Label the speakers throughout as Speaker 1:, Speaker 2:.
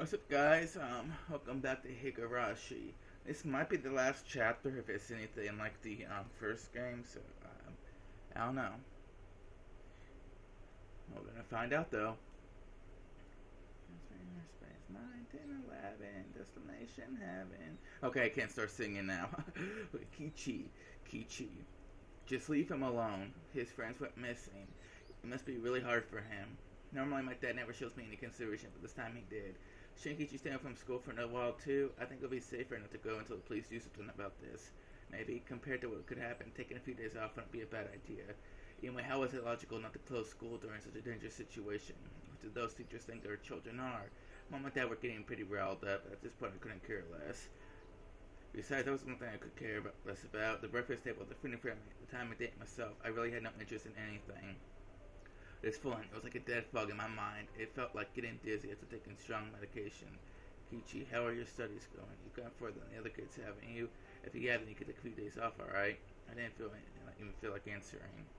Speaker 1: What's up, guys? Welcome back to Higurashi. This might be the last chapter if it's anything like the first game, so I don't know. We're gonna find out though. 9, 10, 11, destination heaven. Okay, I can't start singing now. Kichi. Just leave him alone. His friends went missing. It must be really hard for him. Normally, my dad never shows me any consideration, but this time he did. Shouldn't Kichi stay home from school for a while too? I think it'll be safer not to go until the police do something about this. Maybe, compared to what could happen, taking a few days off wouldn't be a bad idea. Anyway, how is it logical not to close school during such a dangerous situation? What do those teachers think their children are? Mom and Dad were getting pretty riled up. At this point, I couldn't care less. Besides, there was one thing I could care less about. The breakfast table, the food and family. The time I dated myself, I really had no interest in anything. It's fun. It was like a dead fog in my mind. It felt like getting dizzy after taking strong medication. Kichi, how are your studies going? You've gone further than the other kids, haven't you? If you haven't, you could take a few days off, alright? I didn't even feel like answering.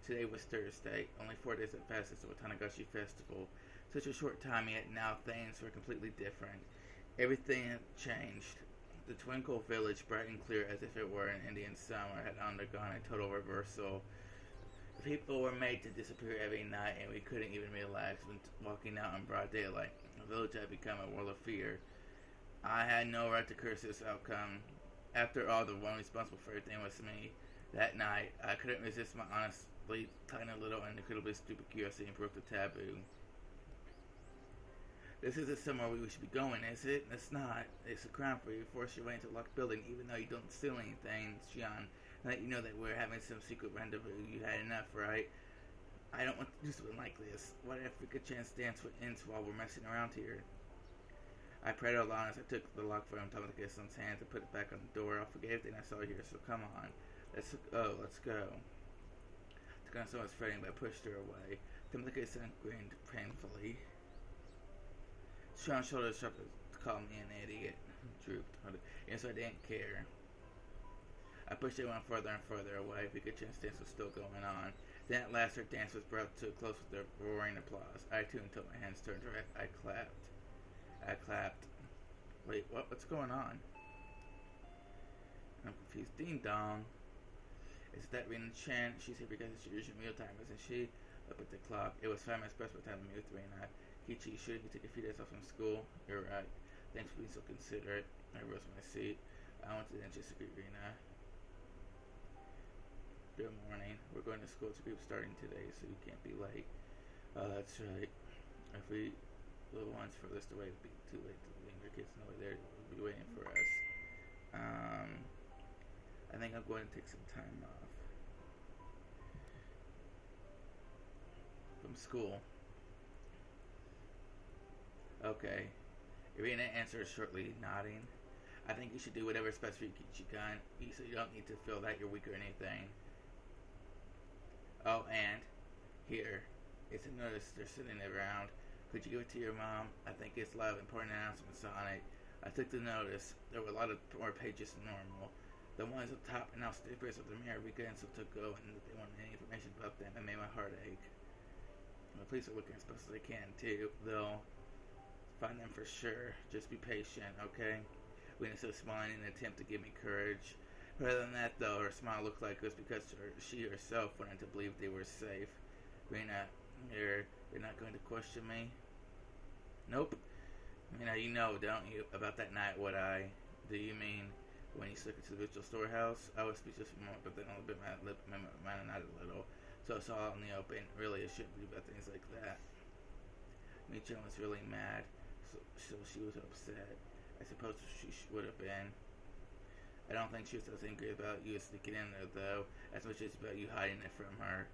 Speaker 1: Today was Thursday. Only 4 days had passed since the Watanagashi festival. Such a short time, yet now things were completely different. Everything had changed. The Twinkle Village, bright and clear as if it were an Indian summer, had undergone a total reversal. People were made to disappear every night, and we couldn't even relax when walking out in broad daylight. The village had become a world of fear. I had no right to curse this outcome. After all, the one responsible for everything was me. That night, I couldn't resist my honestly tiny little and incredibly stupid curiosity and broke the taboo. This isn't somewhere we should be going, is it? It's not. It's a crime for you to force your way into a locked building, even though you don't steal anything, Xian. Let you know that we're having some secret rendezvous. You had enough, right? I don't want to do something like this. What if we could chance dance with ends while we're messing around here? I prayed aloud as I took the lock from Watanagashi-san's hand and put it back on the door. I'll forget everything I saw here, so come on. Let's go. Took on someone's fretting, but I pushed her away. Watanagashi-san grinned painfully. Sean's shoulders sharpened to call me an idiot. Drooped. Yes, I didn't care. I pushed everyone further and further away. We could chance dance was still going on. Then at last her dance was brought to a close with their roaring applause. I too, until my hands turned red. I clapped. Wait, what? What's going on? I'm confused. Ding dong. Is that Rena Chan? She's here because it's usual meal time, isn't she? Look at the clock. It was 5 minutes past my time to meet with Rena. Kichi, shouldn't you take a few days off from school? You're right. Thanks for being so considerate. I rose from my seat. I went to the dentist to greet Rena. Good morning. We're going to school. It's a group starting today, so you can't be late. Oh, that's right. If we little ones furthest away, it'd be too late to leave your kids know they'll be waiting for us. I think I'm going to take some time off from school. Okay. Irina answers shortly, nodding. I think you should do whatever's best for you, Kichi-kan, so you don't need to feel that you're weak or anything. Oh, and here, it's a notice they're sitting around. Could you give it to your mom? I think it's a lot of important announcements on it. I took the notice. There were a lot of more pages than normal. The ones up top announced the appearance of the mayor weekend, so to go and if they wanted any information about them, it made my heart ache. The police are looking as best as they can, too. They'll find them for sure. Just be patient, okay? Rena still smiling in an attempt to give me courage. Rather than that, though, her smile looked like it was because she herself wanted to believe they were safe. Rena, you're not going to question me? Nope. You know, don't you, about that night what I... Do you mean when you slipped into the ritual storehouse? I was speechless for a moment, but then I bit my lip and my mind nodded a little. So I saw out in the open. Really, it shouldn't be about things like that. Michan was really mad, so she was upset. I suppose she would have been. I don't think she was as angry about you sneaking in there, though, as much as about you hiding it from her.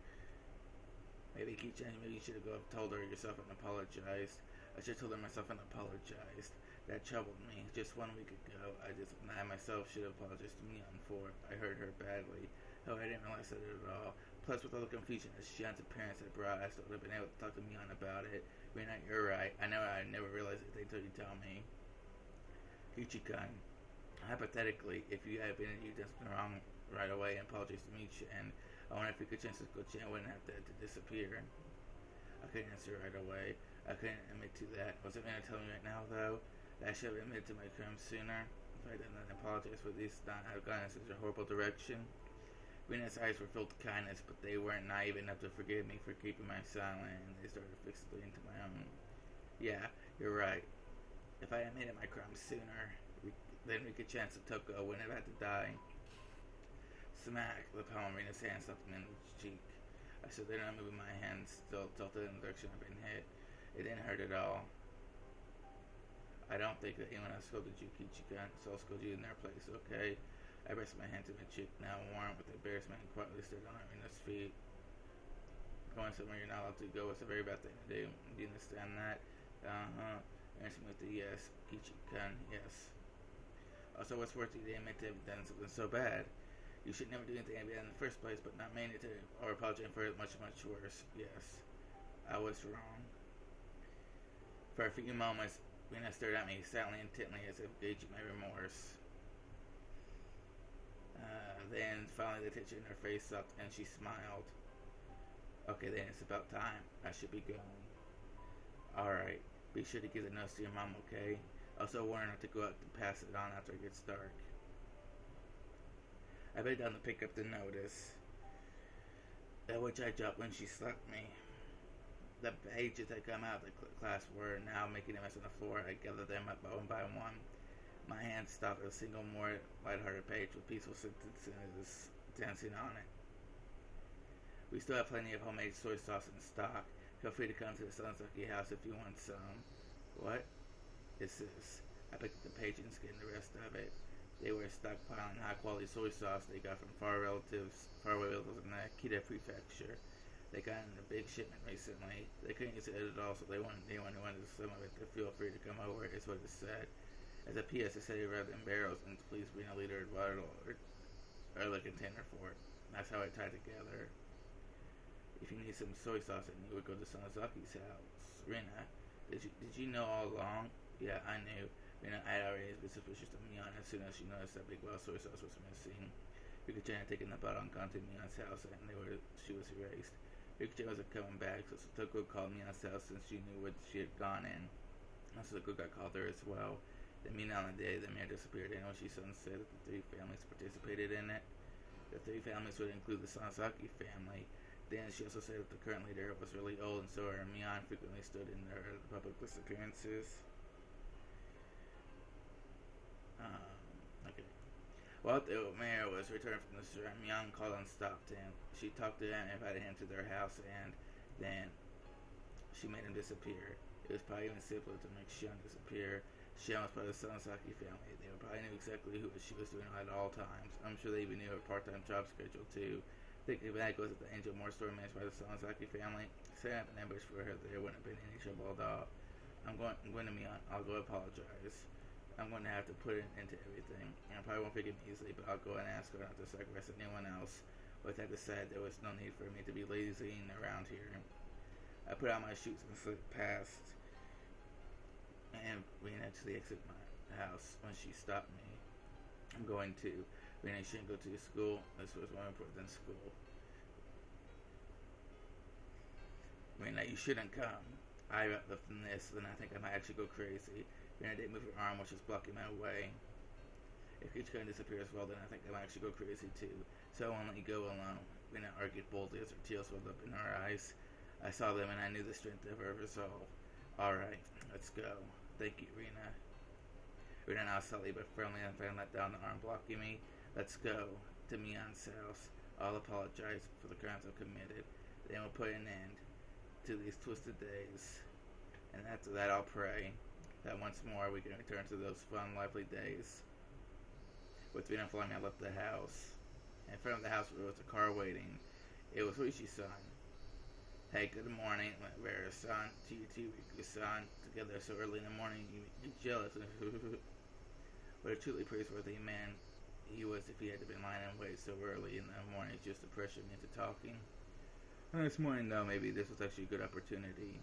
Speaker 1: Maybe you should have told her yourself and apologized. I should have told her myself and apologized. That troubled me. Just 1 week ago, I myself should have apologized to Mion for it. I hurt her badly. Oh, I didn't realize that at all. Plus, with all the confusion that Xian's appearance had brought, I still would have been able to talk to Mion about it. Rena, you're right. I never realized it until you tell me. Kichi-kan, hypothetically, if you had been you done something wrong right away and apologized to me, and I wonder if we could chance to go Chan wouldn't have to disappear. I couldn't answer right away. I couldn't admit to that. Was it going to tell me right now, though, that I should have admitted to my crime sooner? If I didn't apologize for this, not have gone in such a horrible direction. Rena's eyes were filled with kindness, but they weren't naive enough to forgive me for keeping my silent, and they started fixing into my own. Yeah, you're right. If I admitted my crime sooner, then we could chance that Toko wouldn't have had to die. Smack! The palm of Rena's hand slapped me in the cheek. I stood there, not moving my hands, still tilted in the direction I'd been hit. It didn't hurt at all. I don't think that anyone else scolded you, Kichikan, so I'll scold you in their place, okay? I pressed my hand to my cheek, now warm with embarrassment, and quietly stood on Rena's feet. Going somewhere you're not allowed to go is a very bad thing to do. Do you understand that? Answering with a yes. Kichikan, yes. Also, what's worse, you didn't admit to have done something so bad. You should never do anything bad in the first place, but not mean it to, or apologizing for it much, much worse. Yes. I was wrong. For a few moments, Rena stared at me silently and intently as if gauging my remorse. Then, finally, the tension in her face stopped and she smiled. Okay, then it's about time. I should be going. Alright. Be sure to give the notes to your mom, okay? Also, warn her not to go out and pass it on after it gets dark. I bent down to pick up the notice, which I dropped when she slapped me. The pages that come out of the class were now making a mess on the floor. I gathered them up one by one. My hand stopped at a single more lighthearted page with peaceful sentences dancing on it. We still have plenty of homemade soy sauce in stock. Feel free to come to the Sansaki house if you want some. What is this? I picked up the page and scanned the rest of it. They were stockpiling high-quality soy sauce they got from faraway relatives in the Akita prefecture. They got in a big shipment recently. They couldn't use it at all, so they wanted anyone who wanted some of it to feel free to come over, is what it said. As a PS, it said it rather in barrels, and please bring a liter of water or the container for it. That's how it tied together. If you need some soy sauce, then you would go to Sonozaki's house. Rina, did you know all along? Yeah, I knew. Rina had already been suspicious of Mion as soon as she noticed that big well of soy sauce was missing. Rikuchan had taken the bottle and gone to Mion's house, and she was erased. Rikuchan wasn't coming back, so Satoko called Mion's house since she knew what she had gone in. Satoko got called there as well. Then Mion on the day the mayor disappeared, and Oshi-san said that the three families participated in it. The three families would include the Sansaki family. Then she also said that the current leader was really old, and so her Mion frequently stood in their public disappearances. Okay. While the mayor was returned from the store, Mion called and stopped him. She talked to him and invited him to their house, and then she made him disappear. It was probably even simpler to make Shion disappear. Shion was part of the Sansaki family. They probably knew exactly who she was doing at all times. I'm sure they even knew her part-time job schedule, too. Thinking back goes that the Angel Moore store managed by the Sansaki family. Setting up an ambush for her, there wouldn't have been any trouble at all. I'm going to Mion. I'll go apologize. I'm going to have to put it into everything. I probably won't forgive me easily, but I'll go and ask her not to sacrifice anyone else. With that said, there was no need for me to be lazying around here. I put out my shoes and slipped past and Rena to the exit of my house when she stopped me. I'm going to. Rena shouldn't go to school. This was more important than school. Rena, you shouldn't come. I wrapped up from this, then I think I might actually go crazy. Rena didn't move her arm, which was blocking my way. If Kichiko disappears, well, then I think I might actually go crazy too. So I won't let you go alone. Rena argued boldly as her tears welled up in her eyes. I saw them and I knew the strength of her resolve. Alright, let's go. Thank you, Rena. Rena now slowly but firmly and finally let down the arm blocking me. Let's go to Mion's house. I'll apologize for the crimes I've committed. Then we'll put an end to these twisted days. And after that, I'll pray that once more we can return to those fun, lively days. With Rena following me, I left the house. In front of the house, there was a car waiting. It was Rishi-san. Hey, good morning, Vera-san, Ch.2, Riku-san. Together so early in the morning, you make me jealous. What a truly praiseworthy man he was if he had to be lying in wait so early in the morning just to pressure me into talking. This morning, though, maybe this was actually a good opportunity.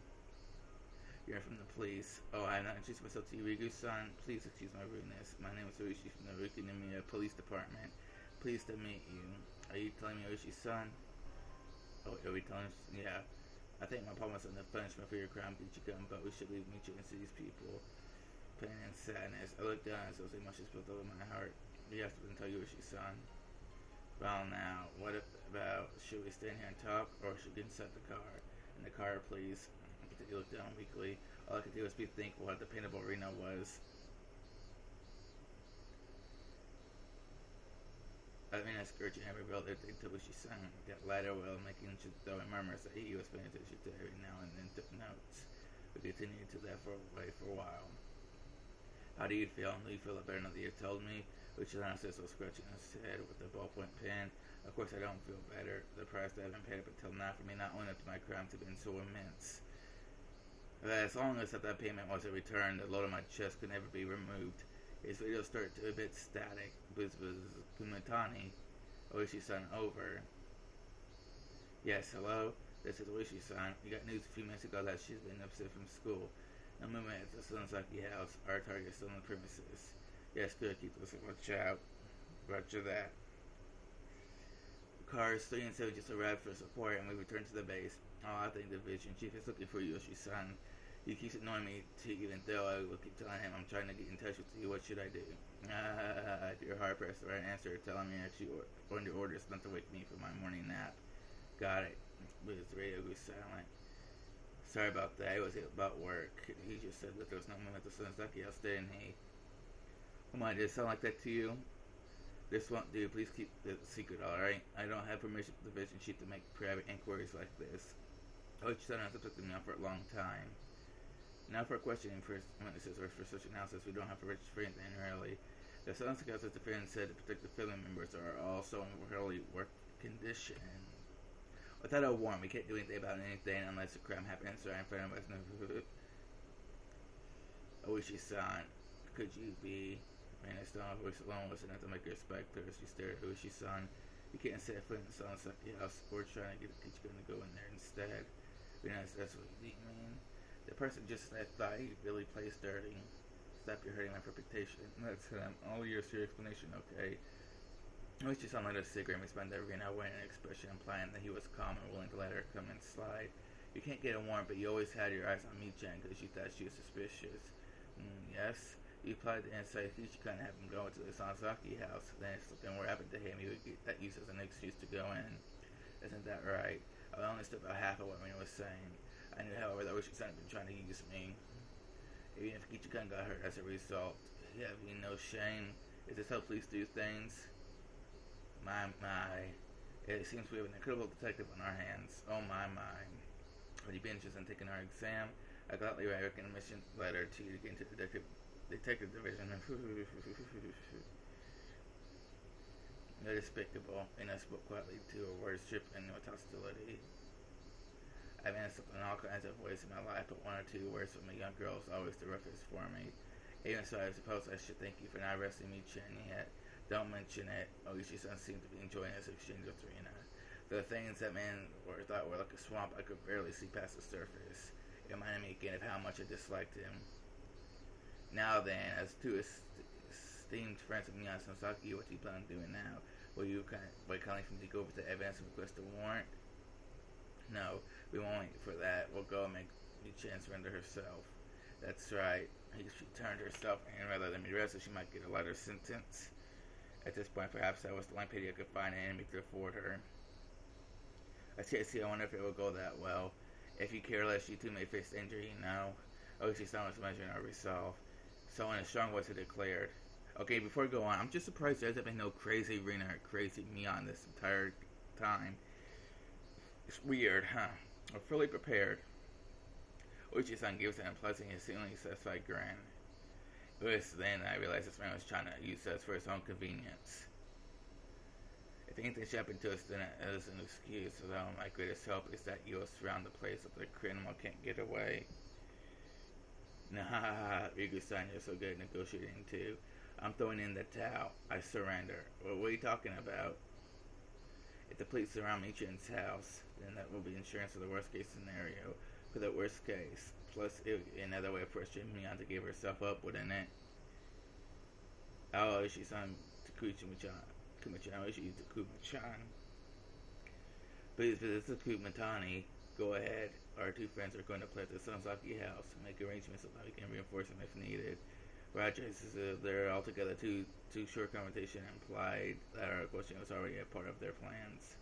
Speaker 1: You're from the police. Oh, I'm not introduced myself to you, Riku-san. Please excuse my rudeness. My name is Higurashi from the Rikinimiya Police Department. Pleased to meet you. Are you telling me Higurashi-san? Oh, are we telling us? Yeah. I think my problem was enough punishment for your crime, Ichikan, but we should leave Michi and see these people. Pain and sadness. I looked down and saw so much is built over my heart. You have to tell Yoshi-san. Well, now, what about, should we stand here and talk, or should we get inside the car? In the car, please. You looked down weakly. All I could do was be thankful what the paintable arena was. I mean, I scourged every brother until she sang that lighter well, making throwing murmurs that he was paying attention to every now and then took notes. We continued to that for a while. How do you feel? Do you feel better now that you told me? Which is honestly so scratching his head with a ballpoint pen. Of course, I don't feel better. The price that I haven't paid up until now for me not owning up to my crimes have been so immense. As long as that payment wasn't returned, the load on my chest could never be removed. His video started to a bit static. Kumatani. Oishi-san over. Yes, hello? This is Oishi-san. We got news a few minutes ago that she's been upset from school. No movement at the Sonozaki house. Our target is still on the premises. Yes, good. Keep listening. Watch out. Roger that. Cars 3 and 7 just arrived for support and we returned to the base. Oh, I think the division chief is looking for you, Yoshi-san. He keeps annoying me too, even though I will keep telling him I'm trying to get in touch with you. What should I do? You're hard pressed. The right answer. Telling me actually under orders not to wake me from my morning nap. Got it. But his radio grew silent. Sorry about that. It was about work. He just said that there was no movement at the Sonozaki house, didn't he? Oh my, did it sound like that to you? This won't do. Please keep the secret, alright? I don't have permission from the division chief to make private inquiries like this. Oichi-san has took me out for a long time. Now for questioning for witnesses or for such analysis, we don't have to register for anything really. The Sonozaki House's defense said to protect the family members are also in really work condition. Without a warrant, we can't do anything about anything unless a crime happens right in front of us. Oishi-san, could you be? Man, it's not voice alone was enough to make her respect her. She stared at Oishi-san. You can't set foot in the Sonozaki House. We're trying to get you going to go in there instead. That's what you mean. The person just said, thought he really plays dirty. Stop, you're hurting my reputation. That's him. All yours for your explanation, okay? Oishi-san lit a cigarette and responded every now and then an expression implying that he was calm and willing to let her come and slide. You can't get a warrant, but you always had your eyes on Michan because you thought she was suspicious. Yes? You applied the insight that you couldn't have him go into the Sonozaki house. Then if something were happened to him, he would get that used as an excuse to go in. Isn't that right? I only understood about half of what Mina was saying. I knew, however, that Oishi-san had been trying to use me. Even if Kichikan got hurt as a result, you have no shame. Is this how police do things? My. It seems we have an incredible detective on our hands. Oh my. Would you be interested in taking our exam? I gladly write a recognition letter to you to get into the detective division. They're despicable, and I spoke quietly to a worship and with hostility. I've answered in all kinds of ways in my life, but one or two words from a young girl is always the roughest for me. Even so, I suppose I should thank you for not arresting me, Chen, yet. Don't mention it. Oishi-san seemed to be enjoying this exchange with Rina. The things that men thought were like a swamp, I could barely see past the surface. It reminded me again of how much I disliked him. Now then, as two esteemed friends of Miya Sonozaki, what do you plan on doing now? Will you wait kindly for me to go over to evidence and request a warrant? No, we won't wait for that. We'll go and make Michan surrender herself. That's right. She turned herself in rather than be arrested, she might get a lighter sentence. At this point, perhaps that was the only pity I could find an enemy to afford her. I see, I wonder if it will go that well. If you care less, you too may face danger, you know. Oishi-san was measuring our resolve. So in a strong voice, it declared. Okay, before we go on, I'm just surprised there hasn't been no crazy Rina or crazy Mion this entire time. It's weird, huh? We're fully prepared. Oishi-san gives an unpleasant and seemingly satisfied grin. It was then I realized this man was trying to use us for his own convenience. If anything should happen to us, then it is an excuse, although my greatest hope is that you will surround the place so the criminal can't get away. Nah, Rigu-san, you're so good at negotiating too. I'm throwing in the towel. I surrender. What are you talking about? If the police surround Michan's house, then that will be insurance for the worst case scenario. For the worst case. Plus, it would be another way of pressuring Mion to give herself up, wouldn't it? Oh, she's on Takuchi-chan. Please visit Takumatani. Go ahead. our two friends are going to play at the Sansaki house and make arrangements so that we can reinforce them if needed. Roger says they're altogether too short conversation implied that our question was already a part of their plans.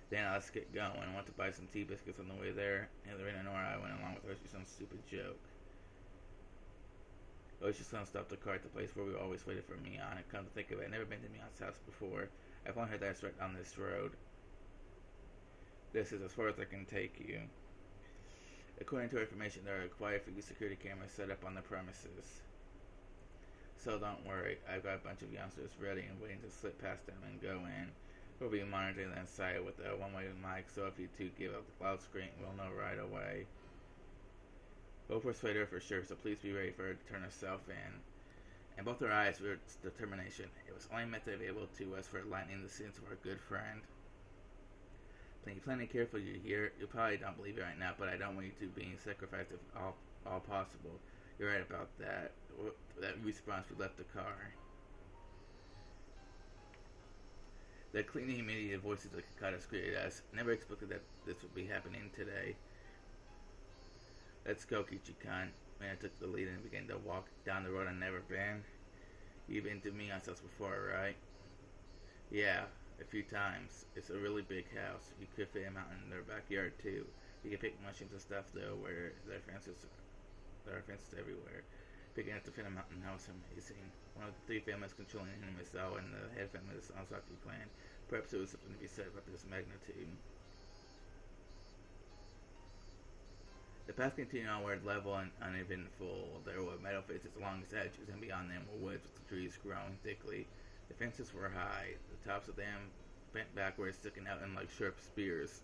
Speaker 1: Then let's get going. I want to buy some tea biscuits on the way there, and Lorena and I went along with her to some stupid joke. Ocean's son stopped the car at the place where we always waited for Mion, and come to think of it, I'd never been to Mion's house before. I've only heard that it's right down this road. This is as far as I can take you. According to our information, there are quite a few security cameras set up on the premises. So don't worry, I've got a bunch of youngsters ready and waiting to slip past them and go in. We'll be monitoring the inside with a one-way mic, so if you two give up the loud screen, we'll know right away. We'll persuade her for sure, so please be ready for her to turn herself in. And both her eyes were determination. It was only meant to be able to us for lightening the sins of our good friend. Plenty careful, you hear. You probably don't believe it right now, but I don't want you to be sacrificed if all possible. You're right about that. That response, we left the car. The clean and humidity voices that kind of greeted us. Never expected that this would be happening today. Let's go, Kichi-kun. I took the lead and began to walk down the road I've never been. You've been to Mion's house before, right? Yeah, a few times. It's a really big house. You could fit him out in their backyard too. You can pick mushrooms and stuff though, where there are fences everywhere. Big enough to fit him out in the house, amazing. One of the three families controlling him is Sao, and the head family is the Sansaki clan. Perhaps there was something to be said about this magnitude. The path continued onward, level and uneventful. There were meadow faces along its edges, and beyond them were woods with the trees growing thickly. The fences were high, the tops of them bent backwards, sticking out in like sharp spears.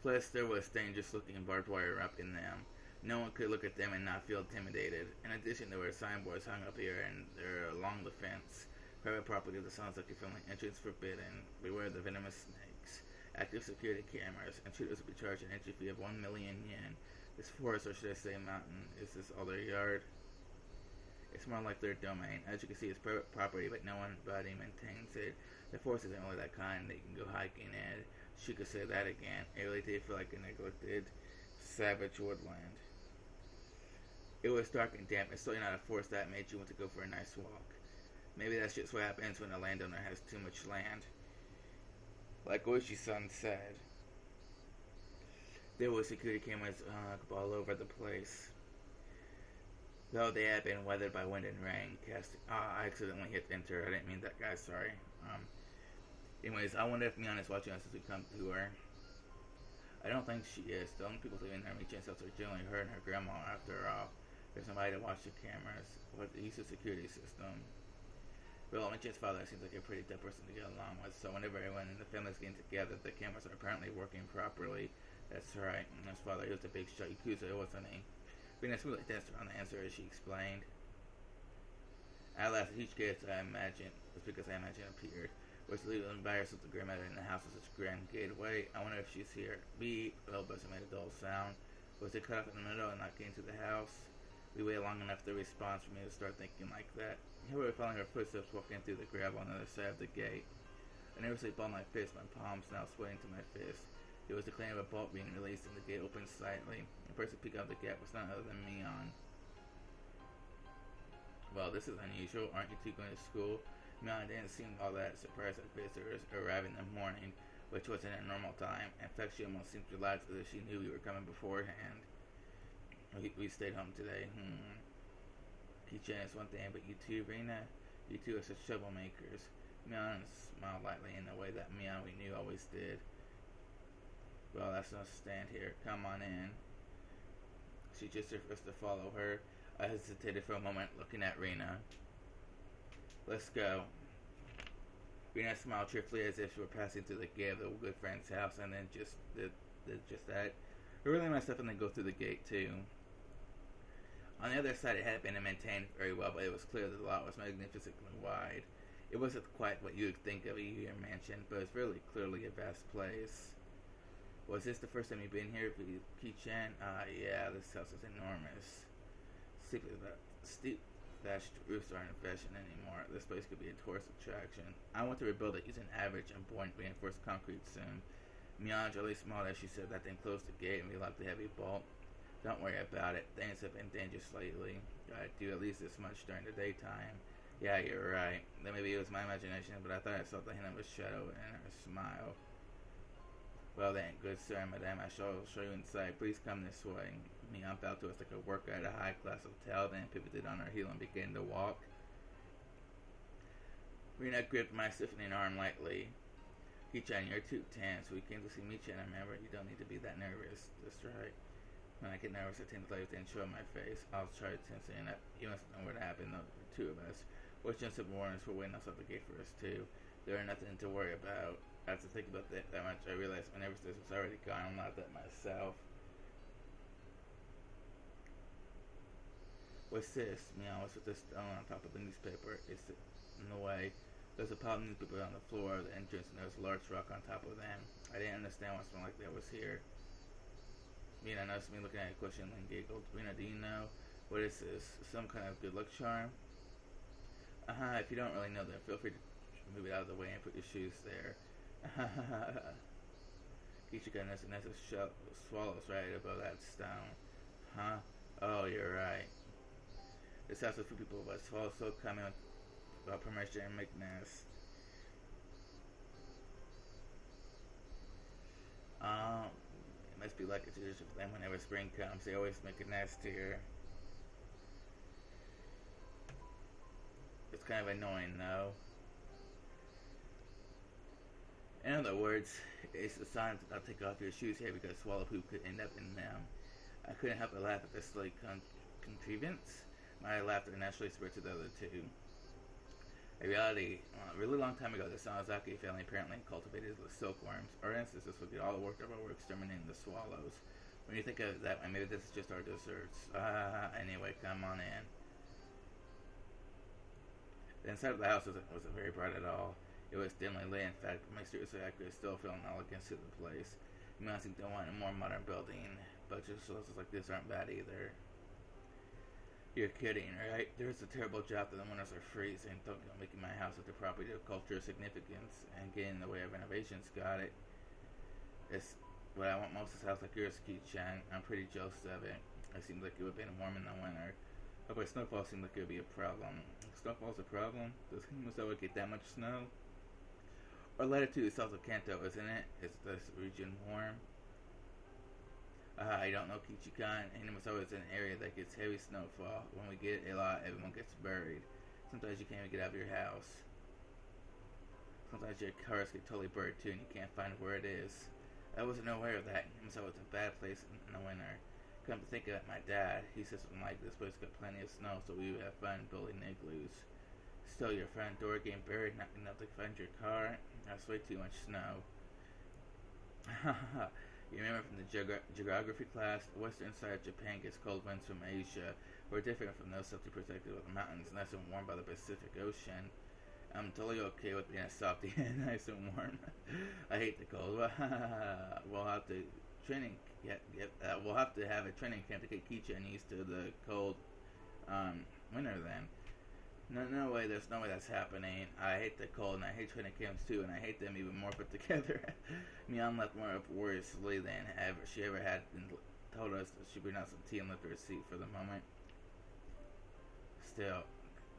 Speaker 1: Plus, there was dangerous-looking barbed wire up in them. No one could look at them and not feel intimidated. In addition, there were signboards hung up here and there along the fence. Private property of the Sansaki family, entrance forbidden. Beware the venomous snakes. Active security cameras. Intruders will be charged an entry fee of 1 million yen. This forest, or should I say mountain, is this all their yard? It's more like their domain. As you can see, it's private property, but no one body maintains it. The forest isn't really that kind that you can go hiking in. She could say that again. It really did feel like a neglected, savage woodland. It was dark and damp, and certainly not a forest that made you want to go for a nice walk. Maybe that's just what happens when a landowner has too much land. Like Oishi-san said, there were security cameras all over the place. Though they had been weathered by wind and rain, I accidentally hit enter. I didn't mean that, guys. Sorry. Anyways, I wonder if Mion is watching us as we come to her. I don't think she is. The only people living in her Michi's house are generally her and her grandma, after all. There's somebody to watch the cameras, or the use of security system. Well, Michi's father seems like a pretty tough person to get along with, so whenever everyone in the family's getting together, the cameras are apparently working properly. That's right. And his father, he was a big shot Yakuza, wasn't he? Being a smoothly danced around the answer, as she explained. I laughed at each case I imagine, was because I imagine appeared. Was legal embarrassed with the grandmother in the house with such a grand gateway. I wonder if she's here. Beep. The buzzer made a dull sound. Was it cut off in the middle and not getting to the house? We waited long enough for the response for me to start thinking like that. Here we were following her footsteps walking through the gravel on the other side of the gate. I never sleep on my fist, my palms now sweating to my fist. It was the clang of a bolt being released and the gate opened slightly. The person peeking out the gap was none other than Mion. Well, this is unusual. Aren't you two going to school? Mion didn't seem all that surprised at visitors arriving in the morning, which wasn't a normal time. In fact, she almost seemed relaxed as if she knew we were coming beforehand. We stayed home today. Kitchen is one thing, but you two, Rena? You two are such troublemakers. Mion smiled lightly in the way that Mion we knew always did. Well, that's no stand here. Come on in. She gestured for us to follow her. I hesitated for a moment, looking at Rena. Let's go. Rena smiled cheerfully as if she were passing through the gate of the good friend's house, and then just did just that. We really messed up and then go through the gate too. On the other side, it had been maintained very well, but it was clear that the lot was magnificently wide. It wasn't quite what you would think of a Yuya mansion, but it was really clearly a vast place. Was this the first time you've been here, Ki-chan? Yeah, this house is enormous. Steep thatched roofs aren't in fashion anymore. This place could be a tourist attraction. I want to rebuild it using average and point reinforced concrete soon. Mian really smiled as she said that, then closed the gate and relocked the heavy bolt. Don't worry about it. Things have been dangerous lately. Gotta do at least this much during the daytime. Yeah, you're right. Then maybe it was my imagination, but I thought I saw the hint of a shadow in her smile. Well then, good sir, madame, I shall show you inside. Please come this way. Mian felt to us like a worker at a high-class hotel, then pivoted on her heel and began to walk. Rena gripped my stiffening arm lightly. Kichan, you're too tense. We came to see Michan, remember? You don't need to be that nervous. That's right. When I get nervous, I tend to let everything show on my face. I'll try to tensing up. You must know what happened, though, the two of us. Which just some warnings for waiting outside the gate for us, too. There are nothing to worry about. After thinking about that much, I realized my nervousness was already gone. I'm not that myself. What's this? Meow, what's with this stone on top of the newspaper? It's in the way. There's a pile of newspaper on the floor of the entrance, and there's a large rock on top of them. I didn't understand why something like that was here. Rena noticed me looking at it questioningly and giggled. Rena, do you know what is this? Some kind of good luck charm? If you don't really know, then feel free to move it out of the way and put your shoes there. Kichika and that's a swallows right above that stone. Huh? Oh, you're right. This house is for people, but swallows so common without permission and make nest. It must be like a tradition for them whenever spring comes. They always make a nest here. It's kind of annoying, though. In other words, it's a sign to not take off your shoes here because swallow poop could end up in them. I couldn't help but laugh at this silly contrivance. My laughter naturally spread to the other two. In reality, a really long time ago, the Sanozaki family apparently cultivated the silkworms. Our ancestors would get all the work of our work exterminating the swallows. When you think of it that way, maybe this is just our desserts. Anyway, come on in. The inside of the house wasn't very bright at all. It was dimly lit. In fact, mysteriously, I could still feel an elegance to the place. You might think they want a more modern building, but just houses like this aren't bad either. You're kidding, right? There's a terrible job that the winters are freezing. Don't go making my house with the property of cultural significance and getting in the way of renovations. Got it? It's what I want most of this house like yours, Ki-chan. I'm pretty jealous of it. It seems like it would have been warm in the winter. Oh, but snowfall seemed like it would be a problem. If snowfall's a problem? Does Himasawa get that much snow? Our latitude is south of Kanto, isn't it? Is this region warm? I don't know, Kichikan. Himasawa is an area that gets heavy snowfall. When we get a lot, everyone gets buried. Sometimes you can't even get out of your house. Sometimes your cars get totally buried too, and you can't find where it is. I wasn't aware of that. Himasawa was a bad place in the winter. Come to think of it, my dad, he says something like this place got plenty of snow, so we would have fun building igloos. Still, your front door getting buried, not enough to find your car. That's way too much snow. You remember from the geography class, the western side of Japan gets cold winds from Asia. We're different from those self protected with the mountains, nice and warm by the Pacific Ocean. I'm totally okay with being a softie and nice and warm. I hate the cold. We'll have to we'll have to have a training camp to get Kicha used to the cold winter then. No way, there's no way that's happening. I hate the cold, and I hate training camps too, and I hate them even more put together. Mian left more uproariously than she ever had, and told us that she bring out some tea and left her seat for the moment. Still,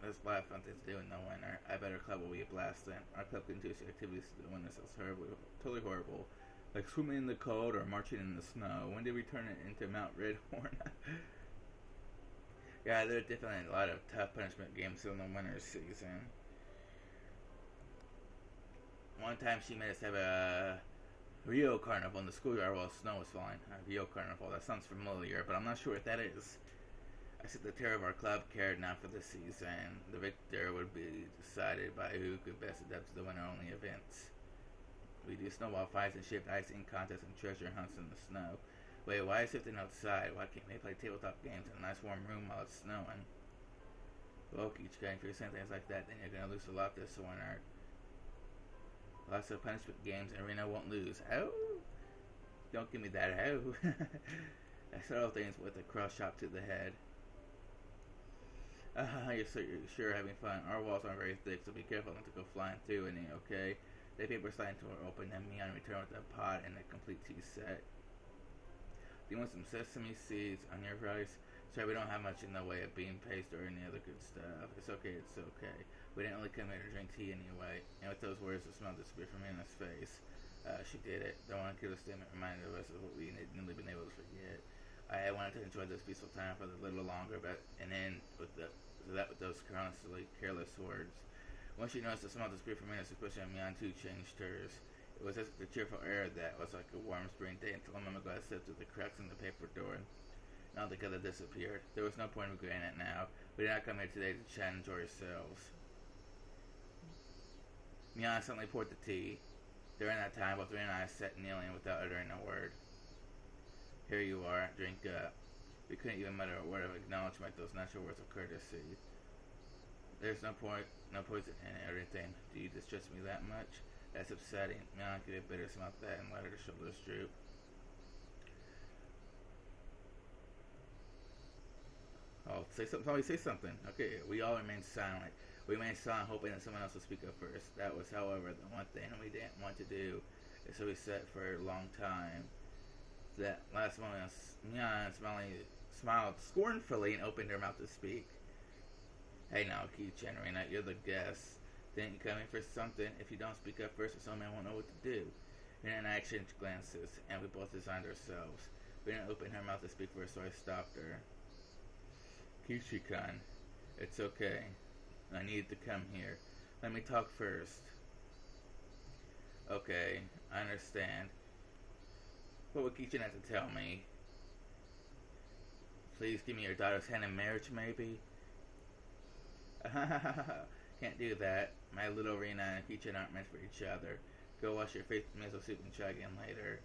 Speaker 1: there's a lot of fun things to do in the winter. I bet our club will be a blast then. Our club continues activities in the winter sounds totally horrible. Like swimming in the cold or marching in the snow. When did we turn it into Mount Redhorn? Yeah, there are definitely a lot of tough punishment games in the winter season. One time she made us have a Rio Carnival in the schoolyard while snow was falling. A Rio Carnival, that sounds familiar, but I'm not sure what that is. I said the terror of our club cared not for the season. The victor would be decided by who could best adapt to the winter-only events. We do snowball fights and shaped icing contests and treasure hunts in the snow. Wait, why is it outside? Why can't they play tabletop games in a nice warm room while it's snowing? Well, Kichika, if you're saying things like that, then you're going to lose a lot this winter. Lots of punishment games, and Rena won't lose. How? Don't give me that how. I said all things with a cross chop to the head. You're sure having fun. Our walls aren't very thick, so be careful not to go flying through any, okay? The paper sliding tore open, and Mian returned with a pot and a complete tea set. Do you want some sesame seeds on your rice? Sorry, we don't have much in the way of bean paste or any other good stuff. It's okay, it's okay. We didn't really come here to drink tea anyway. And with those words, the smell disappeared from Anna's face. She did it. The one killer statement reminded us of what we had nearly been able to forget. I wanted to enjoy this peaceful time for a little longer, but and then with those careless words. Once she noticed the smell disappeared from Anna's expression, Mian too changed hers. It was as if the cheerful air that was like a warm spring day until a moment ago I slipped through the cracks in the paper door. And altogether disappeared. There was no point in regretting it now. We did not come here today to chat and enjoy ourselves. Mian suddenly poured the tea. During that time, both Rena and I sat kneeling without uttering a word. Here you are, drink up. We couldn't even mutter a word of acknowledgement, those natural words of courtesy. There's no poison in it or anything. Do you distrust me that much? That's upsetting. Mian gave a bitter smell at that and let her shoulders droop. Oh, say something. Probably say something. Okay, we all remained silent. We remained silent, hoping that someone else would speak up first. That was, however, the one thing we didn't want to do. And so we sat for a long time. That last moment, Mian smiled scornfully and opened her mouth to speak. Hey now, Ki-chan, Rena, you're the guest. Didn't you come in for something? If you don't speak up first, someone won't know what to do. Rena and I exchanged glances, and we both resigned ourselves. Rena opened her mouth to speak first, so I stopped her. Kishi-kan, it's okay. I needed to come here. Let me talk first. Okay, I understand. What would Kichan have to tell me? Please give me your daughter's hand in marriage, maybe? Can't do that. My little Rena and Kichan aren't meant for each other. Go wash your face with miso soup and try again later.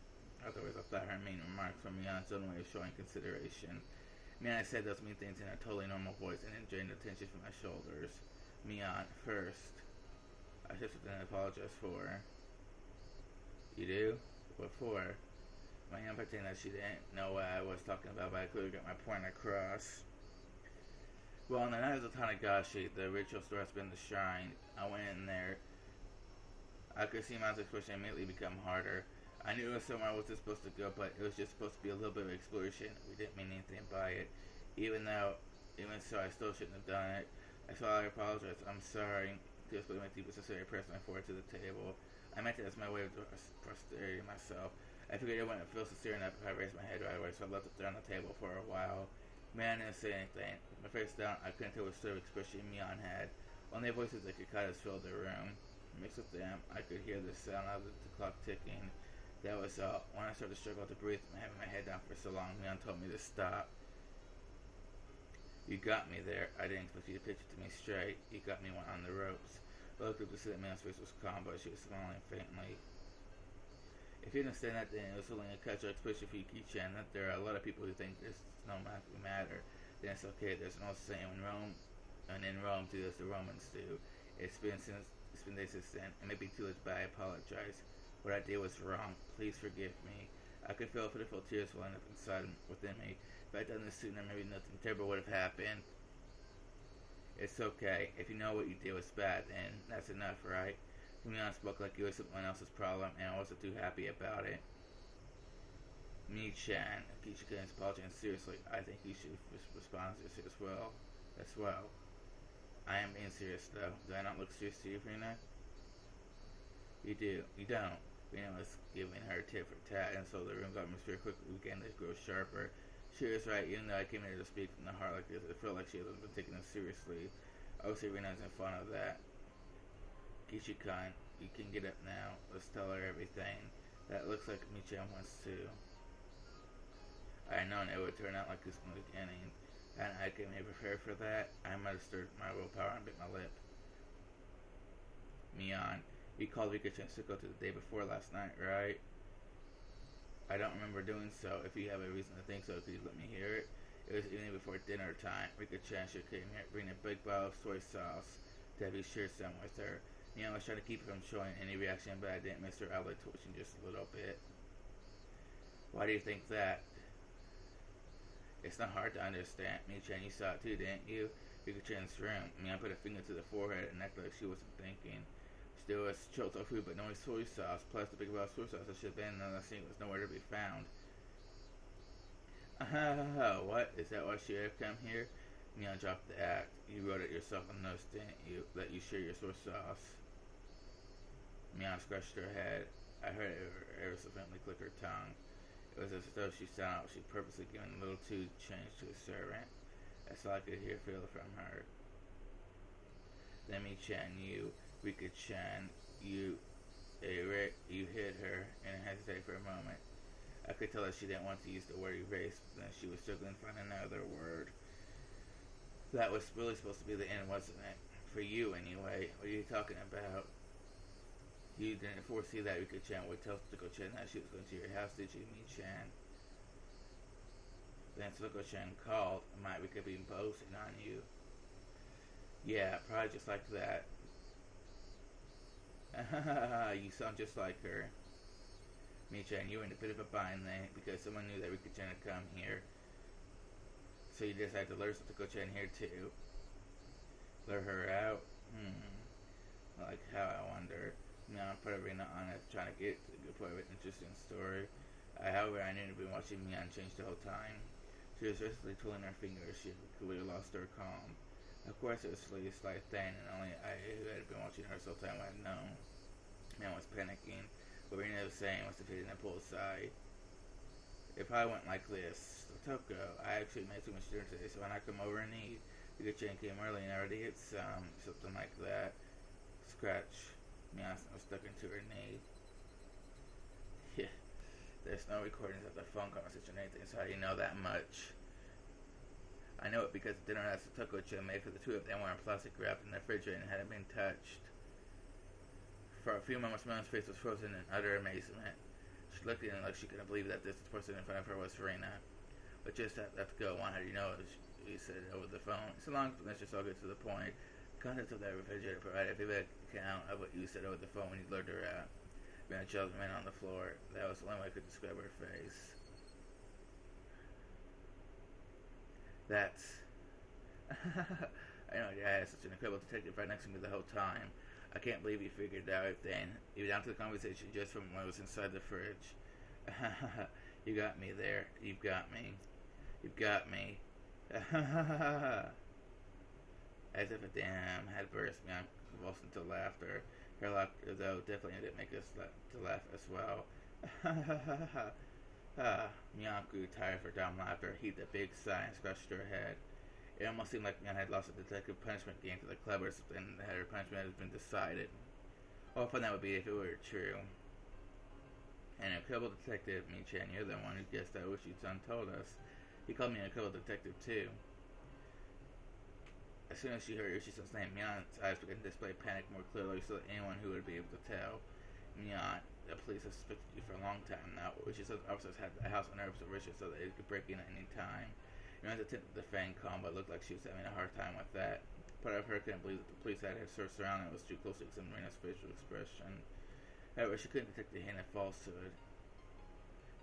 Speaker 1: Otherwise, I thought her mean remarks were Mian's own way of showing consideration. Mian said those mean things in a totally normal voice and enjoying the attention from my shoulders. Mian, first. I just didn't apologize for. You do? What for? Mian pretended that she didn't know what I was talking about, but I clearly got my point across. Well, on the night of Watanagashi, the ritual store has been the shrine. I went in there. I could see Mian's expression immediately become harder. I knew it was somewhere I wasn't supposed to go, but it was just supposed to be a little bit of exploration. We didn't mean anything by it. Even so, I still shouldn't have done it. I apologize. I'm sorry. Just putting my deepest sincerity personally forward to the table. I meant it as my way of prostrating myself. I figured it wouldn't feel sincere enough if I raised my head right away, so I left it there on the table for a while. Mian didn't say anything. With my face down, I couldn't tell what sort of expression Mian had. Only voices that could cut us filled the room. Mixed with them, I could hear the sound of the clock ticking. That was all. When I started to struggle to breathe from having my head down for so long, Mian told me to stop. You got me there. I didn't expect you to pitch it to me straight. You got me on the ropes. I looked up to see that Mian's face was calm, but she was smiling faintly. If you didn't understand that, then it was only a cultural expression for you, Ki-chan, that there are a lot of people who think this no matter. Then it's okay. There's an old saying in Rome, do as the Romans do. It's been days since then. It may be too late, but I apologize. What I did was wrong. Please forgive me. I could feel pitiful tears welling up within me. If I'd done this sooner, maybe nothing terrible would have happened. It's okay. If you know what you did was bad, then that's enough, right? Mian spoke like it was someone else's problem, and I wasn't too happy about it. Mi-chan, Kishikan is apologizing seriously. I think you should respond to this as well. I am being serious, though. Do I not look serious to you, Rena? You do. You don't. Rena was giving her tit for tat, and so the room's atmosphere quickly began to grow sharper. She was right, even though I came here to speak from the heart like this, it felt like she hasn't been taking this seriously. Obviously, Rena isn't fond of that. Kishikan, you can get up now. Let's tell her everything. That looks like Mi-chan wants to. I had known it would turn out like this from the beginning. And I came here prepared for that. I might have stirred my willpower and bit my lip. Mian, you called Rika-chan Suko to the day before last night, right? I don't remember doing so. If you have a reason to think so, could you let me hear it? It was evening before dinner time. Rika-chan came here, bringing a big bottle of soy sauce to have you share some with her. Mian was trying to keep her from showing any reaction, but I didn't miss her eyelid twitching just a little bit. Why do you think that? It's not hard to understand. Mi-chan, you saw it too, didn't you? Rika-chan's room. Mian put a finger to the forehead and acted like she wasn't thinking. There was Ch.2 but no soy sauce, plus the big about soy sauce that should have been on the scene was nowhere to be found. What? Is that why she had come here? Mian dropped the act. You wrote it yourself on the notes, didn't you? That you share your soy sauce. Mian scratched her head. I heard it ever so faintly click her tongue. It was as though she sounded she purposely given a little too change to a servant. That's all I could feel from her. Then Chan, you, Rika-chan, you hit her and hesitated for a moment. I could tell that she didn't want to use the word erase, but then she was struggling to find another word. That was really supposed to be the end, wasn't it? For you, anyway. What are you talking about? You didn't foresee that Rika-chan would tell Tsuko-chan that she was going to your house, did you, Mi-chan? Then Tsuko-chan called. Might Rika be boasting on you? Yeah, probably just like that. You sound just like her. Mi-chan, you were in a bit of a bind then, because someone knew that Rika-chan had come here. So you decided to lure Tsuko-chan here too. Lure her out? Like how, I wonder. Mian put Arena on it, trying to get to the good point of an interesting story. However, I knew to be watching Mian change the whole time. She was restlessly twirling her fingers. She had clearly lost her calm. Of course, it was a slight thing, and only I, who had been watching her so time, would have known. Mian was panicking. What Rena was saying was defeating the pull aside. It probably went like this. Toko, I actually made too much dinner today, so when I come over and eat, Rika-chan came early and already hit something like that. Scratch. Mian was stuck into her knee. Yeah. There's no recordings of the phone conversation or anything, so how do you know that much? I know it because the dinner that Toko-chan made for the two of them were in plastic wrapped in the refrigerator and hadn't been touched. For a few moments, Mian's face was frozen in utter amazement. She looked at him like she couldn't believe that this person in front of her was Serena. But just let's go on. How do you know? He said over the phone. So long as let's just all get to the point. The contents of that refrigerator provided a vivid account of what you said over the phone when you lured her out. Mian shoved the man on the floor. That was the only way I could describe her face. That's... I know, I had such an incredible detective right next to me the whole time. I can't believe you figured out everything, even down to the conversation just from when I was inside the fridge. You got me there. You've got me. You've got me. As if a dam had burst, Mian convulsed into laughter. Her laugh, though, definitely didn't make us to laugh as well. Mian grew tired for dumb laughter, heaved a big sigh, and scratched her head. It almost seemed like Mian had lost a detective punishment game to the club or something, and that her punishment had been decided. What fun that would be if it were true. An incredible detective, Mi-chan, you're the one who guessed that Uchi-san told us. He called me an incredible detective, too. As soon as she heard Uchi-san's name, Mian's eyes began to display panic more clearly so that anyone who would be able to tell. Mian, the police have suspected you for a long time now. Uchi-san's officers had the house on observation so that they could break in at any time. Mian's attempted to feign calm, but looked like she was having a hard time with that. Part of her couldn't believe that the police had her searched around and was too close to examine Rena's facial expression. However, she couldn't detect the hint of falsehood.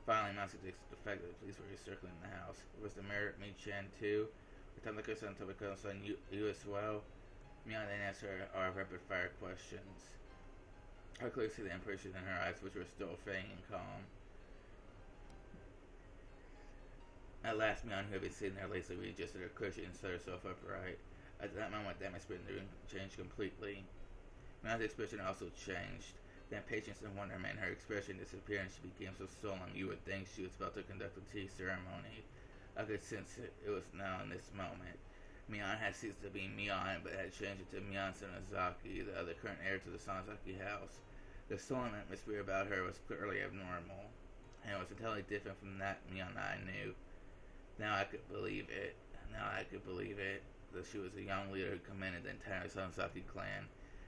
Speaker 1: Finally, Mian suggested the fact that the police were circling the house. Was the mayor Mi-chan too? Watanagashi until we comes on you as well. Mian then asked her our rapid fire questions. I clearly see the impression in her eyes, which were still fading and calm. At last, Mian, who had been sitting there lazily, readjusted her cushion and set herself upright. At that moment, that experience in the room changed completely. Mian's expression also changed. Then patience and wonder made her expression disappear, and she became so solemn you would think she was about to conduct a tea ceremony. I could sense it. It was now in this moment. Mian had ceased to be Mian, but had changed into Mian Sonozaki, the other current heir to the Sonozaki house. The solemn atmosphere about her was clearly abnormal, and it was entirely different from that Mian I knew. Now I could believe it. That she was a young leader who commanded the entire Sonozaki clan.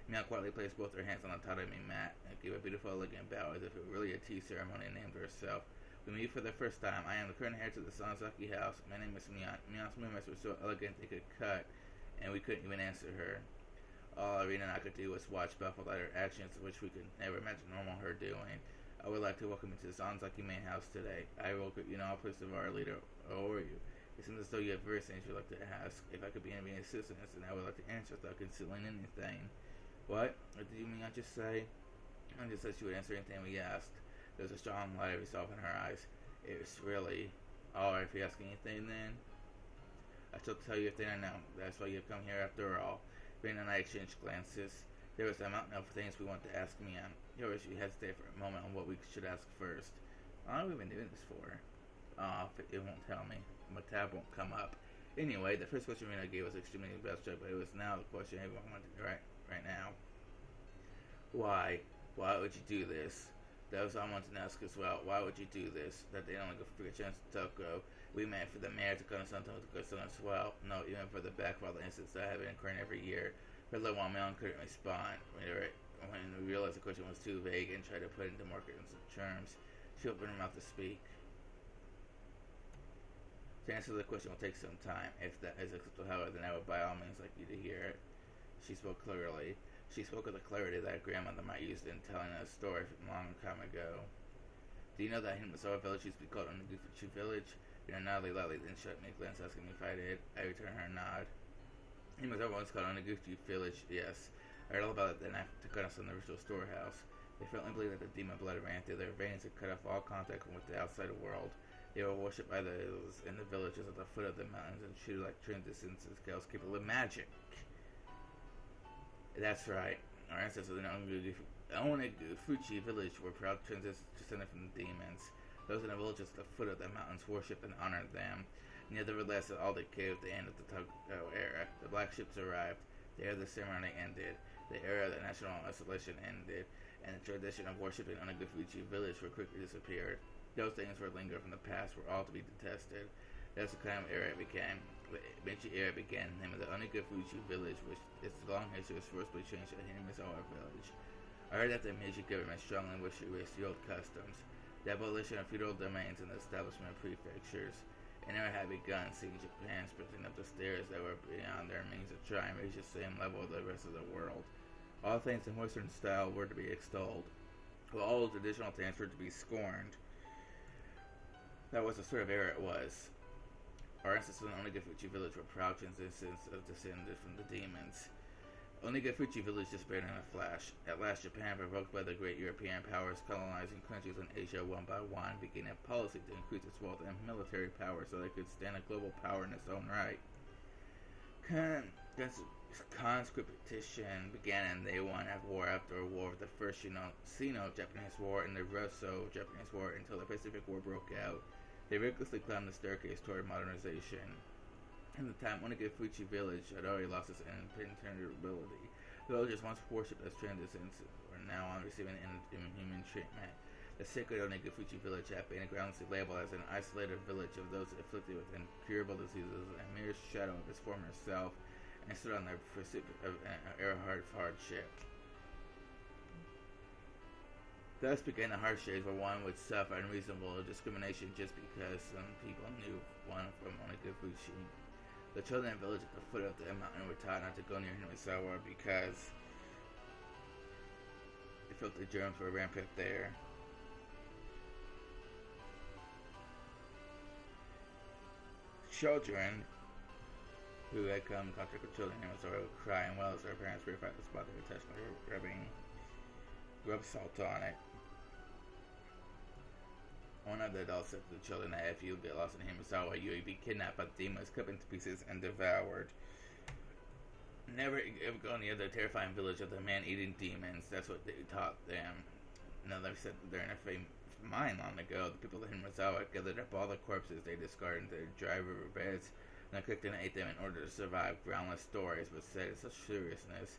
Speaker 1: Mian quietly placed both her hands on the tatami mat and gave a beautiful, elegant bow as if it were really a tea ceremony and named herself. We meet for the first time. I am the current heir to the Sonozaki house. My name is Mian. Mian's movements were so elegant they could cut, and we couldn't even answer her. All Irina and I could do was watch, baffled at her actions, which we could never imagine normal her doing. I would like to welcome you to the Sonozaki main house today. I will greet you in all place of our leader. How are you? It seems as though you have various things you'd like to ask. If I could be any assistance, then I would like to answer without concealing anything. What? What did you mean I just say? I just said she would answer anything we asked. There was a strong light of resolve in her eyes. It was really alright if you ask anything then. I shall tell you everything I know. That's why you've come here after all. Ben and I exchanged glances. There was a mountain of things we wanted to ask me on. Higurashi hesitated for a moment on what we should ask first. How long have we been doing this for? It won't tell me. My tab won't come up. Anyway, the first question Rena gave was extremely abstract, but it was now the question everyone wanted right now. Why? Why would you do this? That was all I wanted to ask as well. Why would you do this? That they only go for a chance to Toko. We meant for the mayor to come to something with the good as well. No, even for the back of all the incidents that have been occurring every year. For a little while, Melon couldn't respond. When we realized the question was too vague and tried to put it into more convincing terms, she opened her mouth to speak. To answer the question will take some time. If that is acceptable, however, then I would by all means like you to hear it. She spoke clearly. She spoke with the clarity that a grandmother might use in telling a story from a long time ago. Do you know that Hinasawa village used to be called Watanagashi village? Nodded lightly, then shut me a glance asking me if I did. I returned her nod. Hinasawa once called Watanagashi village, yes. I heard all about it then I took us on the original storehouse. They firmly believed that the demon blood ran through their veins and cut off all contact with the outside world. They were worshipped by those in the villages at the foot of the mountains and treated like transcendent scales capable of magic. That's right. Our ancestors in Onegufuchi village were proud descended from the demons. Those in the villages at the foot of the mountains worshipped and honored them. Nevertheless, all decayed at the end of the Toko era. The black ships arrived. The era of the ceremony ended. The era of the national isolation ended. And the tradition of worship in Onegufuchi village were quickly disappeared. Those things were lingered from the past were all to be detested. That's the kind of era it became. The Meiji era began in the name of the Onegufuchi village, which its long history was forcibly changed to the Hinasawa village. I heard that the Meiji government strongly wished to erase the old customs, the abolition of feudal domains, and the establishment of prefectures. An era had begun, seeing Japan sprinting up the stairs that were beyond their means to try and reach the same level of the rest of the world. All things in Western style were to be extolled, while all traditional things were to be scorned. That was the sort of era it was. Our ancestors in Onegufuchi village were proud descended from the demons. Onegufuchi village disappeared in a flash. At last, Japan, provoked by the great European powers colonizing countries in Asia one by one, began a policy to increase its wealth and military power so they could stand a global power in its own right. Conscription began and they won a war after a war with the first Sino-Japanese War and the Russo-Japanese War until the Pacific War broke out. They rigorously climbed the staircase toward modernization. In the time, Onegufuchi village had already lost its impenetrability. Villagers once worshipped as transcendents were now on receiving inhuman treatment. The sacred Onegufuchi village had been groundlessly labeled as an isolated village of those afflicted with incurable diseases, a mere shadow of its former self, and stood on the precipice of an hardship. Thus began the harsh days where one would suffer unreasonable discrimination just because some people knew one from Onegufuchi. The children in the village at the foot of the mountain were taught not to go near Hinasawa because they felt the germs were rampant there. Children who had come in contact with children in Hinasawa would cry and wail as their parents verified the spot they were touched by rub salt on it. One of the adults said to the children that if you get lost in Hinasawa, you would be kidnapped by the demons, cut into pieces, and devoured. Never ever go near the terrifying village of the man-eating demons. That's what they taught them. Another said that during a mine long ago, the people of Hinasawa gathered up all the corpses they discarded into their dry river beds, and cooked and ate them in order to survive. Groundless stories, but said in such seriousness.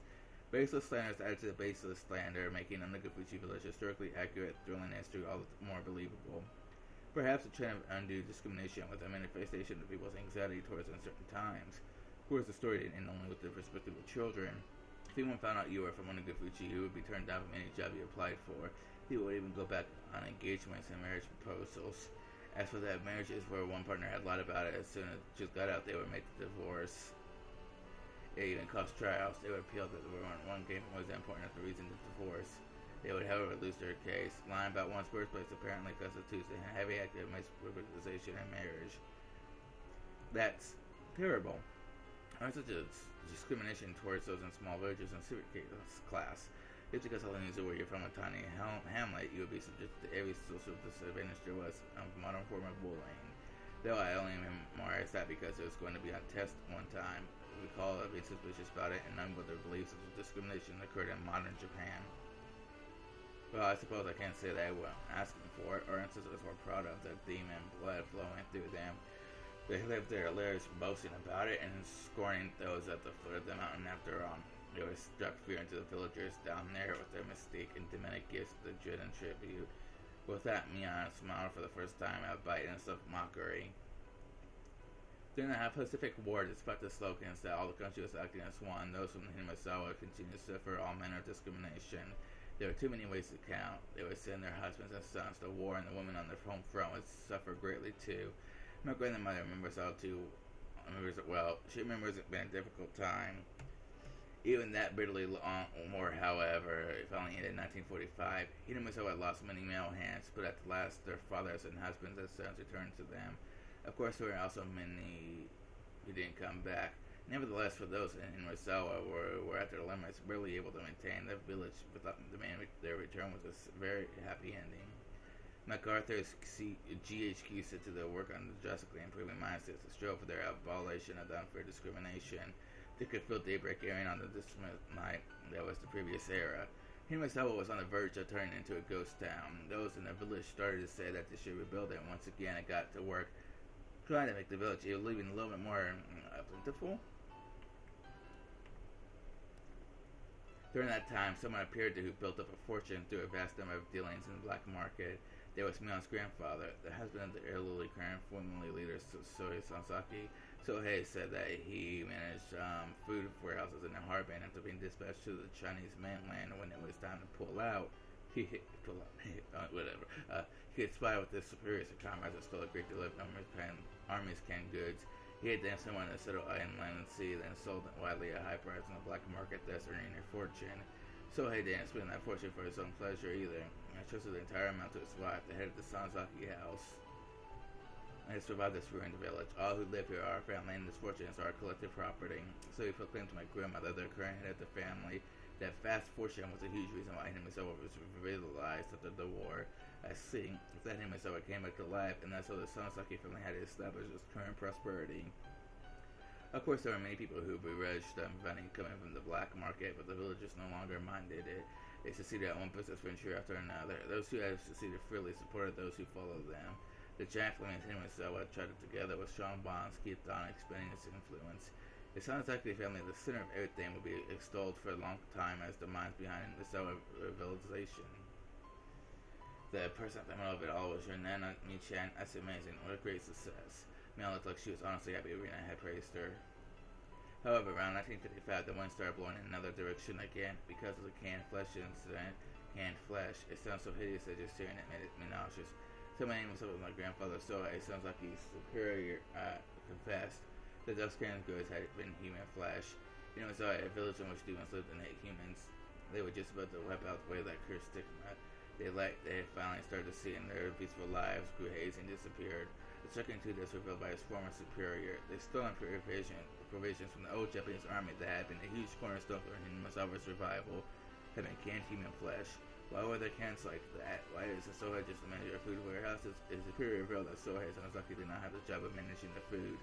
Speaker 1: Baseless slanders added to the baseless slander, making Onegufuchi village historically accurate, thrilling history all the more believable. Perhaps a trend of undue discrimination was a manifestation of people's anxiety towards uncertain times. Of course, the story didn't end only with the perspective of children. If anyone found out you were from Watanagashi, you would be turned down from any job you applied for. People would even go back on engagements and marriage proposals. As for that, marriages where one partner had lied about it, as soon as it just got out, they would make the divorce. It even caused trials. They would appeal that one game was important as the reason to divorce. They would, however, lose their case. Lying about one's birthplace apparently constitutes a heavy act of misrepresentation in marriage. That's terrible. Also, discrimination towards those in small villages and civic class. It's because all the news of where you're from a tiny hamlet, you would be subject to every social disadvantage there was a modern form of bullying. Though I only memorized that because it was going to be on test one time. We recall being suspicious about it, and none but their beliefs of discrimination occurred in modern Japan. Well, I suppose I can't say that I wasn't asking for it, or ancestors were proud of the demon blood flowing through them. They lived their lives boasting about it and scorning those at the foot of the mountain after all. They were struck fear into the villagers down there with their mystique and demonic gifts to dread and tribute. With that, Mian smiled for the first time at a bite and stuck mockery. During the Pacific War, despite the slogans that all the country was acting as one, those from Himasawa continued to suffer all manner of discrimination. There were too many ways to count. They would send their husbands and sons to war, and the women on their home front would suffer greatly too. My grandmother remembers how too. She remembers it being a difficult time. Even that bitterly long war, however, finally ended in 1945. Himasawa had lost many male hands, but at last their fathers and husbands and sons returned to them. Of course, there were also many who didn't come back. Nevertheless, for those in Himasawa were at their limits, barely able to maintain the village without their return was a very happy ending. MacArthur's GHQ said to the work on drastically improving mindsets to strove for their abolition of the unfair discrimination. They could feel daybreak airing on the dismal night that was the previous era. Himasawa was on the verge of turning into a ghost town. Those in the village started to say that they should rebuild it. Once again, it got to work trying to make the village even a little bit more plentiful. During that time, someone appeared who built up a fortune through a vast number of dealings in the black market. There was Mion's grandfather, the husband of the elderly current formerly leader Sohei Sansaki. Sohei said that he managed food warehouses in the harbor, and after being dispatched to the Chinese mainland when it was time to pull out, he could spy with his superiors and comrades and stole a great deal of army's canned goods. He had then someone to settle inland and sea, then sold it widely at high price in the black market, thus earning a fortune. Sohei didn't spend that fortune for his own pleasure either. He trusted the entire amount to his wife, the head of the Sansaki house. And he survived this ruined village. All who live here are our family, and this fortune is our collective property. So he proclaimed to my grandmother, the current head of the family, that vast fortune was a huge reason why Himasawa was revitalized after the war. I see that Himasawa came back to life, and that's how the Sansaki family had established its current prosperity. Of course, there were many people who begrudged money coming from the black market, but the villagers no longer minded it. They succeeded at one business venture after another. Those who had succeeded freely supported those who followed them. The giant family of Himasawa tried it together with strong bonds, kept on expanding its influence. It sounds like the family, the center of everything, will be extolled for a long time as the minds behind the Himasawa civilization. The person at the middle of it all was your Nana Michan. That's amazing. What a great success. Mia looked like she was honestly happy Rena had praised her. However, around 1955, the wind started blowing in another direction again. Because of the canned flesh incident, it sounds so hideous that just staring at me nauseous. So my name was up with my grandfather, so it sounds like he's superior, confessed that those canned goods had been human flesh. You know, so a village in which demons lived and ate humans. They were just about to wipe out the way that cursed stigma. They finally started to see in their peaceful lives grew hazy and disappeared. The second two that's revealed by his former superior. They stole provisions from the old Japanese army that had been a huge cornerstone for Himasawa's revival, had been canned human flesh. Why were there cans like that? Why is the Sohei just a manager of food warehouses? His superior revealed that Sohei Sansaki did not have the job of managing the food.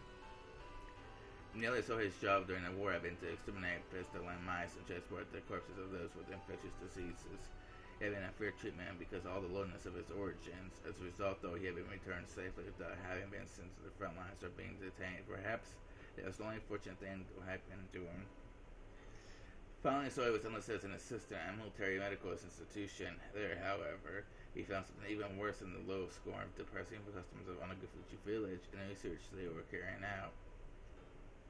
Speaker 1: Nearly Sohei's job during the war had been to exterminate pestilent mice and transport the corpses of those with infectious diseases. He had been unfair treatment because of all the lowness of his origins. As a result, though, he had been returned safely without having been sent to the front lines or being detained. Perhaps that was the only fortunate thing to happen to him. Finally, Sohei was enlisted as an assistant at a military medical institution. There, however, he found something even worse than the low score of depressing customs of Watanagashi village in the research they were carrying out.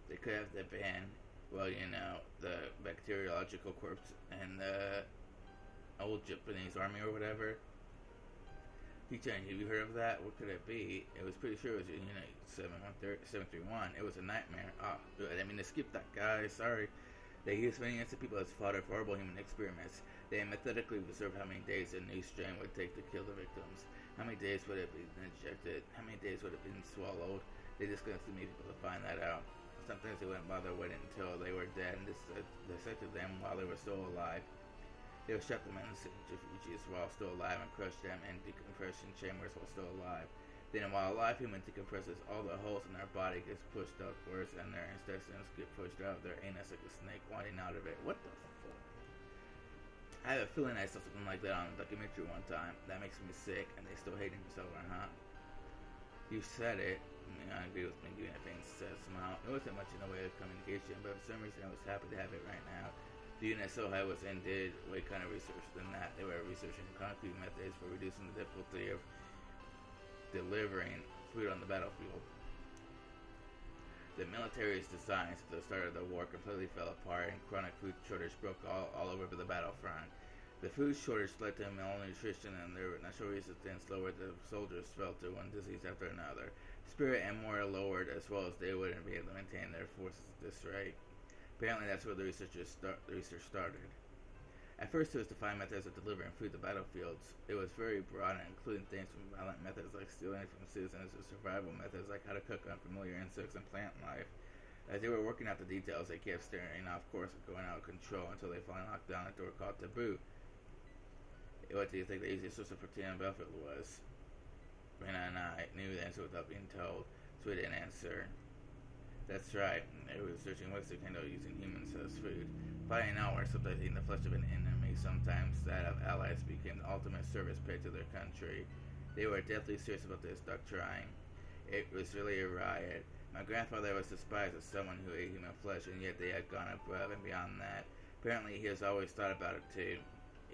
Speaker 1: They could have been, the bacteriological corps and the old Japanese army or whatever. Have you heard of that? What could it be? It was pretty sure it was Unit 731. It was a nightmare. I didn't mean to skip that, guys. Sorry. They used many innocent people as fodder for horrible human experiments. They methodically observed how many days a new strain would take to kill the victims. How many days would it be injected? How many days would it be swallowed? They discussed many people to find that out. Sometimes they wouldn't bother waiting until they were dead and dissected them while they were still alive. They would shut them in centrifuges while still alive and crush them in decompression chambers while still alive. Then, while alive, human decompresses all the holes in their body gets pushed upwards, and their intestines get pushed out of their anus like a snake winding out of it. What the fuck? I have a feeling I saw something like that on a documentary one time. That makes me sick, and they still hating themselves, huh? You said it. I agree with me giving a faint smile. It wasn't much in the way of communication, but for some reason I was happy to have it right now. The unit so high was in did way kind of research than that. They were researching concrete methods for reducing the difficulty of delivering food on the battlefield. The military's designs at the start of the war completely fell apart, and chronic food shortage broke all over the battlefront. The food shortage led to malnutrition, and their natural resistance lowered. The soldiers fell to one disease after another. Spirit and morale lowered, as well as they wouldn't be able to maintain their forces at this rate. Apparently, that's where the research started. At first, it was to find methods of delivering food to battlefields. It was very broad, including things from violent methods like stealing from citizens to survival methods like how to cook unfamiliar insects and plant life. As they were working out the details, they kept staring off course and going out of control until they finally locked down a door called Taboo. What do you think the easiest source of protein on the battlefield was? Rena and I knew the answer without being told, so we didn't answer. That's right. They were researching ways to handle using humans as food. Finding out where sometimes eating the flesh of an enemy, sometimes that of allies, became the ultimate service paid to their country. They were deathly serious about this, stuck trying. It was really a riot. My grandfather was despised as someone who ate human flesh, and yet they had gone above and beyond that. Apparently, he has always thought about it too.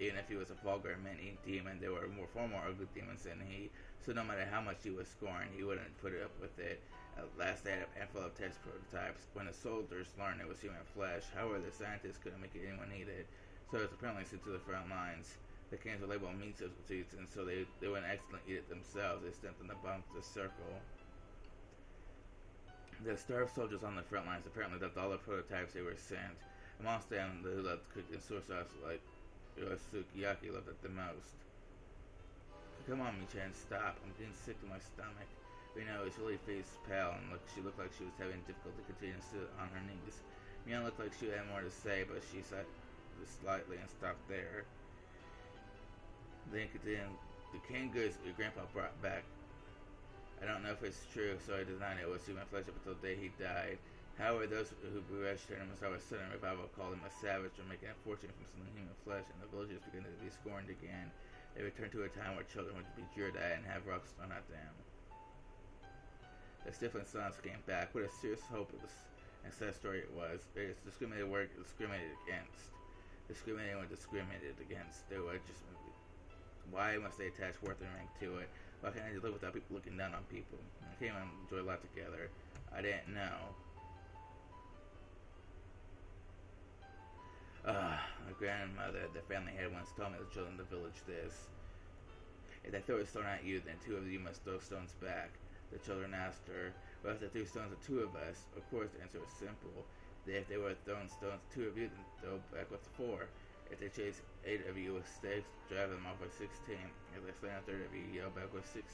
Speaker 1: Even if he was a vulgar man-eating demon, there were far more ugly demons than he, so no matter how much he was scorned, he wouldn't put up with it. At last, they had a handful of test prototypes. When the soldiers learned it was human flesh, however, the scientists couldn't make it anyone eat it, so it was apparently sent to the front lines. The cans were labeled meat substitutes, and so they wouldn't accidentally eat it themselves. They stamped on the bottom of the circle. The starved soldiers on the front lines apparently loved all the prototypes they were sent. Amongst them, the who loved cooking soy sauce like sukiyaki loved it the most. Come on, Michan, stop. I'm getting sick to my stomach. Rena was really face pale, and she looked like she was having difficulty continuing to sit on her knees. Mian looked like she had more to say, but she sighed slightly and stopped there. Then continued, the canned goods your grandpa brought back. I don't know if it's true, so I designed it was human flesh up until the day he died. However, those who registered him as our sudden revival called him a savage or making a fortune from selling human flesh, and the villagers began to be scorned again. They returned to a time where children would be jeered at and have rocks thrown at them. The stifling silence came back. What a serious, hopeless, and sad story it was. It's discriminated work, discriminated against. Discriminating when discriminated against. They were just. Why must they attach worth and rank to it? Why can't I just live without people looking down on people? I came and enjoy life together. I didn't know. My grandmother, the family head, once told me the children of the village this. If they throw a stone at you, then two of you must throw stones back. The children asked her, well, if they threw stones at two of us? Of course, the answer was simple. If they were throwing stones at two of you, then throw back with 4. If they chase 8 of you with sticks, drive them off with 16. If they slay a third of you, yell back with 60.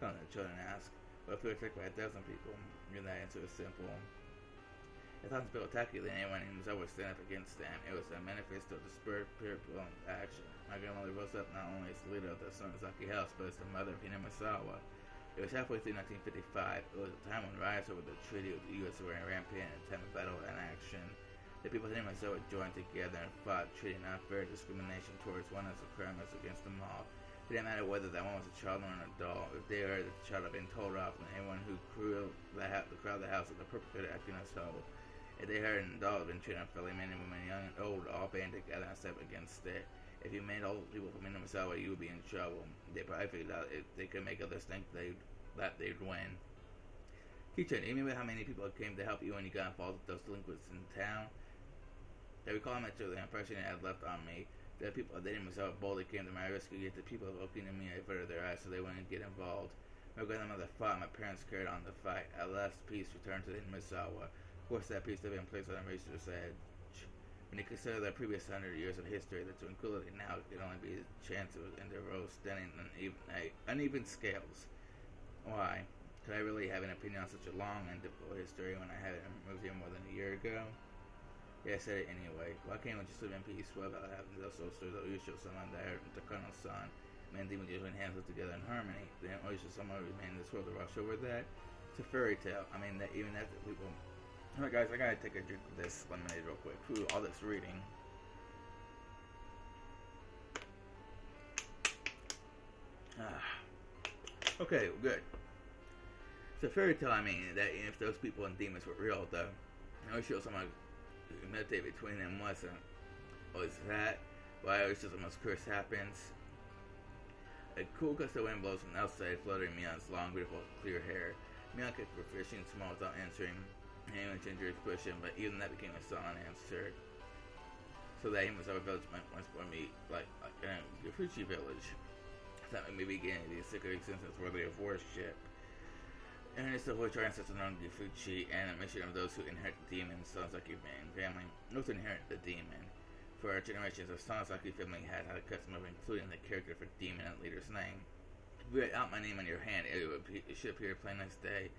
Speaker 1: The children asked, well, if we were attacked by 1,000 people? And the answer was simple. If thousands of people attack you, then anyone in Misawa would stand up against them. It was a manifesto to spur people action. My grandmother rose up not only as the leader of the Sonozaki house, but as the mother of Hina Misawa. It was halfway through 1955. It was a time when riots over the treaty with the U.S. were rampant and a time of battle and action. The people of Hina Misawa joined together and fought, treating unfair discrimination towards one as a crime as against them all. It didn't matter whether that one was a child or an adult. If they heard that the child had been told off, then anyone who crowd the house was the perpetrator acting as whole. If they heard an adult had been treated unfairly, men and women, young and old, all band together and stepped against it. If you made old people from Hina Misawa, you would be in trouble. They probably figured out if they could make others think that they'd win. Teacher, do you remember how many people came to help you when you got involved with those delinquents in town? I recall how much of the impression it had left on me. The people of Hina Misawa boldly came to my rescue, yet the people of Okinami averted their eyes so they wouldn't get involved. My grandmother fought, my parents carried on the fight. At last, peace returned to Hina Misawa. Of course, that peace had been placed on a razor's edge. When you consider the previous 100 years of history, the tranquility now could only be a chance in the row standing on uneven scales. Why? Could I really have an opinion on such a long and difficult history when I haven't moved here more than a year ago? Yeah, I said it anyway. Why can't we just live in peace? What about having those stories that Ushio someone there, Takano-san, man, demon just when hands live together in harmony? Then Ushio someone remain in this world to rush over that? It's a fairy tale. I mean, that even after people. Alright, guys, I gotta take a drink of this lemonade real quick. Ooh, all this reading. Okay, good. It's a fairy tale, I mean, that if those people and demons were real, though, I always show someone meditate between them wasn't. Was that why always just almost curse happens? A cool gust of wind blows from the outside, floating Mion's long, beautiful, clear hair. Mion kept refreshing small without answering. Anyone ginger expression, but even that became a silent answer. So that he must have a village might once more meet, like Gifuchi village. That may be beginning to be a sacred existence worthy of worship. And it's the voice of our ancestors known Gifuchi and a mission of those who inherit the demon Sonozaki family. Those who inherit the demon. For generations, the Sonozaki family had a custom of including the character for demon and leader's name. If you write out my name on your hand, it should appear plain as day.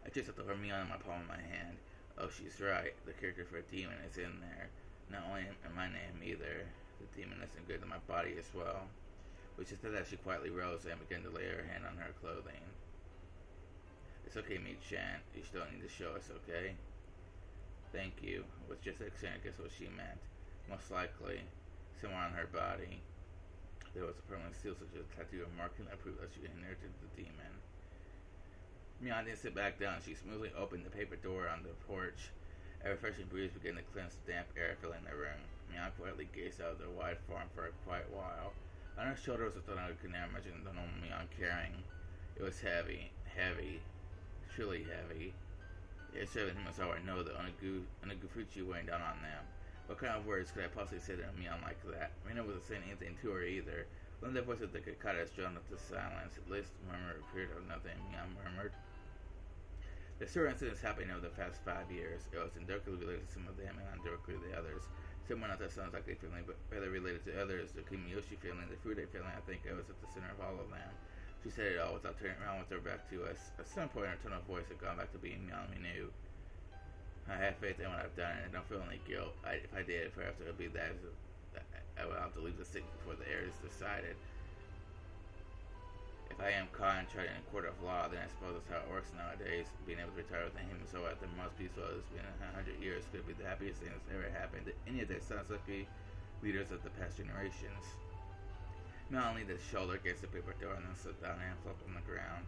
Speaker 1: I just have to hold Mion in my palm of my hand. Oh, she's right. The character for a demon is in there. Not only in my name either. The demon isn't good in my body as well. Which is that she quietly rose and began to lay her hand on her clothing. It's okay, Mii-chan. You still need to show us, okay? Thank you. It was just accent, I guess what she meant. Most likely, somewhere on her body, there was a permanent seal such as a tattoo or marking that proved that she inherited the demon. Mion didn't sit back down. She smoothly opened the paper door on the porch. A refreshing breeze began to cleanse the damp air filling the room. Mion quietly gazed out of the wide farm for a quiet while. On her shoulder was a thought I could never imagine the normal Mion carrying. It was heavy, truly heavy. It's serving him as how I know that Onagufuchi weighing down on them. What kind of words could I possibly say to Mion like that? Mina wasn't saying anything to her either. One of the voices of the Kakatas drowned up the silence. At least a murmur appeared of nothing, Mion murmured. The sewer incidents happening over the past 5 years. It was indirectly related to some of them and indirectly to the others. Someone not that sounds like a family, but rather related to others, the Kumiyoshi family and the Fude family. I think I was at the center of all of them. She said it all without turning around with her back to us. At some point, her tone of voice had gone back to being Mion we knew. I have faith in what I've done, and I don't feel any guilt. If I did, perhaps it would be that I would have to leave the city before the heir is decided. If I am caught and tried in a court of law, then I suppose that's how it works nowadays. Being able to retire with him so at the most peaceful it's been 100 years could be the happiest thing that's ever happened to any of the Sonozaki leaders of the past generations. Mion leaned his shoulder against the paper door and then sat down and flopped on the ground.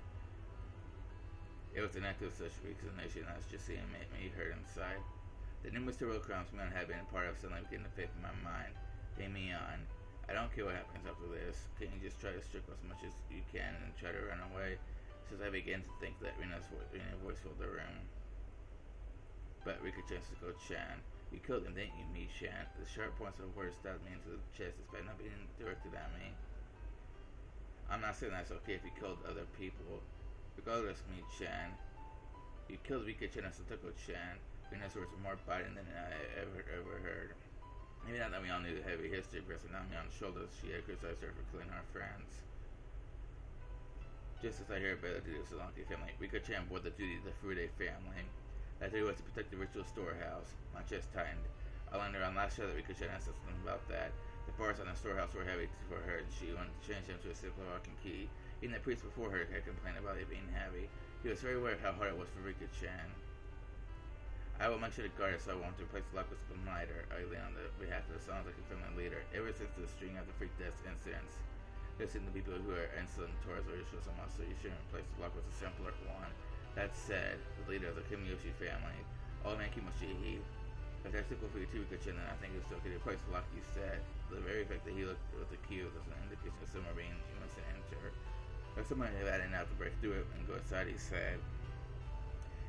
Speaker 1: It was an act of such resignation that was just seeing made me hurt inside. The numerous terrible crimes Mion had been a part of suddenly began to fade from my mind. Hey Mion, I don't care what happens after this. Can't you just try to struggle as much as you can and try to run away? Since I began to think that Rina's voice filled the room. But Rika-chan, you killed him, didn't you, Mii-chan? The sharp points of words stabbed me into the chest despite not being directed at me. I'm not saying that's okay if you killed other people. Regardless, Mii-chan, you killed Rika-chan and Satoko-chan. Rina's words were more biting than I ever heard. Maybe not that we all knew the heavy history, pressing on me on the shoulders, she had criticized her for killing our friends. Just as I hear about the duty of the Solanke family, Rika-chan bore the duty of the Fude family. That duty was to protect the ritual storehouse. My chest tightened. I learned around last year that Rika-chan had said something about that. The bars on the storehouse were heavy for her, and she wanted to change them to a simple locking key. Even the priest before her had complained about it being heavy. He was very aware of how hard it was for Rika-chan. I will make sure to guard it so I won't replace the lock with something lighter. I lean on the behalf of the Sonozaki family leader. Ever since the string of the freak death incidents, there's been the people who are insolent towards or issues someone, so you shouldn't replace the lock with a simpler one. That said, the leader of the Kumiyoshi family, old man Kimoshi, if that's simple for you too, Rika-chan, then I think it's okay to replace the lock you said. The very fact that he looked with the key was an indication of someone being innocent enter. Or someone had had enough to break through it and go inside, he said.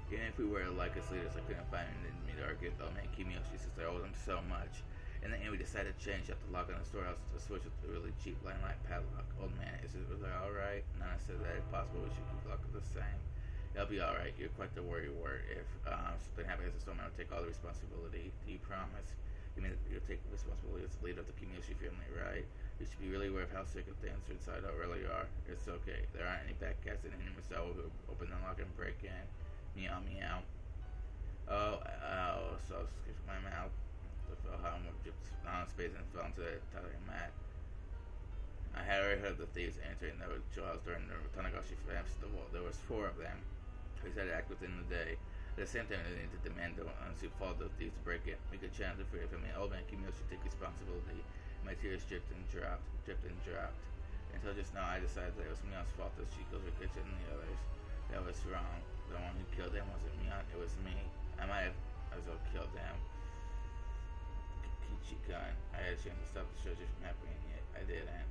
Speaker 1: Even if we were like as leaders, I couldn't find me to argue with old man Kimiyoshi since I owed him so much. In the end, we decided to change up the lock on the storehouse to switch with a really cheap line light padlock. Old man, was I alright? Nana said that if possible, we should keep the lock the same. It'll be alright. You're quite the worrywart. If something happens, the storeman will take all the responsibility. Do you promise? You mean you'll take responsibility as the leader of the Kiyoshi family, right? You should be really aware of how circumstances inside out really are. It's okay. There aren't any bad cats in Misawa who open the lock and break in. Meow meow. Oh, so I skipped my mouth. I felt how I dripped down space and fell into the towering mat. I had already heard the thieves entering the jaws during the Watanagashi festival. There was 4 of them. We said to act within the day. At the same time, they needed to demand the ones who followed the thieves to break it. We could chant the fear from the old man Kiyoshi should take responsibility. My tears dripped and dropped. Until just now, I decided that it was Mion's fault that she killed her kitchen and the others. That was wrong. The one who killed them wasn't Mion, it was me. I might have as well killed them. Kichi-kun. I had a chance to stop the treasure from happening, yet I didn't.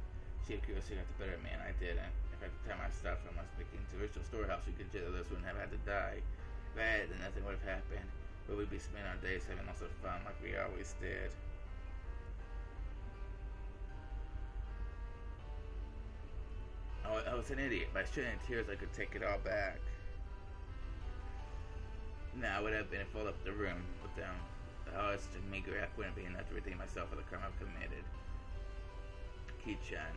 Speaker 1: Ch.2 got the better man, I didn't. If at the time I stopped from us making to the ritual storehouse, we could judge others wouldn't have had to die. If I had, then nothing would have happened. But we'd be spending our days having lots of fun like we always did. I was an idiot. By shedding tears, I could take it all back. Now I would have been full up the room with them. Oh, it's such a meager act wouldn't be enough to redeem myself for the crime I've committed. Ki-chan,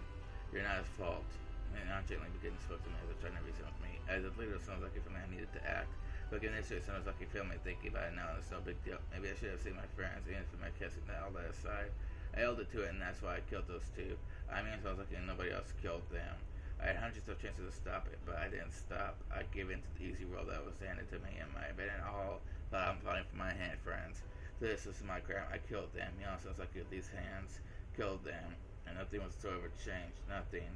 Speaker 1: you're not his fault. And I gently began to spoke to me as if trying to reason with me. As a leader of Sonozaki family, I needed to act. But again, this year, Sonozaki family thinking about it now, it's no big deal. Maybe I should have seen my friends, even for my casting all that aside. I held it to it, and that's why I killed those 2. I mean, Sonozaki and nobody else killed them. I had hundreds of chances to stop it, but I didn't stop. I gave in to the easy role that was handed to me, and my abandoned all thought I'm fighting for my hand friends. So this was my crime. I killed them. Sonozaki with these hands killed them, and nothing was to ever changed. Nothing.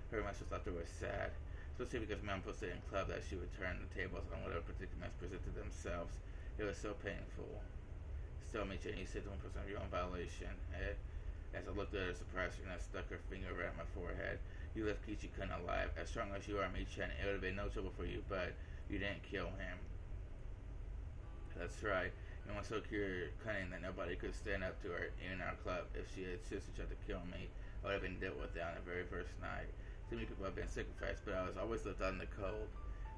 Speaker 1: Very much just thought they were sad. Especially because Mom posted in club that she would turn the tables on whatever predicaments presented themselves. It was so painful. Still, Michan, you said 1% of your own violation. As I looked at her, surprised, and I stuck her finger right at my forehead. You left Kichi-kun alive. As strong as you are, Michan, it would have been no trouble for you, but you didn't kill him. That's right. And was so cunning that nobody could stand up to her, even our club. If she had seriously tried to kill me, I would have been dealt with on the very first night. So many people have been sacrificed, but I was always left out in the cold.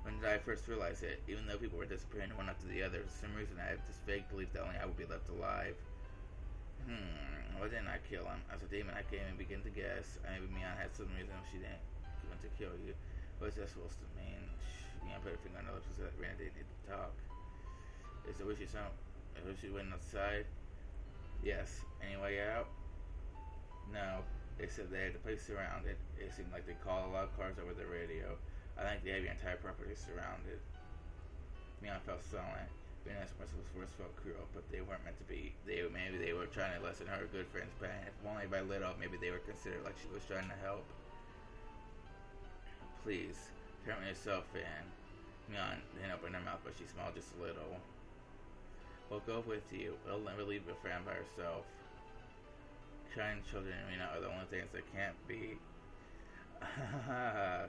Speaker 1: When did I first realize it? Even though people were disappearing one after the other, for some reason I had this vague belief that only I would be left alive. Why didn't I kill him? As a demon, I can't even begin to guess. Maybe Mion had some reason she didn't want to kill you. What's that supposed to mean? Mion put her finger on her lips and said, Rand didn't need to talk. Is it wish she went outside? Yes. Any way out? No. They said they had the place surrounded. It seemed like they called a lot of cars over the radio. I think they have your entire property surrounded. Mion felt silent. Being expressive was felt cruel, but they weren't meant to be. Maybe they were trying to lessen her good friend's pain. If only by little, maybe they were considered like she was trying to help. Please, turn yourself in. Mion didn't open her mouth, but she smiled just a little. We'll go with you. We'll never leave a friend by herself. Kind children in Rena are the only things that can't be.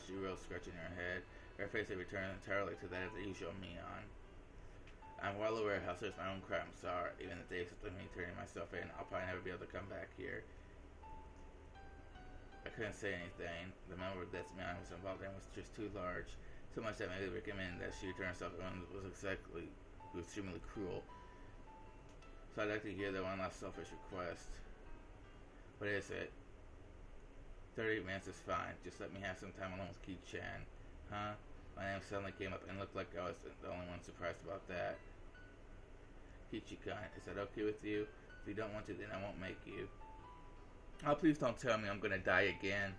Speaker 1: She rose, scratching her head. Her face had returned entirely to that of the usual Mion. I'm well aware how serious my own crimes are. Even if they accepted me turning myself in, I'll probably never be able to come back here. I couldn't say anything. The number of deaths Mion was involved in was just too large. So much that maybe recommended that she return herself in was extremely cruel. So I'd like to hear that one last selfish request. What is it? 30 minutes is fine. Just let me have some time alone with Ki-chan. Huh? My name suddenly came up and looked like I was the only one surprised about that. Kichi-kun, is that okay with you? If you don't want to, then I won't make you. Oh, please don't tell me I'm gonna die again.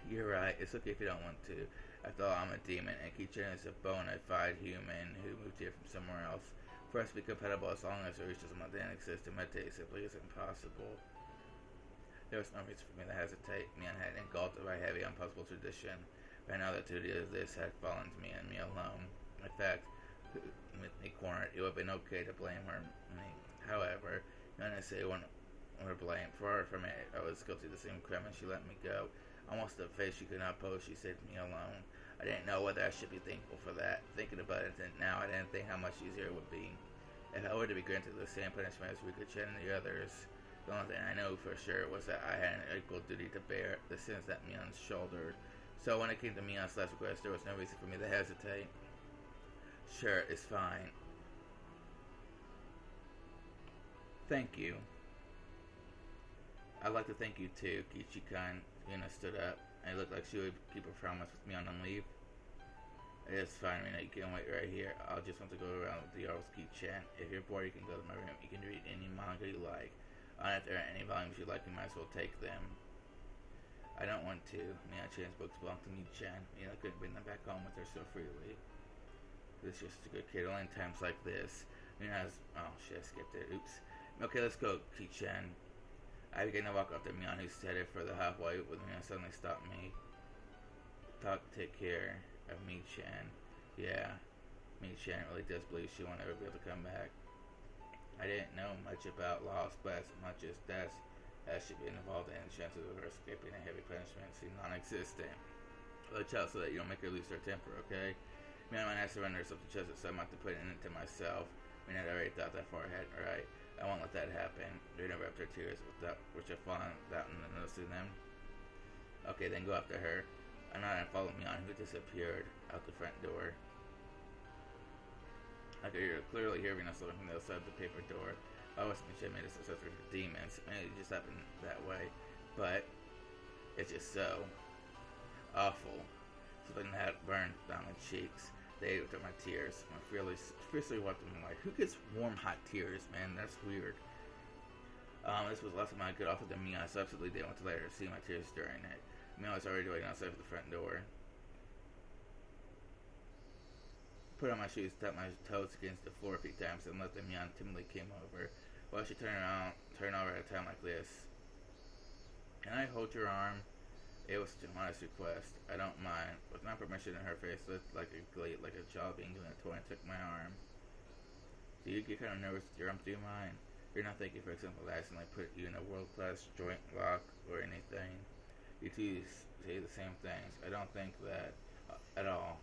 Speaker 1: You're right. It's okay if you don't want to. After all, I'm a demon, and Ki-chan is a bona fide human who moved here from somewhere else. For us to be compatible as long as there is just mundane exists to meditate simply is impossible. There was no reason for me to hesitate. Mion had engulfed by heavy, impossible tradition. Right now, the duty of this had fallen to me and me alone. In fact, with me cornered, it would have been okay to blame her. However, not necessarily one her blame. Far from it, I was guilty of the same crime, and she let me go. Almost a face she could not pose, she saved me alone. I didn't know whether I should be thankful for that. Thinking about it now, I didn't think how much easier it would be if I were to be granted the same punishment as Rika-chan and the others. The only thing I know for sure was that I had an equal duty to bear the sins that Mion shouldered. So when it came to Mion's last request, there was no reason for me to hesitate. Sure, it's fine. Thank you. I'd like to thank you too, Kichi-kun. Yuna stood up, and it looked like she would keep her promise with me on and leave. It's fine, you can wait right here. I'll just want to go around with the Yarovsky-chan. If you're bored, you can go to my room. You can read any manga you like. If there are any volumes you like, you might as well take them. I don't want to. Mia-chan's books belong to me, Chan. I couldn't bring them back home with her so freely. This is just a good kid. Only in times like this. Oh shit, I skipped it. Oops. Okay, let's go, Ki-chan. I began to walk up to Mian, who headed for the halfway when Mian suddenly stopped me. Take care of Mi-chan. Yeah, Mi-chan really does believe she won't ever be able to come back. I didn't know much about loss, but as much as death as she'd been involved in, chances of her escaping a heavy punishment seem non-existent. Watch out so that you don't make her lose her temper, okay? Mian might have surrendered herself to justice, so I'm not to put it into myself. I'd already thought that far ahead, right? I won't let that happen. They never after tears which have fallen without noticing them. Okay, then go after her. I nodded and followed Mian, who disappeared out the front door. I could clearly hear Venus looking from the other side of the paper door. I wasn't sure she made a successor for demons. Maybe it just happened that way. But it's just so awful. Something had burned down my cheeks. They ate with my tears. I fiercely wiped them away. Who gets warm, hot tears, man? That's weird. This was the last time I could offer them Mian, so I absolutely didn't want to let her see my tears during it. Mian was already waiting outside for the front door. Put on my shoes, tapped my toes against the floor a few times, and let them Mian timidly came over. Why should turn over at a time like this? Can I hold your arm? It was such a modest request. I don't mind. With no permission in her face, looked like a child being given a toy and took my arm. Do you get kind of nervous with your arm through mine? You're not thinking, for example, that I accidentally put you in a world-class joint lock or anything. You two say the same things. I don't think that at all.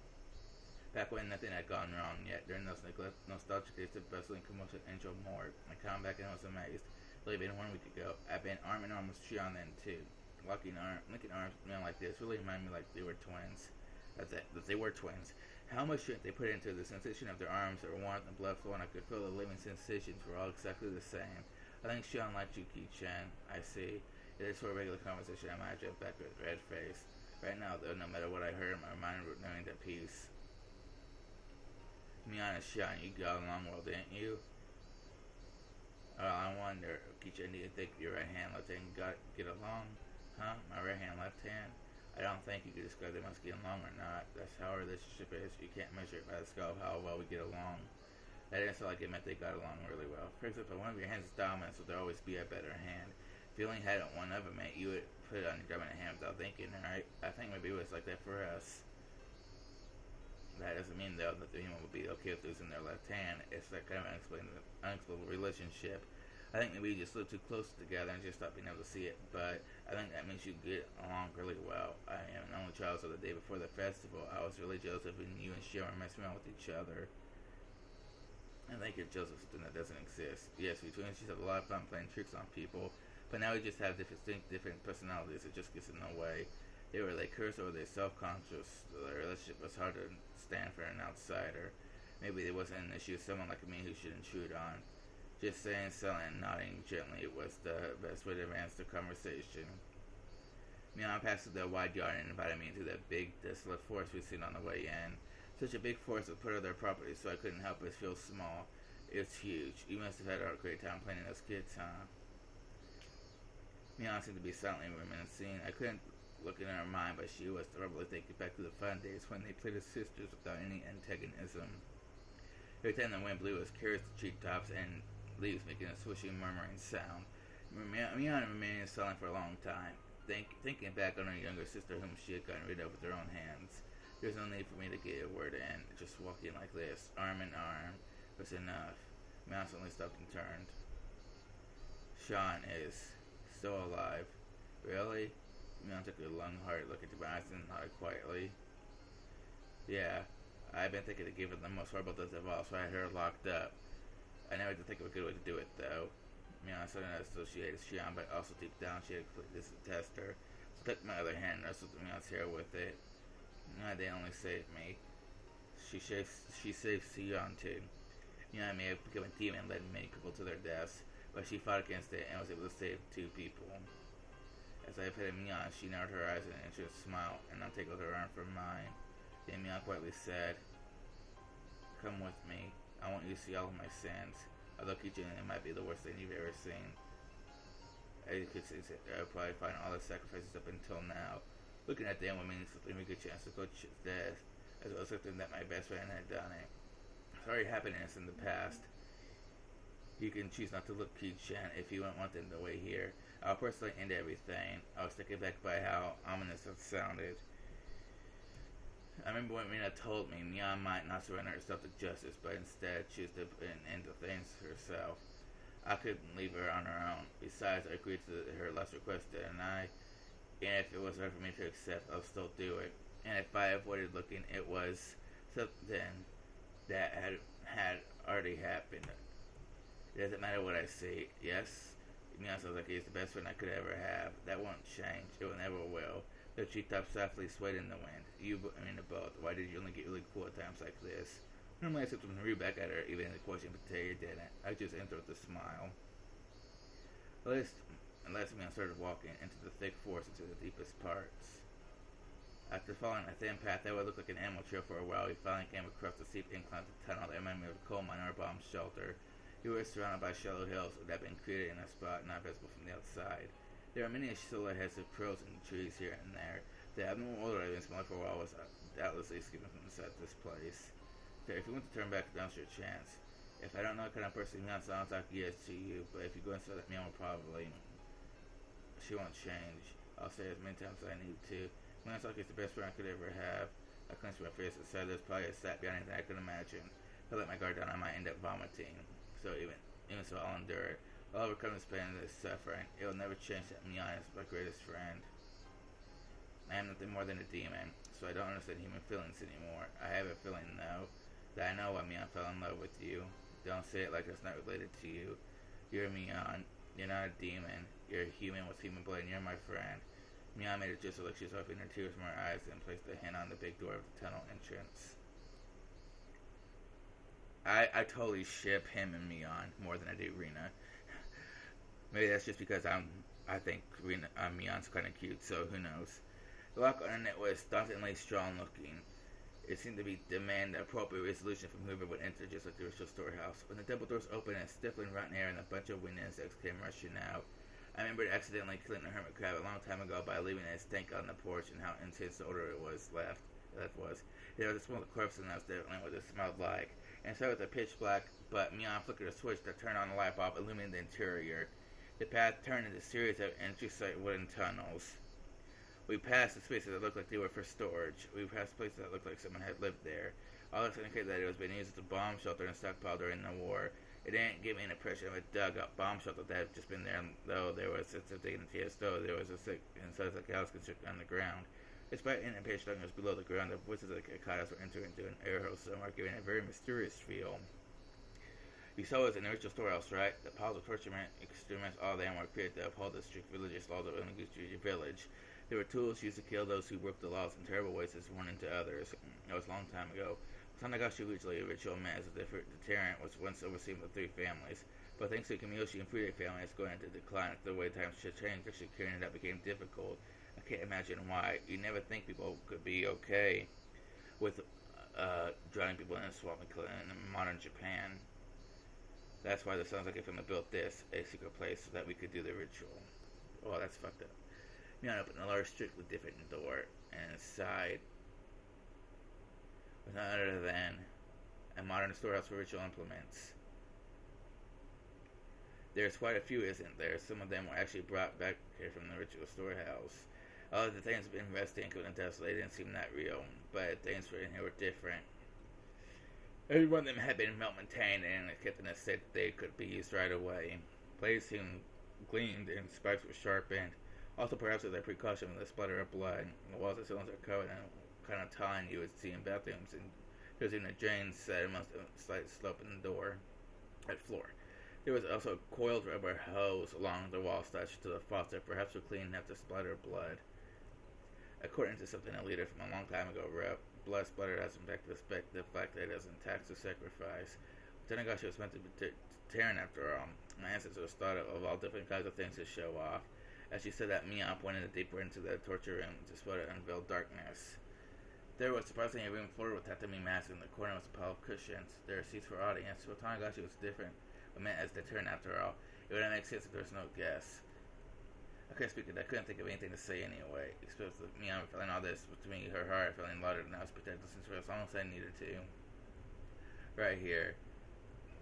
Speaker 1: Back when nothing had gone wrong yet, during those nostalgic days of bustling commotion Angel Morgue, I came back and I was amazed. It had been 1 week ago. I've been arm in arm with Shion then too. Linking arms like this really reminded me like they were twins. That they were twins. How much strength they put into the sensation of their arms, their warmth and blood flow, and I could feel the living sensations were all exactly the same. I think Shion liked Yuki-chan. I see. It is for a regular conversation. I imagine back with red face. Right now, though, no matter what I heard, my mind was knowing at peace. Be honest, Shion, you got along well, didn't you? I wonder, Yuki-chan, do you think your right hand, left hand get along? Huh? My right hand, left hand? I don't think you could describe them as getting along or not. That's how our relationship is. You can't measure it by the scale of how well we get along. That didn't sound like it meant they got along really well. For example, one of your hands is dominant, so there'll always be a better hand. If you only had one of them, mate, you would put it on your dominant hand without thinking, right? I think maybe it was like that for us. That doesn't mean, though, that the human would be okay with losing their left hand. It's that kind of unexplainable relationship. I think maybe you just live too close together and just stop being able to see it, but I think that means you get along really well. I am an only child, so the day before the festival, I was really jealous of when you and Shion were messing around with each other. I think you're jealous of something that doesn't exist. Yes, we twins used to have a lot of fun playing tricks on people, but now we just have different personalities. It just gets in the way. They were like cursed or they self-conscious. Their relationship was hard to stand for an outsider. Maybe there wasn't an issue with someone like me who should intrude on. Just saying so and nodding gently was the best way to advance the conversation. Mian passed through the wide yard and invited me into that big, desolate forest we'd seen on the way in. Such a big forest with part of their property, so I couldn't help but feel small. It's huge. You must have had a great time playing those kids, huh? Mian seemed to be silently reminiscing. I couldn't look in her mind, but she was probably thinking back to the fun days when they played as sisters without any antagonism. Every time the wind blew, it was carries the treetops and leaves making a swishing, murmuring sound. Mian remained silent for a long time, thinking back on her younger sister whom she had gotten rid of with her own hands. There was no need for me to get a word in. Just walking like this, arm in arm, was enough. Mian suddenly stopped and turned. Sean is still alive. Really? Mian took a long, hard look into my eyes and nodded quietly. Yeah, I've been thinking of giving the most horrible death of all, so I had her locked up. I never did think of a good way to do it, though. Mian suddenly associated Shion, but also deep down she had completely detested her. So took my other hand and wrestled Mian's hair with it. They only saved me. She saved Shion, too. Mian may have become a demon, leading many people to their deaths, but she fought against it and was able to save 2 people. As I petted Mian, she narrowed her eyes in an anxious smile and untangled her arm from mine. Then Mian quietly said, "Come with me. I want you to see all of my sins. Although Kijin, it might be the worst thing you've ever seen. As you could see, I'll probably find all the sacrifices up until now. Looking at them would mean something we could chance to coach death, as well as something that my best friend had done it. Sorry happiness in the past. You can choose not to look Ki-chan if you don't want them to wait here. I'll personally end everything." I was taken back by how ominous it sounded. I remember when Mina told me Mian might not surrender herself to justice, but instead choose to put an end to things herself. I couldn't leave her on her own. Besides, I agreed to her last request, and if it was hard for me to accept, I'll still do it. And if I avoided looking, it was something that had already happened. It doesn't matter what I see. Yes, Mian sounds like he's the best friend I could ever have. That won't change. It will never will. The treetop softly swayed in the wind. You mean both. Why did you only get really cool at times like this? Normally I said something rude back at her, even in the question, but today you didn't. I just answered with a smile. Unless Mian started walking into the thick forest into the deepest parts. After following a thin path that would look like an animal trail for a while, we finally came across the steep incline of the tunnel that reminded me of a coal mine or a bomb shelter. We were surrounded by shallow hills that had been created in a spot not visible from the outside. There are many silhouettes of crows in the trees here and there. The abnormal odor I've been smelling for a while was doubtlessly escaping from inside this place. So if you want to turn back, now's your chance. If I don't know what kind of person Mian sounds like, he is to you, but if you go inside that Mian will probably... She won't change. I'll say it as many times as I need to. Mian sounds like it's the best friend I could ever have. I clenched my face and said there's probably a sap behind anything I could imagine. If I let my guard down, I might end up vomiting. So even so, I'll endure it. I'll overcome this pain and this suffering. It will never change that Mian is my greatest friend. I am nothing more than a demon, so I don't understand human feelings anymore. I have a feeling, though, that I know why Mian fell in love with you. Don't say it like it's not related to you. You're Mian. You're not a demon. You're a human with human blood, and you're my friend. Mian made a gesture like she was wiping her tears from her eyes and placed a hand on the big door of the tunnel entrance. I totally ship him and Mian more than I do Rina. Maybe that's just because I think Mian's kind of cute, so who knows. The lock on it was dauntingly strong looking. It seemed to be demand appropriate resolution from whoever would enter, just like the ritual storehouse. When the double doors opened and stifling rotten air and a bunch of wind insects came rushing out, I remembered accidentally killing a hermit crab a long time ago by leaving its tank on the porch and how intense the odor it was left. That was. There was a smell of corpse and that was definitely what it smelled like. And so it was a pitch black, but Mian flickered a switch that turned on the light bulb, illuminating the interior. The path turned into a series of entry-site wooden tunnels. We passed the spaces that looked like they were for storage. We passed places that looked like someone had lived there. All this indicated that it was being used as a bomb shelter and stockpile during the war. It didn't give me an impression of a dug-up bomb shelter that had just been there, though there was a sense of dignity as though there was a sick and such like house constructed on the ground. Despite an impatient looking was below the ground, the voices of the cicadas were entering into an air hole somewhere, giving a very mysterious feel. You saw us in the ritual storehouse, right? The piles of torturement instruments, all of them were created to uphold the strict religious laws of Watanagashi village. There were tools used to kill those who broke the laws in terrible ways as warning to others. That was a long time ago. Watanagashi usually a ritual meant as a deterrent was once overseen by 3 families. But thanks to the Kamiyoshi and Fude family, it's going into decline. The way times should change, actually carrying it out became difficult. I can't imagine why. You never think people could be okay with drowning people in a swamp in modern Japan. That's why the Sons of Family built this, a secret place, so that we could do the ritual. Oh, that's fucked up. Mian opened a large, strictly different door, and inside was none other than a modern storehouse for ritual implements. There's quite a few, isn't there? Some of them were actually brought back here from the ritual storehouse. All of the things been resting, including Tesla, they didn't seem that real, but things in here were different. Every one of them had been well-maintained and kept in a state that they could be used right away. Blades seemed gleamed and spikes were sharpened. Also, perhaps as a precaution from the splatter of blood, the walls of cylinders are covered in a kind of tile you would see in bathrooms, and there's even a drain set amongst a slight slope in the floor. There was also a coiled rubber hose along the wall attached to the faucet, perhaps to clean up the splatter of blood. According to something a leader from a long time ago wrote, blood splatter has in fact the fact that it doesn't tax or sacrifice. Watanagashi was meant Taryn, after all. My ancestors thought of all different kinds of things to show off. As she said that, Mia pointed deeper into the torture room to spot an unveiled darkness. There was surprisingly a room floor with tatami mats. In the corner was a pile of cushions. There were seats for audience. Watanagashi was different, but meant as the turn after all. It wouldn't make sense if there was no guests. I couldn't think of anything to say anyway. Exposed to Mia feeling all this between her heart, feeling louder than I was protected since it was almost I needed to. Right here.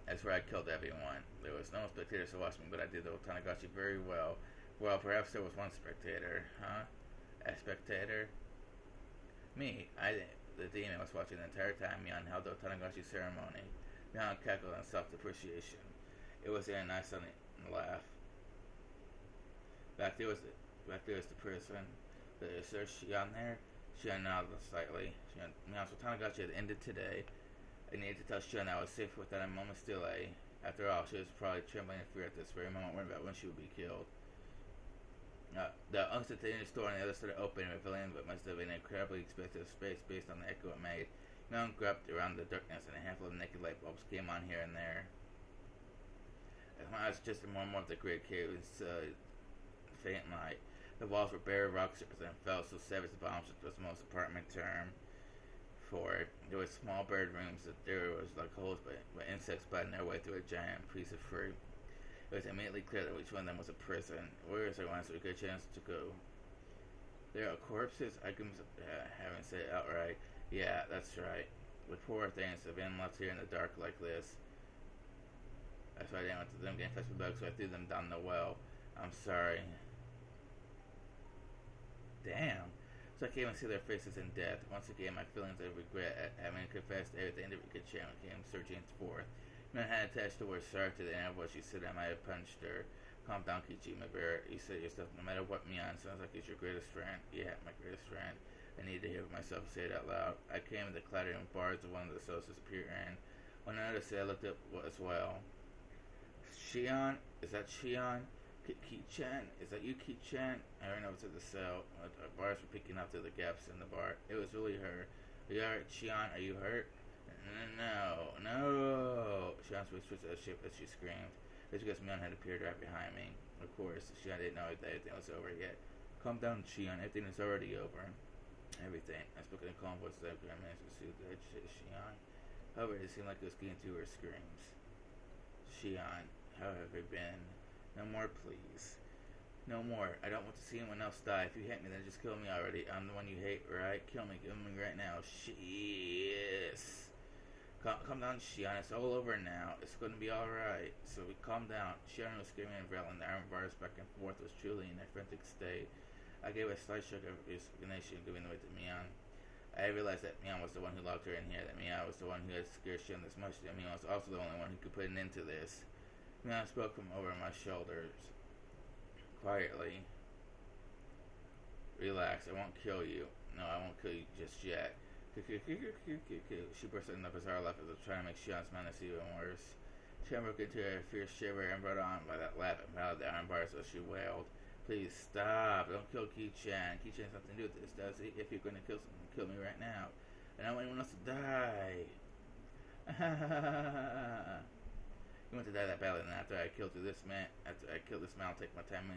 Speaker 1: That's where I killed everyone. There was no spectators to watch me, but I did the Watanagashi very well. Well, perhaps there was one spectator. Huh? A spectator? Me. The demon was watching the entire time Mian held the Watanagashi ceremony. Mian cackled in self-depreciation. It was a nice sunny laugh. Back there was the person. Is there Shion there? Shion nodded slightly. Mian's Watanagashi had ended today. I needed to tell Shion I was safe without a moment's delay. After all, she was probably trembling in fear at this very moment, worrying about when she would be killed. The instantaneous door on the other side opened, revealing what must have been an incredibly expensive space based on the echo it made. Mian groped around the darkness, and a handful of naked light bulbs came on here and there. As my eyes adjusted more and more of the great cave was faint light. The walls were bare rock surfaces and felt so savage the bombs was the most apartment term for it. There were small bird rooms that there was like holes but insects biting their way through a giant piece of fruit. It was immediately clear that each one of them was a prison. Warriors are ones with a good chance to go. There are corpses? I couldn't haven't said it outright. Yeah, that's right. With poor things have been left here in the dark like this. That's why I didn't want them getting infected with bugs, so I threw them down the well. I'm sorry. Damn. So I came and see their faces in death. Once again, my feelings of regret at having confessed everything that we could share came surging forth. Mian had attached the word sorry to the end of what she said. I might have punched her. Calm down, Kichi, my bear. You said yourself, no matter what, Mian. Sounds like he's your greatest friend. Yeah, my greatest friend. I need to hear myself say it out loud. I came in the clattering bars of one of the cells disappeared in. When I noticed it, I looked up as well. Shion? Is that Shion? Ki-chan? Is that you, Ki-chan? I ran over to the cell. Our bars were peeking out through the gaps in the bar. It was really her. Are you alright, Shion? Are you hurt? No. Shion switched as she screamed. It's because Mian had appeared right behind me. Of course, Shion didn't know that everything was over yet. Calm down, Shion. Everything is already over. Everything. I spoke in a calm voice that I managed to soothe the Shion. However, it seemed like it was getting through her screams. Shion, how have you been? No more, please. No more. I don't want to see anyone else die. If you hate me, then just kill me already. I'm the one you hate, right? Kill me right now. Yes. Calm down, Shion. It's all over now. It's going to be alright. So we calm down. Shion was screaming and growling. The iron bars back and forth was truly in a frantic state. I gave a slight shock of resignation, giving way to Mian. I realized that Mian was the one who locked her in here. That Mian was the one who had scared Shion this much. That Mian was also the only one who could put an end to this. Mian spoke from over my shoulders. Quietly. Relax. I won't kill you. No, I won't kill you just yet. She burst into a bizarre laugh as if trying to make Shion's madness even worse. Shion broke into a fierce shiver and brought on by that laugh and pounded the iron bars as she wailed. Please stop. Don't kill Ki-chan. Ki-chan has nothing to do with this, does he? If you're going to kill someone, kill me right now. I don't want anyone else to die. You want to die that badly, and after I kill this man, I'll take my time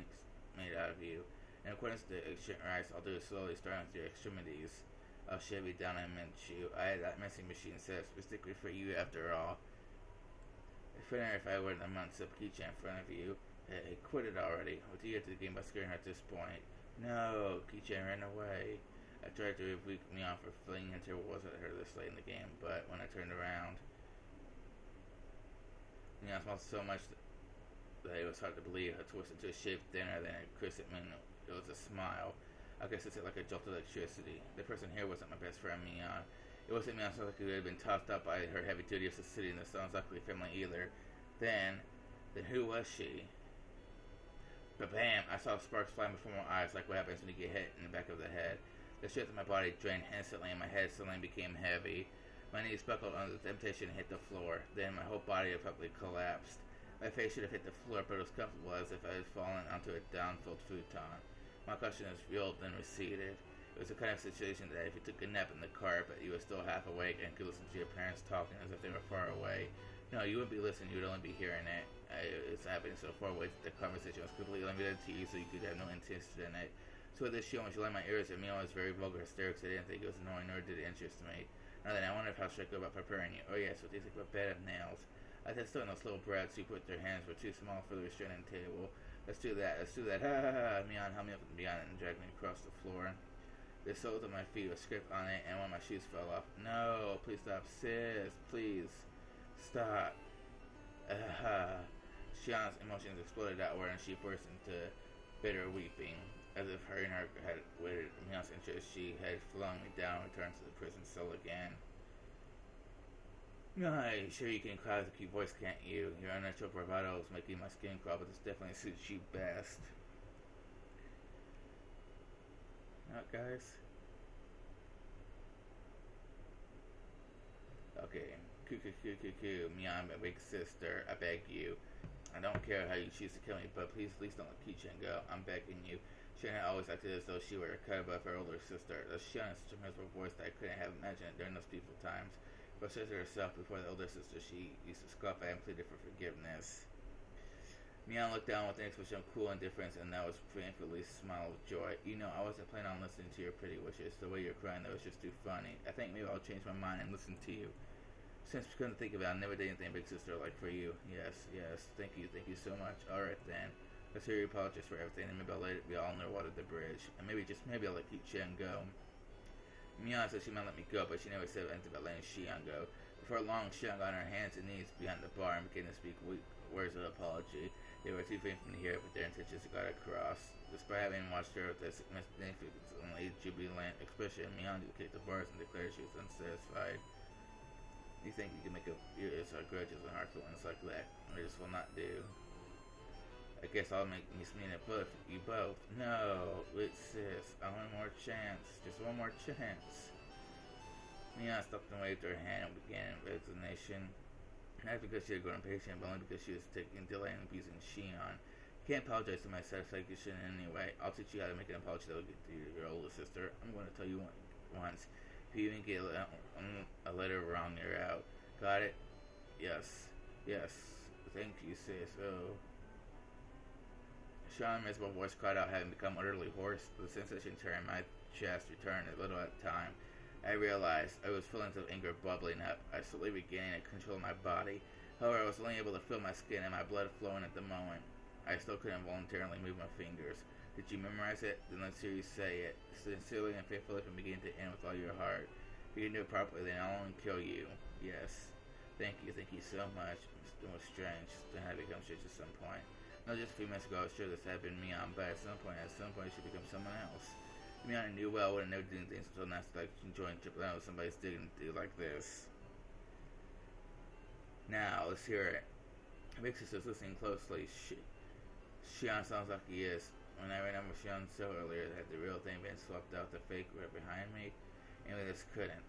Speaker 1: made out of you. In accordance to the ancient rites, I'll do it slowly, starting with your extremities. I'll shave you down and mince you. I had that mincing machine set up specifically for you after all. It's funny if I were the months of Ki-chan in front of you. Hey, quit it already. What do you get to the game by scaring her at this point? No, Ki-chan ran away. I tried to rebuke me off for flinging into what wasn't her this late in the game, but when I turned around, I smelled so much that it was hard to believe. I twisted to a shape thinner than a crescent moon. It was a smile. I guess it's like a jolt of electricity. The person here wasn't my best friend, Mian. It wasn't Mian, sounds like who had been tossed up by her heavy duty of the city, and the sounds likely family either. Then who was she? But bam! I saw sparks flying before my eyes, like what happens when you get hit in the back of the head. The strength of my body drained instantly, and my head suddenly became heavy. My knees buckled under the temptation to hit the floor. Then my whole body abruptly collapsed. My face should have hit the floor, but it was comfortable as if I had fallen onto a down-filled futon. My consciousness reeled and receded. It was the kind of situation that if you took a nap in the car, but you were still half awake and could listen to your parents talking as if they were far away, No, you wouldn't be listening. You would only be hearing it. It's happening so far away that the conversation was completely limited to you, so you could have no interest in it. So with this show, when she lined my ears, it was very vulgar hysterics. I didn't think it was annoying, nor did it interest me. Now then, I wonder how should I go about preparing you. Oh yes, what do you think about bed of nails? I tested on those little brats who put their hands were too small for the restraining table. Let's do that. Let's do that. Ha ha ha. Mion held me up and beyond and dragged me across the floor. The soles of my feet were scraped on it, and one of my shoes fell off. No, please stop, sis. Please stop. Shion's emotions exploded outward, and she burst into bitter weeping. As if hurrying her had waited Mion's interest, she had flung me down and returned to the prison cell again. I'm sure you can cry with a cute voice, can't you? Your unnatural bravado is making my skin crawl, but this definitely suits you best. Not, guys? Okay. Mion, my big sister, I beg you. I don't care how you choose to kill me, but please don't let Kichin go. I'm begging you. Shion always acted as though she were a cut above her older sister. Shion had such a miserable voice that I couldn't have imagined it during those peaceful times. But said to herself before the older sister, she used to scoff at and pleaded for forgiveness. Mion looked down with an expression of cool indifference, and that was painfully smile with joy. You know, I wasn't planning on listening to your pretty wishes. The way you're crying, that was just too funny. I think maybe I'll change my mind and listen to you. Since we couldn't think of it, I never did anything big sister like for you. Yes, thank you so much. Alright then. Let's hear you apologize for everything, and maybe I'll let it be all underwater the bridge. And maybe I'll let Kichin go. Mion said she might let me go, but she never said anything about letting Shion go. Before long, Shion got on her hands and knees behind the bar and began to speak weak words of apology. They were too faint for me to hear, but their intentions got across. Despite having watched her with this magnificently jubilant expression, Mion kicked the bars and declared she was unsatisfied. You think you can make us our grudges and hard feelings like that? Or this will not do. I guess I'll make me mean it both. You both. No, wait, sis. I want one more chance. Just one more chance. Mion stopped and waved her hand and began in resignation. Not because she had grown impatient, but only because she was taking delay in abusing Shion. You can't apologize to my satisfaction in any way. I'll teach you how to make an apology that will get to your older sister. I'm going to tell you once. If you even get a letter wrong, you're out. Got it? Yes. Thank you, sis. Oh. Shion's miserable voice cried out, having become utterly hoarse. The sensation tearing my chest returned a little at a time. I realized I was feelings of anger bubbling up. I slowly regaining control of my body. However, I was only able to feel my skin and my blood flowing at the moment. I still couldn't voluntarily move my fingers. Did you memorize it? Then let's hear you say it. Sincerely and faithfully from beginning to end with all your heart. If you can do it properly, then I'll only kill you. Yes. Thank you so much. It was strange to have become strange at some point. Not just a few minutes ago, I was sure this had been Mion, but at some point, she become someone else. Mion knew well would have never done things so nasty like enjoying tripping out with somebody's dignity like this. Now, let's hear it. Big sister's listening closely. Shion sounds like he is. When I remember Shion so earlier that the real thing being swapped out, the fake right behind me, anyway, this couldn't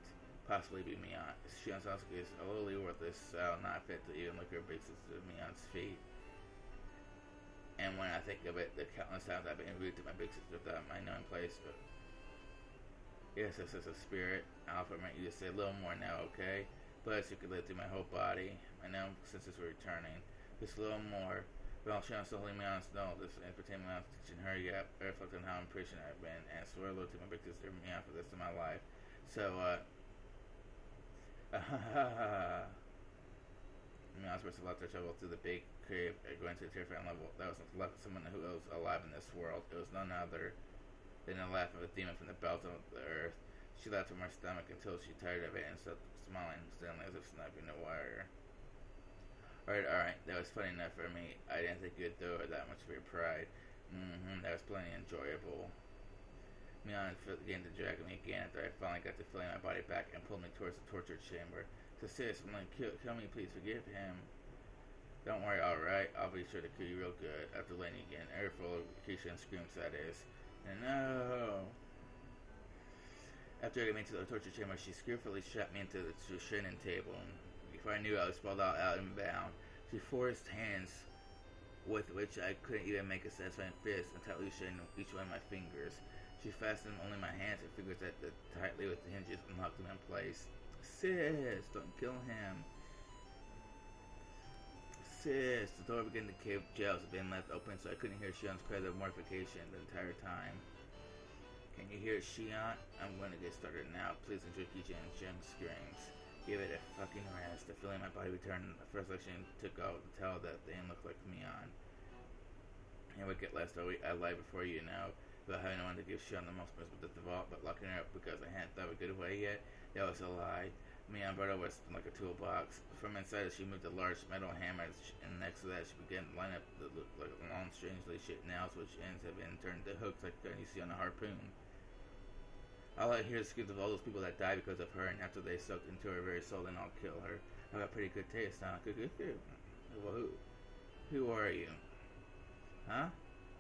Speaker 1: possibly be Mion. Shion sounds like he's a little worthless, so not fit to even look at big sister Mion's feet. And when I think of it, the countless times I've been rude to my big sister without my knowing place. But yes, this is a spirit. I'll permit you to say a little more now, okay? But you could live through my whole body. I know senses were returning. Just a little more. Well, Shion still holding me on snow. This ain't pretending me on teaching her yet. I reflect on how impatient I've been and swear a little to my big sister Mion for this in my life. So, Mion's burst of laughter traveled through the big crib, going to a terrifying level. That was someone who was alive in this world. It was none other than the laugh of a demon from the bottom of the earth. She laughed from her stomach until she tired of it and stopped smiling, suddenly as if snapping a wire. Alright, that was funny enough for me. I didn't think you'd throw her that much for your pride. That was plenty enjoyable. Mion began to drag me again after I finally got to feeling my body back and pulled me towards the torture chamber. So sis, I'm like, kill me, please, forgive him. Don't worry, alright, I'll be sure to kill you real good after letting you get an airful of Keisha and screams, that is. And no! After getting me to the torture chamber, she skillfully strapped me into the restraining table, and before I knew I was sprawled out and bound. She forced hands with which I couldn't even make a satisfying fist and tightly restraining each one of my fingers. She fastened only my hands and fingers tightly with the hinges and locked them in place. Sis, don't kill him. Sis! The door began to cave. Jails had been left open, so I couldn't hear Shion's cry of mortification the entire time. Can you hear Shion? I'm going to get started now. Please enjoy Kichan's young screams. Give it a fucking rest. The feeling in my body returned. The first section took out to tell that they didn't look like Mion. And would get last week. I lied before you know. About having no one to give Shion the most miserable of all, but locking her up because I hadn't thought of a good way yet. That was a lie. Mion brought over like a toolbox. From inside she moved a large metal hammer, and next to that she began to line up the like long, strangely shaped nails, which ends have been turned to hooks like the you see on a harpoon. All I hear is screams of all those people that died because of her, and after they soaked into her very soul, then I'll kill her. I got pretty good taste, huh? Well, who are you? Huh?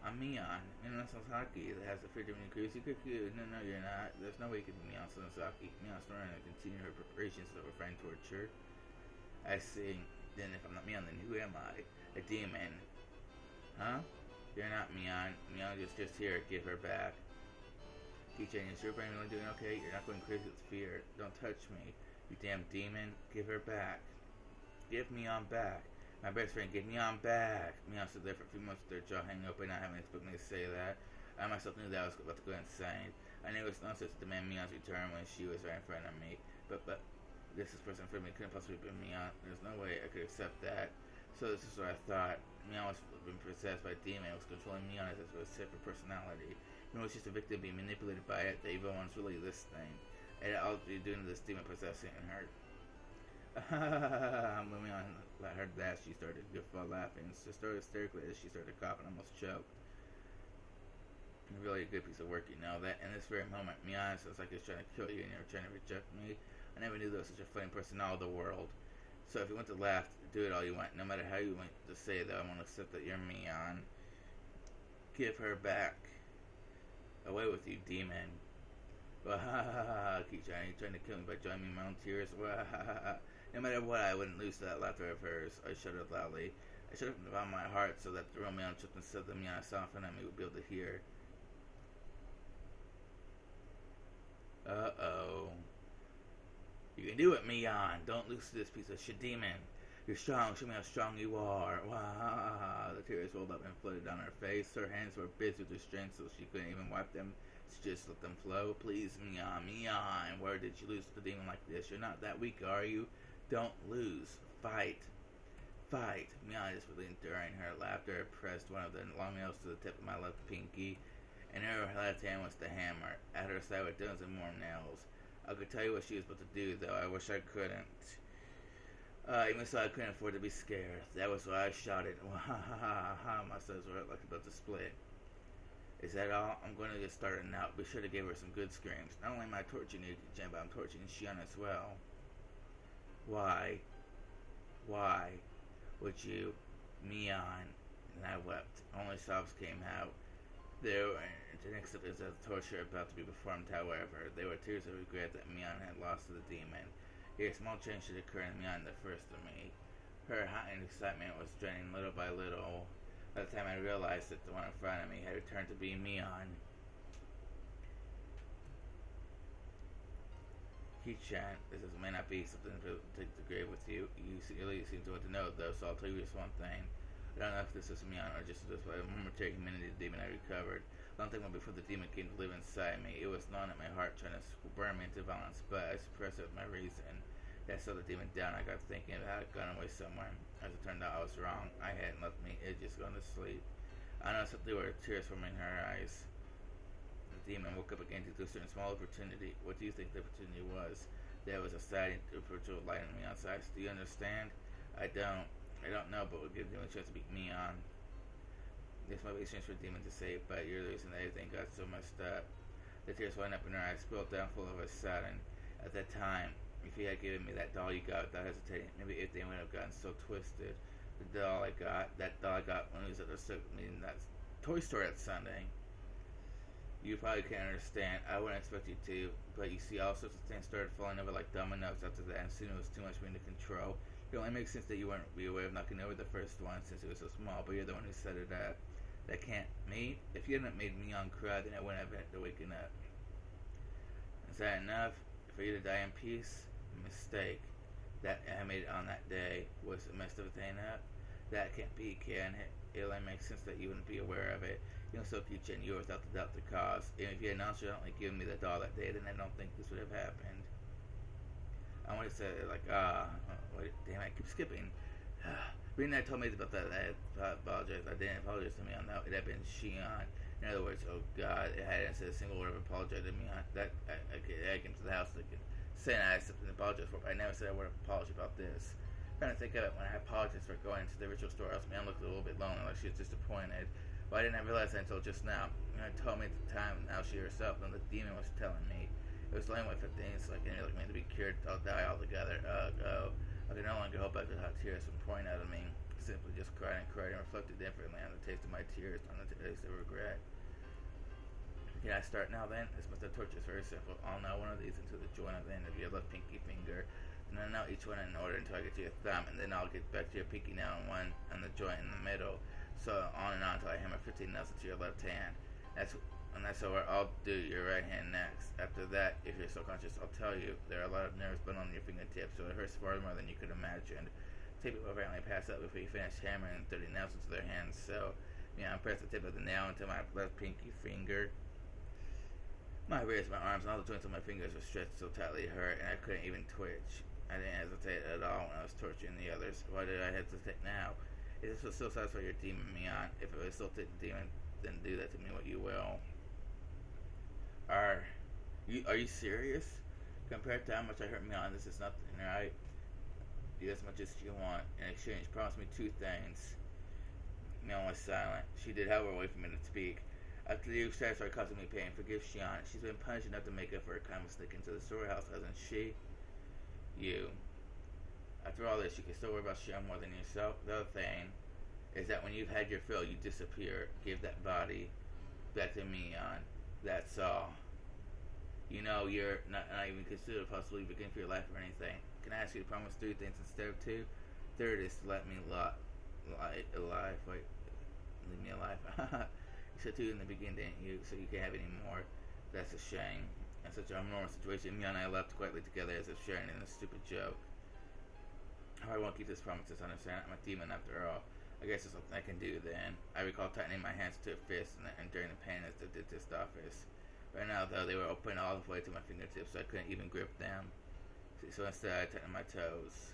Speaker 1: I'm Mion, Mion Sasaki, that has the freedom and cruisy cuckoo. No, you're not. There's no way you could be Mion Sasaki. Mion snoring and continue her preparations to find torture. I see. Then if I'm not Mion, then who am I? A demon. Huh? You're not Mion. Mion is just here. Give her back. Kichan, is your brain really doing okay? You're not going crazy with fear. Don't touch me. You damn demon. Give her back. Give Mion back. My best friend, give Mion back. Mion stood there for a few months with their jaw hanging open, not having expected me to say that. I myself knew that I was about to go insane. I knew it was nonsense to demand Mion's return when she was right in front of me. But this person in front of me couldn't possibly be Mion. There's no way I could accept that. So this is what I thought. Mion was being possessed by a demon. It was controlling Mion as a separate personality. It was just a victim being manipulated by it. The evil one's really this thing. And I'll be doing this demon possessing her. Moving on, I heard that she started to fall laughing. She started hysterically as she started coughing, almost choked. Really a good piece of work, you know that. In this very moment, Mion sounds like he's trying to kill you and you're trying to reject me. I never knew there was such a funny person in all the world. So if you want to laugh, do it all you want. No matter how you want to say that, I want to accept that you're Mion. Give her back. Away with you, demon. Keep trying to kill me by joining me in my own tears. No matter what, I wouldn't lose to that laughter of hers. I shuddered loudly. I shuddered from my heart so that the real Mion choked and said that Mion sound in front of me would be able to hear. Uh-oh. You can do it, Mion. Don't lose to this piece of shit demon. You're strong. Show me how strong you are. The tears rolled up and flooded down her face. Her hands were busy with her strength, so she couldn't even wipe them. She just let them flow. Please, Mion. Where did you lose to the demon like this? You're not that weak, are you? Don't lose. Fight. Mion is really enduring her laughter. Pressed one of the long nails to the tip of my left pinky. And her left hand was the hammer. At her side were dozens of more nails. I could tell you what she was about to do, though. I wish I couldn't. Even so, I couldn't afford to be scared. That was why I shouted. My studs were like about to split. Is that all? I'm going to get started now. Be sure to give her some good screams. Not only am I torturing you, Jen, but I'm torturing Shion as well. Why would you, Mion? And I wept. Only sobs came out. There were inexplicable as the torture about to be performed, however. They were tears of regret that Mion had lost to the demon. A small change should occur in Mion the first of me. Her heightened excitement was draining little by little. By the time I realized that the one in front of me had returned to be Mion. Kichan, this may not be something to take to the grave with you. You really seem to want to know, though, so I'll tell you this one thing. I don't know if this is Mion or just this way. A momentary humanity the demon I recovered. Long time before the demon came to live inside me. It was gnawing at my heart, trying to burn me into violence, but I suppressed it with my reason. That slowed the demon down. I got thinking it had gone away somewhere. As it turned out, I was wrong. I hadn't left me. It had just gone to sleep. I noticed that there were tears forming in her eyes. The demon woke up again to a certain small opportunity. What do you think the opportunity was? There was a sighting spiritual light in Mion's eyes. Do you understand? I don't know, but we'll give them a chance to beat Mion. This might be strange for a demon to say, but you're the reason that everything got so messed up. The tears welling up in her eyes, spilled down full of a sudden. At that time, if you had given me that doll you got without hesitating, maybe everything would have gotten so twisted. The doll I got when we was at the that toy store that Sunday. You probably can't understand. I wouldn't expect you to, but you see, all sorts of things started falling over like dominoes after that, and soon it was too much for me to control. It only makes sense that you wouldn't be aware of knocking over the first one since it was so small, but you're the one who set it up. That can't me. If you hadn't made Mion cry, then I wouldn't have had to waken up. Is that enough for you to die in peace? Mistake. That I made it on that day was it messed everything up. That can't be, can it? It only makes sense that you wouldn't be aware of it. You know, so Keychain, you were without the doubt the cause. And if you had nonchalantly given me the doll that day, then I don't think this would have happened. I want to say, like, wait, damn, I keep skipping. Rena told me about that. I apologize. I didn't apologize to me on that. It had been Shion. In other words, oh God, it hadn't said a single word of apologize to me on that. I came to the house saying I had something to apologize for, but I never said a word of apology about this. I'm trying to think of it when I apologized for going to the ritual storehouse. Man looked a little bit lonely, like she was disappointed. But I didn't realize that until just now. Rena told me at the time, now she herself, and the demon was telling me. It was lame with things like any like me to be cured. I'll die altogether. I could no longer hope I could have tears from pouring out of me. I simply just cried and reflected differently on the taste of my tears, on the taste of regret. Can I start now then? This method of torture is very simple. I'll nail one of these into the joint at the end of your left pinky finger. And then I'll each one in order until I get to your thumb, and then I'll get back to your pinky nail and one on the joint in the middle. So on and on until I hammer 15 nails into your left hand. That's what I'll do your right hand next. After that, if you're still conscious, I'll tell you. There are a lot of nerves bent on your fingertips, so it hurts far more than you could imagine. Some people apparently pass out before you finish hammering 30 nails into their hands, so I press the tip of the nail into my left pinky finger. My wrists, my arms, and all the joints of my fingers were stretched so tightly it hurt, and I couldn't even twitch. I didn't hesitate at all when I was torturing the others. Why did I hesitate now? If this was still satisfy your demon, Mion, if it was still the demon, then do that to me what you will. Are you serious? Compared to how much I hurt Mion, this is nothing, right? Do as much as you want. In exchange, promise me 2 things. Mion was silent. She did, however, wait for me to speak. After you satisfied causing me pain, forgive Shion. She's been punished enough to make up for her crime of sneaking into the storehouse, hasn't she? You. After all this, you can still worry about Shion more than yourself. The other thing is that when you've had your fill, you disappear. Give that body back to Mion. That's all. You know, you're not even considered possibly beginning for your life or anything. Can I ask you to promise 3 things instead of 2? Third is to let me alive. Wait, leave me alive. You said 2 in the beginning, didn't you? So you can't have any more. That's a shame. In such a normal situation, Mion and I left quietly together as if sharing in a stupid joke. I won't keep this promise, understand? I'm a demon after all. I guess there's something I can do then. I recall tightening my hands to a fist and during the pain as the dentist office. Right now, though, they were open all the way to my fingertips, so I couldn't even grip them. So instead, I tightened my toes.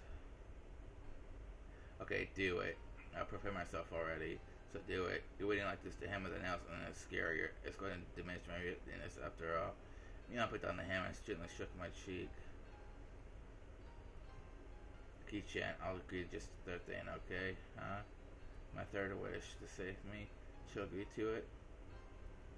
Speaker 1: Okay, do it. I'll prepare myself already. So do it. You're waiting like this to hammer the nails, and it's scarier. It's going to diminish my weakness after all. Mion put down the hammer and gently shook my cheek. Key-chan, I'll agree to just the 3rd thing, okay? Huh? My 3rd wish to save me. She'll agree to it.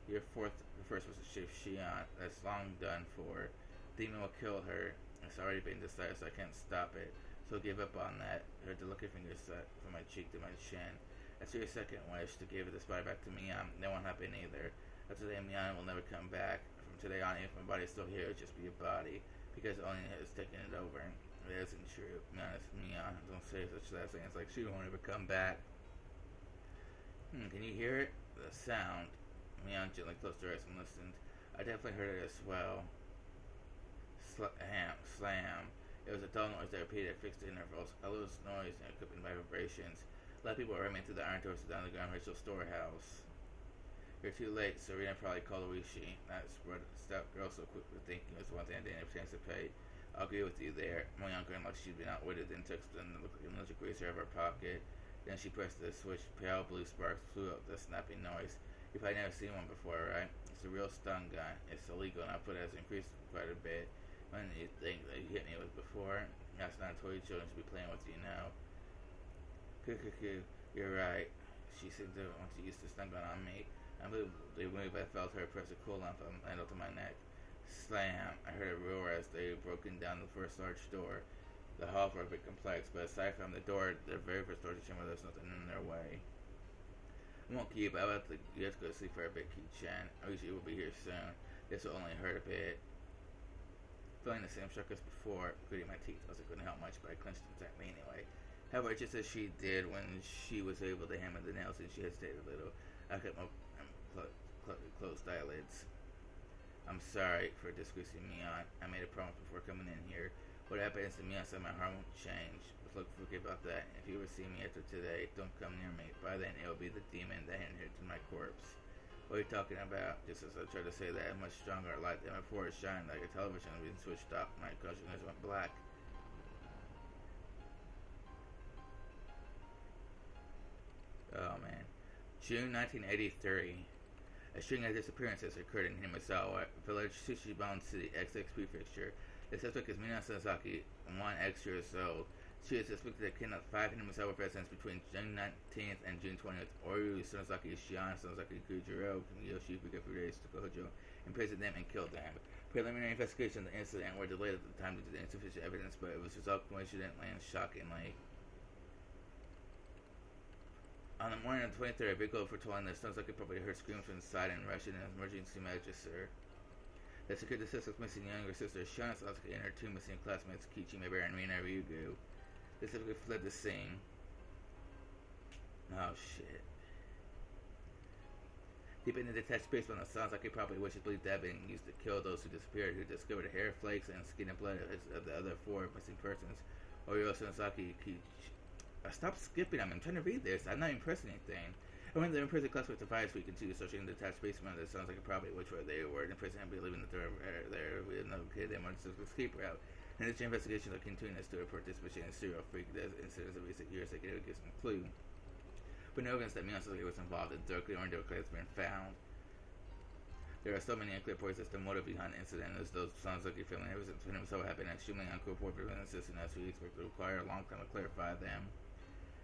Speaker 1: Your 4th, the first was to shift Shion. That's long done for. Demon will kill her. It's already been decided, so I can't stop it. So give up on that. Her delicate fingers set from my cheek to my chin. That's your 2nd wish, to give this body back to Mion. That won't happen either. After today, Mion will never come back. From today on, if my body is still here, it'll just be a body. Because only has taken it over. It isn't true. Mion, don't say such last things like she won't ever come back. Can you hear it? The sound. Mion gently closed her eyes and listened. I definitely heard it as well. Slam. It was a dull noise that repeated at fixed intervals. A little noise and accompanied by vibrations. A lot of people were running through the iron doors to the underground ritual storehouse. You're too late, Serena probably called Higurashi. That stout girl so quick with thinking was one thing I didn't have a chance to pay. I'll agree with you there. Mion grinned like she'd been outwitted, then took the electric razor out of her pocket. Then she pressed the switch. Pale blue sparks flew up the snapping noise. You've probably never seen one before, right? It's a real stun gun. It's illegal, and output has increased quite a bit. When you think that you hit me with before, that's not a toy children should be playing with, you know. You're right. She seemed to want to use the stun gun on me. Unbelievably moved, I felt her press a cool lump of metal to my neck. Slam! I heard a roar as they broken down the first large door. The halls were a bit complex, but aside from the door, the very first door to chamber, there was nothing in their way. I won't keep. You have to go to sleep for a bit, Key-chan. I wish you will be here soon. This will only hurt a bit. Feeling the same shock as before, gritting my teeth. Wasn't going to help much, but I clenched them tightly anyway. However, just as she did when she was able to hammer the nails in, she hesitated a little. I kept my closed eyelids. I'm sorry for disgracing Mion. I made a promise before coming in here. What happens to Mion said my heart won't change. With forget about that. If you ever see me after today, don't come near me. By then, it will be the demon that inherited my corpse. What are you talking about? Just as I tried to say that, a much stronger light than before it shined like a television being switched off. My consciousness went black. Oh man. June 1983. A string of disappearances occurred in Himasawa village, Tsushibon City, XX Prefecture. The suspect is Mina Sasaki, 1X years old. She is suspected of killing 5 Himasawa residents between June 19th and June 20th. Oru Sonosaki, Shion Sonosaki, Kujiro, Yoshi, Fukafude, Tokojo, imprisoned them and killed them. Preliminary investigation of the incident were delayed at the time due to insufficient evidence, but it was resolved coincidentally and shockingly. On the morning of the 23rd, a vehicle patrolling the Sonosaki property heard screams from inside and rushed in an emergency register. They secured the suspect's missing younger sister, Shion Sonosaki, and her 2 missing classmates, Kichi Mabera and Rina Ryugu. The suspect fled the scene. Oh shit. Deep in the detached basement of the Sonosaki property, which is believed to have been used to kill those who disappeared, who discovered hair flakes and skin and blood of the other 4 missing persons. Oru Sonosaki, stop skipping. I'm trying to read this. I'm not even pressing anything. I went to the in-prison classmate to 5 weeks into searching the detached basement of the Sonosaki property, which where they were in prison and believing that they were there with no kid. They wanted to escape route. And this investigation will continue to report participation in serial freak incidents of recent years that could give some clue. But no evidence that Mina Sasaki was involved in directly or indirectly has been found. There are so many unclear points as to the motive behind the incident, as those Sonosaki family ever since himself have been extremely unclear for witnesses, and as we expect to require a long time to clarify them.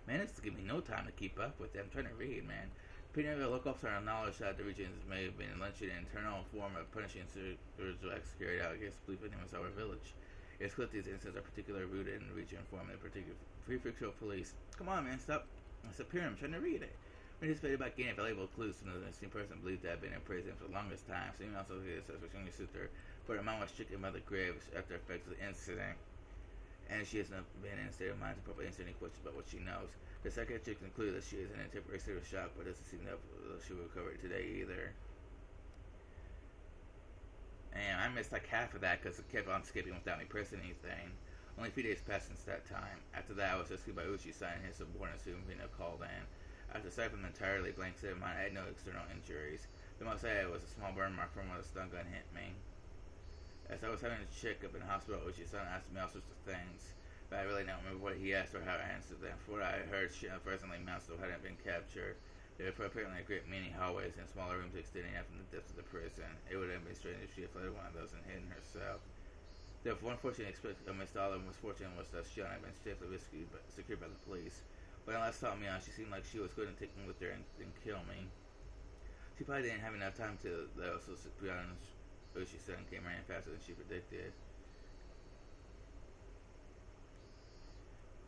Speaker 1: Man, it's giving me no time to keep up with it. I'm trying to read, man. Opinion of the local officer acknowledged that the regions may have been lynching an internal form of punishing spiritual acts carried out against belief in Himasawa village. It's clear these incidents are particularly rooted in the region form in particular prefectural police. Come on, man, stop disappearing. I'm trying to read it. We anticipated about gaining valuable clues from the missing person believed to have been in prison for the longest time. So even also the suspect's younger sister, but her mom was stricken by the grave after the effects of the incident. And she has not been in a state of mind to properly answer any questions about what she knows. The psychiatrist concluded that she is in a temporary state of shock, but doesn't seem that she will recover today either. And I missed like half of that because it kept on skipping without me pressing anything. Only a few days passed since that time. After that, I was rescued by Uchi-san and his subordinates who being called in. After aside from an entirely blank state of mind, I had no external injuries. The most I had was a small burn mark from when a stun gun hit me. As I was having a check-up in the hospital, Uchi-san asked me all sorts of things, but I really don't remember what he asked or how I answered them. For what I heard, she unfortunately still hadn't been captured. There were apparently a great many hallways and smaller rooms extending out from the depths of the prison. It would have been strange if she had fled one of those and hidden herself. The one fortunate experience amidst all of misfortune was that Shion had been safely rescued but secured by the police. When I last saw Mia, she seemed like she was going to take me with her and kill me. She probably didn't have enough time to, though, so to be honest, Uchi-san came running faster than she predicted.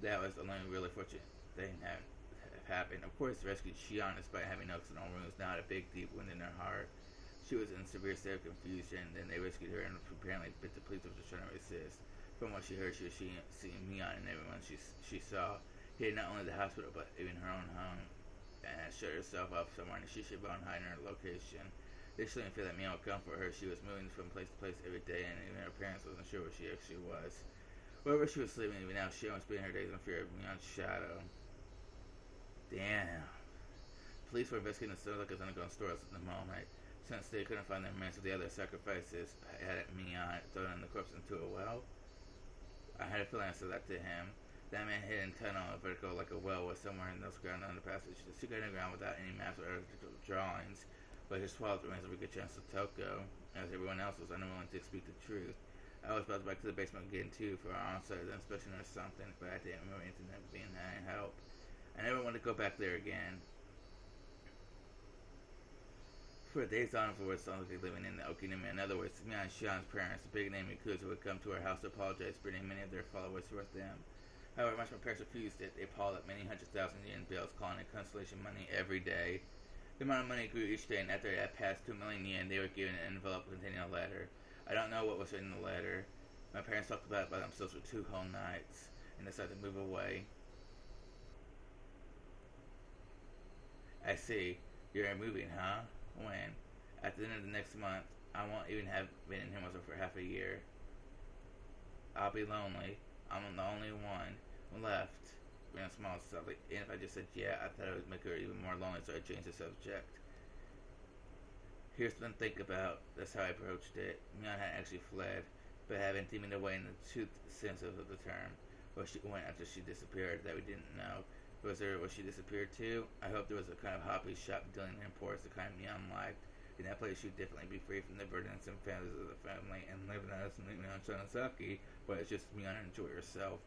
Speaker 1: That was the only really fortunate thing that happened. Of course, rescued Shion despite having no external wounds, now had a big, deep wound in her heart. She was in severe state of confusion. Then they rescued her and apparently bit the police was trying to resist. From what she heard, she was seeing Mion and everyone she saw. He had not only the hospital, but even her own home, and shut herself up somewhere in the Shishiban, hiding her location. They still didn't feel that Mion would come for her. She was moving from place to place every day, and even her parents wasn't sure where she actually was. Wherever she was sleeping, even now, she was spending her days in fear of Mion's shadow. Damn. Police were investigating the Sonosaki underground stores at the moment. Since they couldn't find the remains of the other sacrifices, had Mion thrown the corpse into a well? I had a feeling I said that to him. That man hid in tunnel, vertical like a well, was somewhere in those ground under passage. The secret underground without any maps or architectural drawings, but his swallowed remains of Rika-chan's Toko, as everyone else was unwilling to speak the truth. I was about to back to the basement again too for our on-site inspection or something, but I didn't remember anything that being any help. I never wanted to go back there again. For days on afterwards, Sonosaki living in the Okinami. In other words, Mion and Shion's parents, the big name Yakuza, would come to our house to apologize, bringing many of their followers with them. However much my parents refused it, they piled up many 100,000 yen bills, calling it consolation money every day. The amount of money grew each day, and after it had passed 2 million yen, they were given an envelope containing a letter. I don't know what was in the letter. My parents talked about it by themselves for 2 whole nights, and decided to move away. I see. You're moving, huh? When? At the end of the next month. I won't even have been in Himasawa for half a year. I'll be lonely. I'm the only one. left. Being small and stuff. And if I just said yeah, I thought it would make her even more lonely, so I changed the subject. Here's something to think about. That's how I approached it. Mion had actually fled, but having demon away in the truth sense of the term. Where she went after she disappeared that we didn't know. Was she disappeared to? I hope there was a kind of hobby shop dealing in imports, the kind Mion liked. In that place, she'd definitely be free from the burdens and fantasies of the family and live as Mion Shanosaki, but it's just Mion enjoy herself.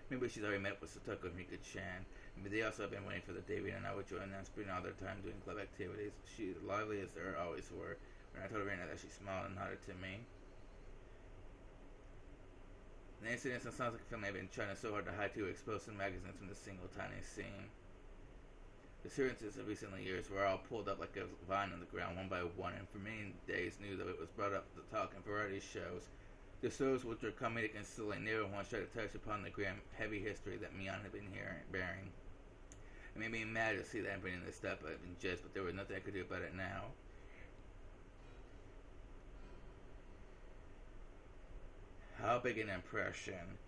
Speaker 1: Maybe she's already met with Satoko and Mika-chan. Maybe they also have been waiting for the day Rina and I would join them, spending all their time doing club activities. She was lively as they always were. When I told Rina that, she smiled and nodded to me. The incidents and sounds like a film I've been trying so hard to hide to expose some magazines from the single tiny scene. The appearances of recent years were all pulled up like a vine on the ground one by one, and for many days knew that it was brought up to talk in variety shows. The shows which were comedic and silly never once tried to touch upon the grim, heavy history that Mion had been bearing. It made me mad to see that I'm bringing this stuff up in jest, but there was nothing I could do about it now. How big an impression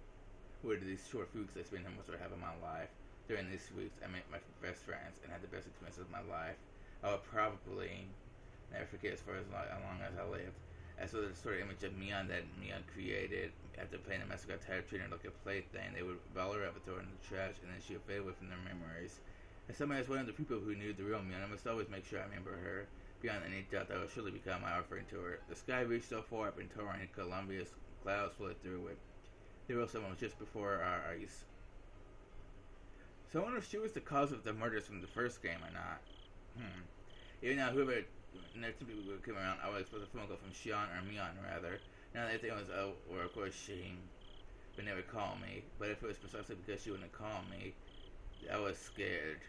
Speaker 1: would these short weeks I spent almost have in my life? During these weeks, I met my best friends and had the best experiences of my life. I would probably never forget as long as I lived. As for the sort of image of Mion that Mion created, after playing the mascot tired treating her like a plaything, they would ball her up and throw her in the trash, and then she would fade away from their memories. As somebody as one of the people who knew the real Mion, I must always make sure I remember her. Beyond any doubt, that would surely become my offering to her. The sky reached so far up in Torrent, Columbia's clouds flowed through it. The real someone was just before our eyes. So I wonder if she was the cause of the murders from the first game or not. Even now, whoever next people would come around, I would expect a phone call from Shion or Mion, rather. Now that everything was out, or of course she would never call me. But if it was precisely because she wouldn't call me, I was scared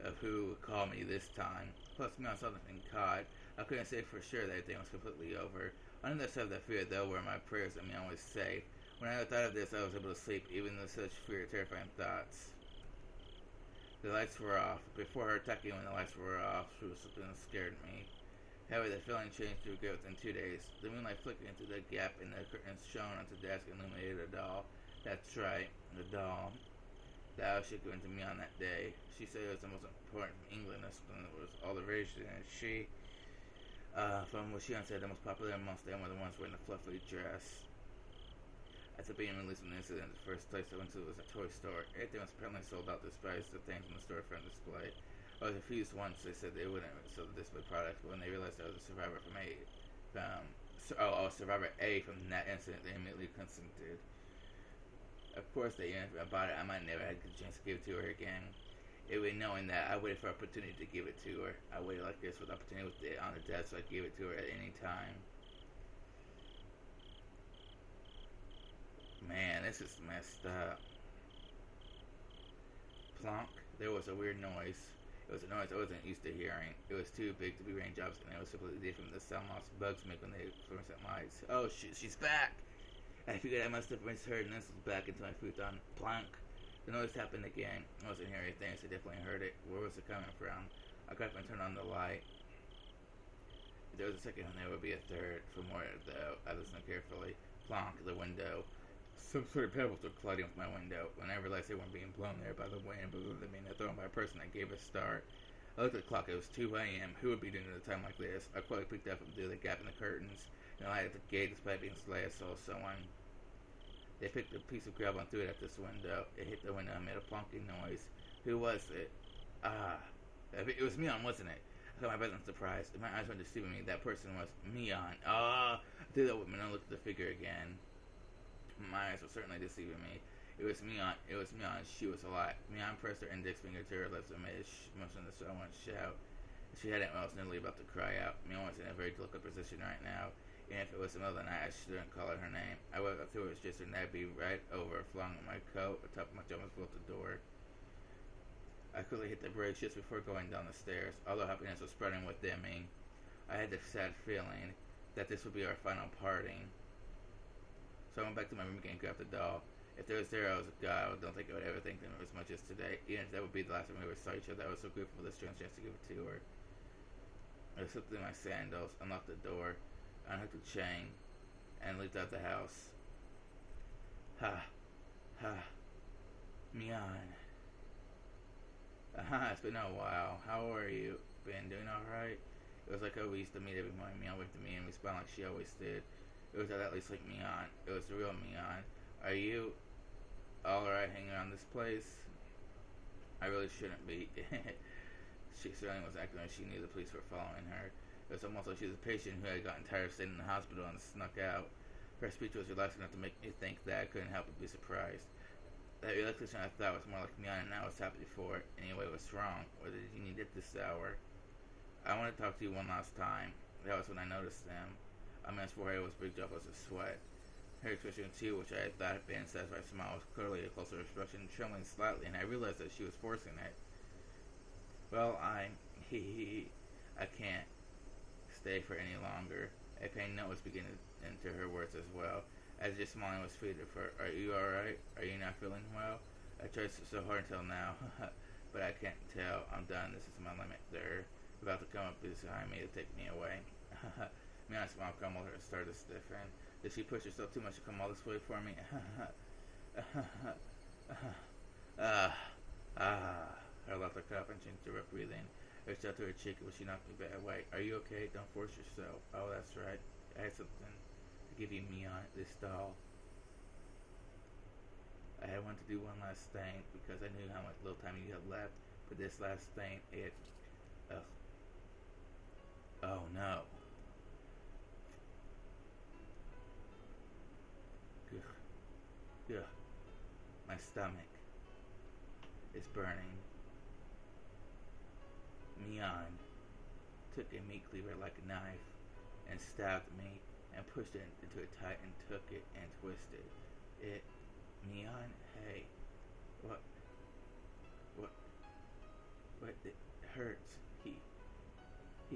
Speaker 1: of who would call me this time. Plus, Mion saw nothing caught. I couldn't say for sure that everything was completely over. On the other side of that fear, though, were my prayers that Mion was safe. When I thought of this, I was able to sleep, even with such fear, terrifying thoughts. The lights were off. Before her attacking when the lights were off, she was something that scared me. However, the feeling changed to regret within 2 days. The moonlight flickered into the gap in the curtains shone onto the desk and illuminated a doll. That's right, the doll. The owl she given to me on that day. She said it was the most important from England. That's when it was all the rage. And she, from what she said, the most popular amongst them were the ones wearing the fluffy dress. After being released from the incident, the first place I went to was a toy store. Everything was apparently sold out despite the things in the storefront display. I was refused once. They said they wouldn't sell the display products, but when they realized I was a survivor from survivor A from that incident, they immediately consented. Of course, they even about it. I might never have the chance to give it to her again. It was knowing that I waited for an opportunity to give it to her. I waited like this for the opportunity with it on the desk, so I gave it to her at any time. Man, this is messed up. Plonk. There was a weird noise. It was a noise I wasn't used to hearing. It was too big to be raindrops, and it was completely different from the sound most bugs make when they fluorescent lights. Oh shit, she's back! I figured I must have misheard and this was back into my food on. Plonk. The noise happened again. I wasn't hearing anything, so I definitely heard it. Where was it coming from? I got up and turned on the light. If there was a second one, there would be a third. For more, though, I listened carefully. Plonk, the window. Some sort of pebbles were colliding with my window. When I realized they weren't being blown there by the wind, but were being thrown by a person, I gave a start. I looked at the clock. It was 2 a.m. Who would be doing it at a time like this? I quickly picked up through the gap in the curtains, and I at the gate, despite being slayed, I saw someone. They picked a piece of gravel and threw it at this window. It hit the window and made a plonking noise. Who was it? It was Mion, wasn't it? I caught my breath in surprise. My eyes were deceiving me. That person was Mion. I threw that woman and looked at the figure again. My eyes were certainly deceiving me. It was Mion. It was Mion. She was alive. Mion pressed her index finger to her lips and made a motion so I wouldn't shout. She hadn't. I was nearly about to cry out. Mion was in a very delicate position right now. And if it was the middle of the night, I shouldn't call her name. I woke up through her gesture, and I'd be right over, flung my coat atop my pajamas, flew out the door. I quickly hit the brakes just before going down the stairs. Although happiness was spreading within me, I had the sad feeling that this would be our final parting. So I went back to my room again and grabbed the doll. If there was there, I was a guy. I don't think I would ever think of him as much as today. Even if that would be the last time we ever saw each other, I was so grateful for this strange chance to give it to her. I slipped in my sandals, unlocked the door, unhooked the chain, and leaped out the house. Ah, Mian. It's been a while. How are you? Been doing alright? It was like we used to meet every morning. Mian went to me and we spun like she always did. It was at least like Mian. It was the real Mian. Are you alright hanging around this place? I really shouldn't be. She certainly was acting like she knew the police were following her. It was almost like she was a patient who had gotten tired of staying in the hospital and snuck out. Her speech was relaxed enough to make me think that I couldn't help but be surprised. That relaxation I thought was more like Mian, and I was happy for it. Anyway, what's wrong? What did you need at this hour? I want to talk to you one last time. That was when I noticed them. A man's forehead was big droplets of sweat. Her expression too, which I had thought had been a satisfied smile, was clearly a closer expression, trembling slightly, and I realized that she was forcing it. Well, I can't stay for any longer. A pain note was beginning into her words as well. As your smiling was faded for, are you alright? Are you not feeling well? I tried so hard until now, but I can't tell. I'm done. This is my limit. They're about to come up behind me to take me away. Mia's smile crumbled, her started to stiffen. Did she push herself too much to come all this way for me? Her laughter cut off and changed to rough breathing. I reached out to her cheek, but she knocked me back away. Are you okay? Don't force yourself. Oh, that's right. I had something to give you, Mian, this doll. I had wanted to do one last thing because I knew how much little time you had left. But this last thing, oh no. Ugh. My stomach is burning. Mian took a meat cleaver like a knife and stabbed me and pushed it into it tight and took it and twisted it. Mian, hey, what, it hurts. I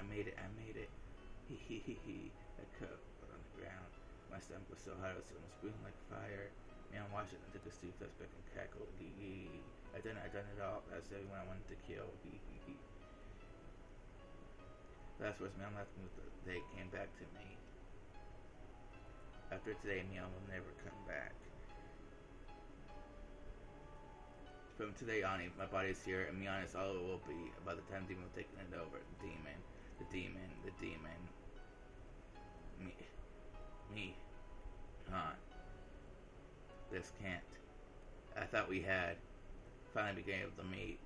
Speaker 1: made it. I cut on the ground. My stomach was so hot it was almost spewing like fire. Mian watched it and took a steep steps back and cackled. I done it all. That's everyone I wanted to kill. Last words Mian left me with, they came back to me. After today, Mian will never come back. From today on, my body is here, and Mian is all it will be. By the time Demon will take it over, the demon. Me, huh? This can't. I thought we had finally began able to meet.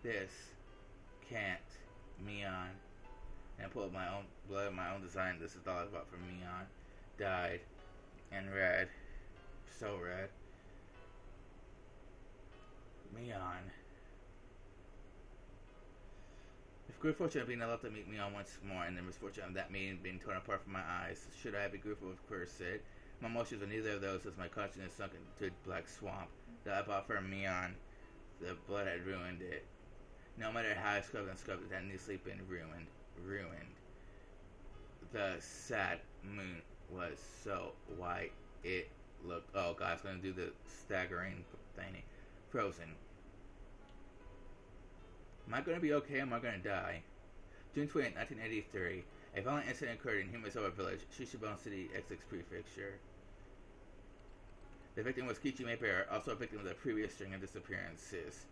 Speaker 1: This can't, Mian. And I pulled my own blood, my own design. This is all I bought from Mian. Died and red, so red. Mian. If good fortune of being allowed to meet Mian once more, and the misfortune of that meeting being torn apart from my eyes, should I be grateful? Of course, said. My emotions were neither of those, as my consciousness sunk into a black swamp that I bought from Mian. The blood had ruined it. No matter how I scrubbed and scrubbed it, that new sleep been ruined. The sad moon was so white it looked. Oh God, it's gonna do the staggering thing. Frozen. Am I gonna be okay? Am I gonna die? June 20th, 1983. A violent incident occurred in Himasawa Village, Shishibon City, X6 Prefecture. The victim was Kichi Maybera, also a victim of the previous string of disappearances.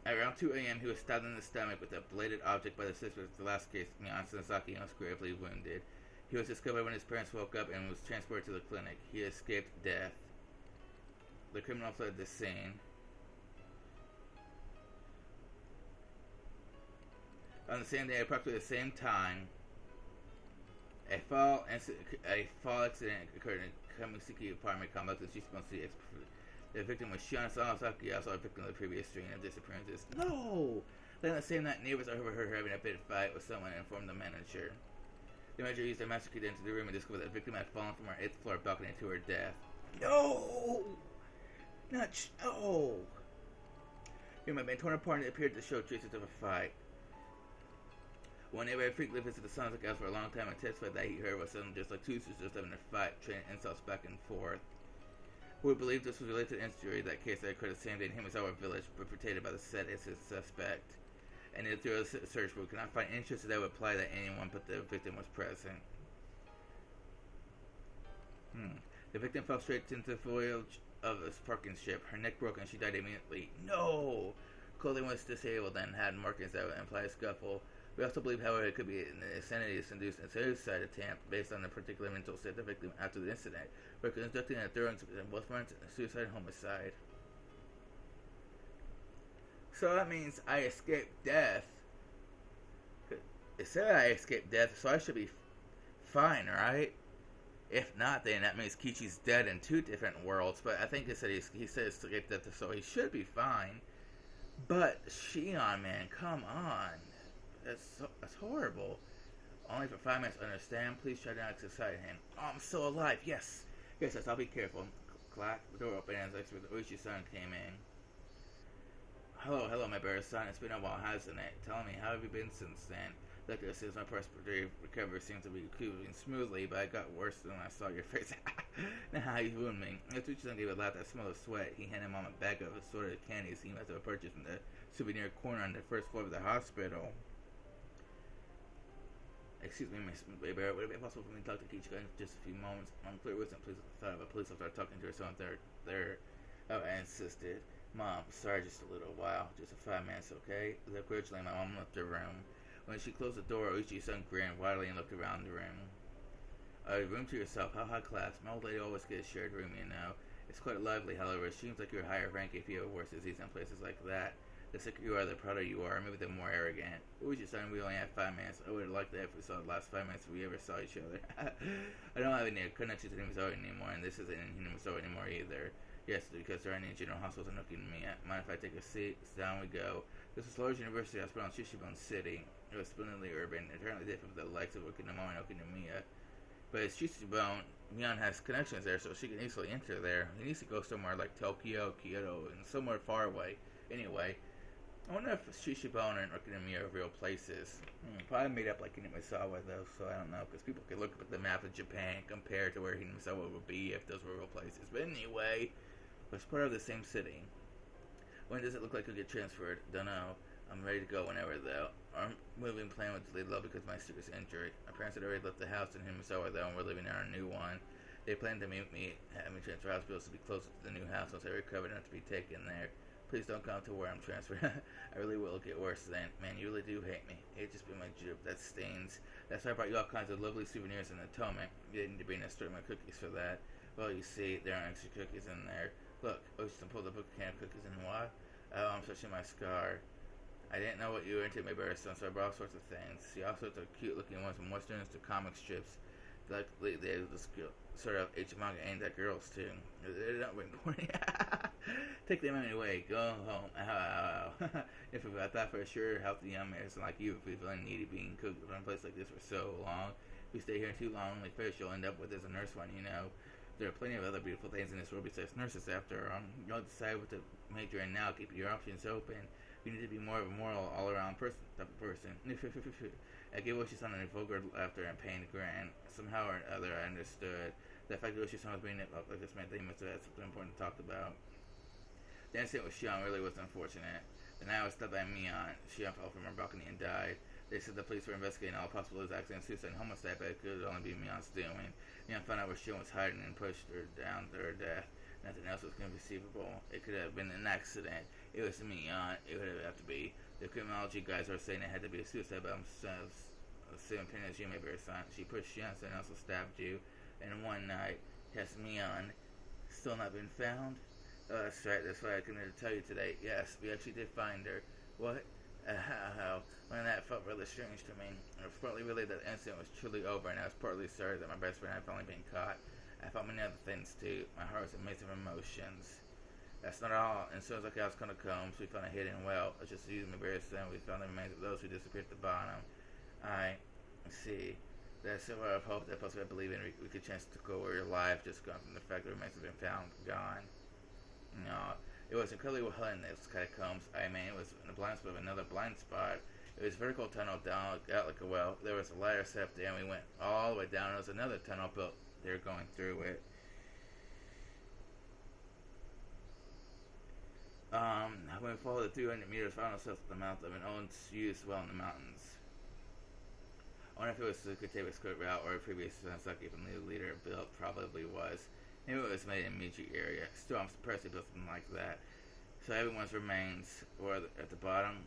Speaker 1: At around 2 a.m., he was stabbed in the stomach with a bladed object by the sister of the last case, Mian Sensaki, and was gravely wounded. He was discovered when his parents woke up and was transported to the clinic. He escaped death. The criminal fled the scene. On the same day, approximately the same time, a fall accident occurred in Kamiseki apartment complex in Shishibon City. The victim was Shion Sawasaki, also a victim of the previous string of disappearances. No! Then the same night, neighbors overheard her having a bit of fight with someone and informed the manager. The manager used a master key to enter the room and discovered that the victim had fallen from her 8th floor balcony to her death. No! No! Her had been torn apart and it appeared to show traces of a fight. One neighbor had frequently visited the Sonic house for a long time and testified that he heard was something just like two sisters having a fight, trading insults back and forth. We believe this was related to the injury that case that occurred the same day in Himasawa Village, perpetrated by the said as his suspect. And through a search, we could not find any traces that would imply that anyone but the victim was present. The victim fell straight into the foliage of a parking strip. Her neck broke and she died immediately. No! Clothing was disabled and had markings that would imply a scuffle. We also believe, however, it could be an insanity-induced suicide attempt based on the particular mental state of the victim after the incident. We're conducting a thorough investigation of both fronts, suicide and homicide. So that means I escaped death. It said I escaped death, so I should be fine, right? If not, then that means Kichi's dead in two different worlds. But I think it said he said escaped death, so he should be fine. But Shion, man, come on. That's horrible. Only for 5 minutes, understand? Please try not to excite him. Oh, I'm still alive. Yes. Yes, I'll be careful. Clack. The door opened as Uichi-san came in. Hello, my bear son. It's been a while, hasn't it? Tell me, how have you been since then? Look, it seems my prosperity recovery seems to be moving smoothly, but I got worse than I saw your face. Now how you ruined me. Uichi-san gave a laugh that smelled of sweat. He handed Mom a bag of assorted candies he must have purchased from the souvenir corner on the first floor of the hospital. Excuse me, Miss Bear, would it be possible for me to talk to Kichika in just a few moments? I'm clear wasn't pleased with the thought of a police officer talking to her son there. Oh, I insisted. Mom, sorry, just a little while. Just 5 minutes, okay? Look, originally, my mom left the room. When she closed the door, Uichi-san grinned widely and looked around the room. Room to yourself, how high class. My old lady always gets a shared room, you know. It's quite lively, however. It seems like you're higher rank if you have a worse disease in places like that. The sicker you are, the prouder you are, maybe the more arrogant. Uichi-san, we only have 5 minutes. I would have liked that if we saw the last 5 minutes we ever saw each other. I don't have any connection to Hinamizawa anymore, and this isn't in Hinamizawa anymore either. Yes, because there are any general hospitals in Okinawa. Mind if I take a seat? Down we go. This is large university hospital in Shishibone City. It was splendidly urban, entirely different from the likes of Okinawa and Okinawa. But it's Shishibone. Mion has connections there, so she can easily enter there. He needs to go somewhere like Tokyo, Kyoto, and somewhere far away. Anyway, I wonder if Shishibone and Okinawa are real places. Probably made up like Hinamizawa, though, so I don't know, because people can look up at the map of Japan and compare to where Hinamizawa would be if those were real places. But anyway, it's part of the same city. When does it look like you'll get transferred? Don't know. I'm ready to go whenever, though. Our moving plan was delayed low because of my serious injury. My parents had already left the house in Hinamizawa, though, and we're living in our new one. They planned to meet me at my transfer hospitals to be closer to the new house once I recovered enough to be taken there. Please don't come to where I'm transferred. I really will get worse then. Man, you really do hate me. It just be my jupe. That stains. That's why I brought you all kinds of lovely souvenirs in atonement. You didn't need to bring a store of my cookies for that. Well, you see, there aren't extra cookies in there. Look, Ocean pulled a book can of cookies and what? Oh, I'm touching my scar. I didn't know what you were into, my bear son, so I brought all sorts of things. See, all sorts of cute-looking ones from westerns to comic strips. Luckily, they have this sort of H manga aimed at girls, too. They're not very important. Take them anyway. Go home. Ow. If I thought for sure healthy young man like you would be feeling needy being cooked in a place like this for so long. If you stay here too long, like fish, you'll end up with as a nurse one, you know. There are plenty of other beautiful things in this world besides nurses after all. You'll decide what to major in now. Keep your options open. You need to be more of a moral, all-around type of person. I gave Oshi-san a vulgar laughter and pained grin. Somehow or other, I understood. The fact that Oshi-san was being up like this meant they must have had something important to talk about. The incident with Shion really was unfortunate. The night I was stabbed by Mion. Shion fell from her balcony and died. They said the police were investigating all possibilities of accident, suicide, and homicide, but it could only be Mion's doing. Mion found out where Shion was hiding and pushed her down to her death. Nothing else was conceivable. It could have been an accident. It was Mion. It would have to be. The criminology guys are saying it had to be a suicide by themselves. Same opinion as you, my bear son. She pushed Shion and also stabbed you. And one night, has Mion still not been found? Oh, that's right. That's why I came here to tell you today. Yes, we actually did find her. What? How? When that felt really strange to me. I was partly relieved that the incident was truly over, and I was partly sorry that my best friend had finally been caught. I felt many other things too. My heart was a maze of emotions. That's not all. And as soon as I got Kono Combs, we found a hidden well. It's just using my very son. We found the remains of those who disappeared at the bottom. I see. That's a lot of hope that possibly I believe in. We could chance to go where your life just gone from the fact that remains have been found gone. No. It was incredibly well hidden in those catacombs. I mean, it was in a blind spot of another blind spot. It was a vertical tunnel down out like a well. There was a ladder set up there, and we went all the way down. There was another tunnel built there going through it. When we followed the 200 meters, found ourselves at the mouth of an unused well in the mountains. I wonder if it was the Kataba's route or a previous Saki from the leader built. Probably was. Maybe it was made in Meiji area. Still, I'm surprised they built something like that. So everyone's remains were at the bottom.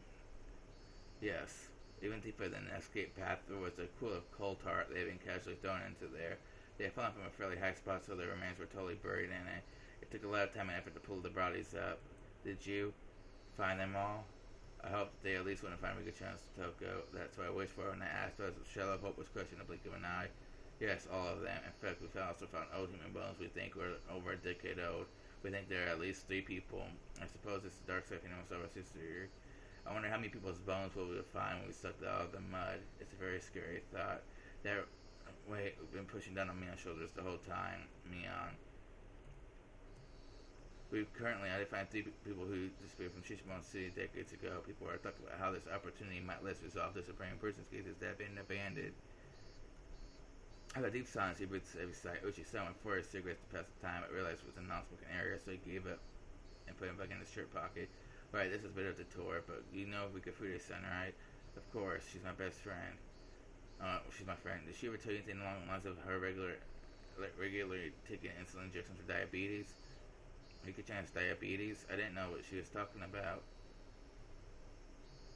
Speaker 1: Yes. Even deeper than the escape path, there was a pool of coal tar they had been casually thrown into there. They had fallen from a fairly high spot, so their remains were totally buried in it. It took a lot of time and effort to pull the bodies up. Did you find them all? I hoped they at least wouldn't find Higurashi Toko. That's what I wished for when I asked us. A shell of hope was crushed in the blink of an eye. Yes, all of them. In fact, we also found old human bones we think were over a decade old. We think there are at least 3 people. I suppose it's the dark side of our history. I wonder how many people's bones will we find when we sucked out of the mud. It's a very scary thought. That weight we've been pushing down on Mion's shoulders the whole time. Mion. We've currently identified 3 people who disappeared from Shishimon City decades ago. People are talking about how this opportunity might let us resolve disappearing persons cases that have been abandoned. Out of deep silence, he breathed every sight. Uchi-san went for his cigarettes to pass the time, but realized it was a non-smoking area, so he gave up and put him back in his shirt pocket. Right, this is a bit of a detour, but you know Wikifuri-san, right? Of course, she's my best friend. She's my friend. Did she ever tell you anything along the lines of her regularly taking insulin injections for diabetes? Mika-chan's diabetes? I didn't know what she was talking about.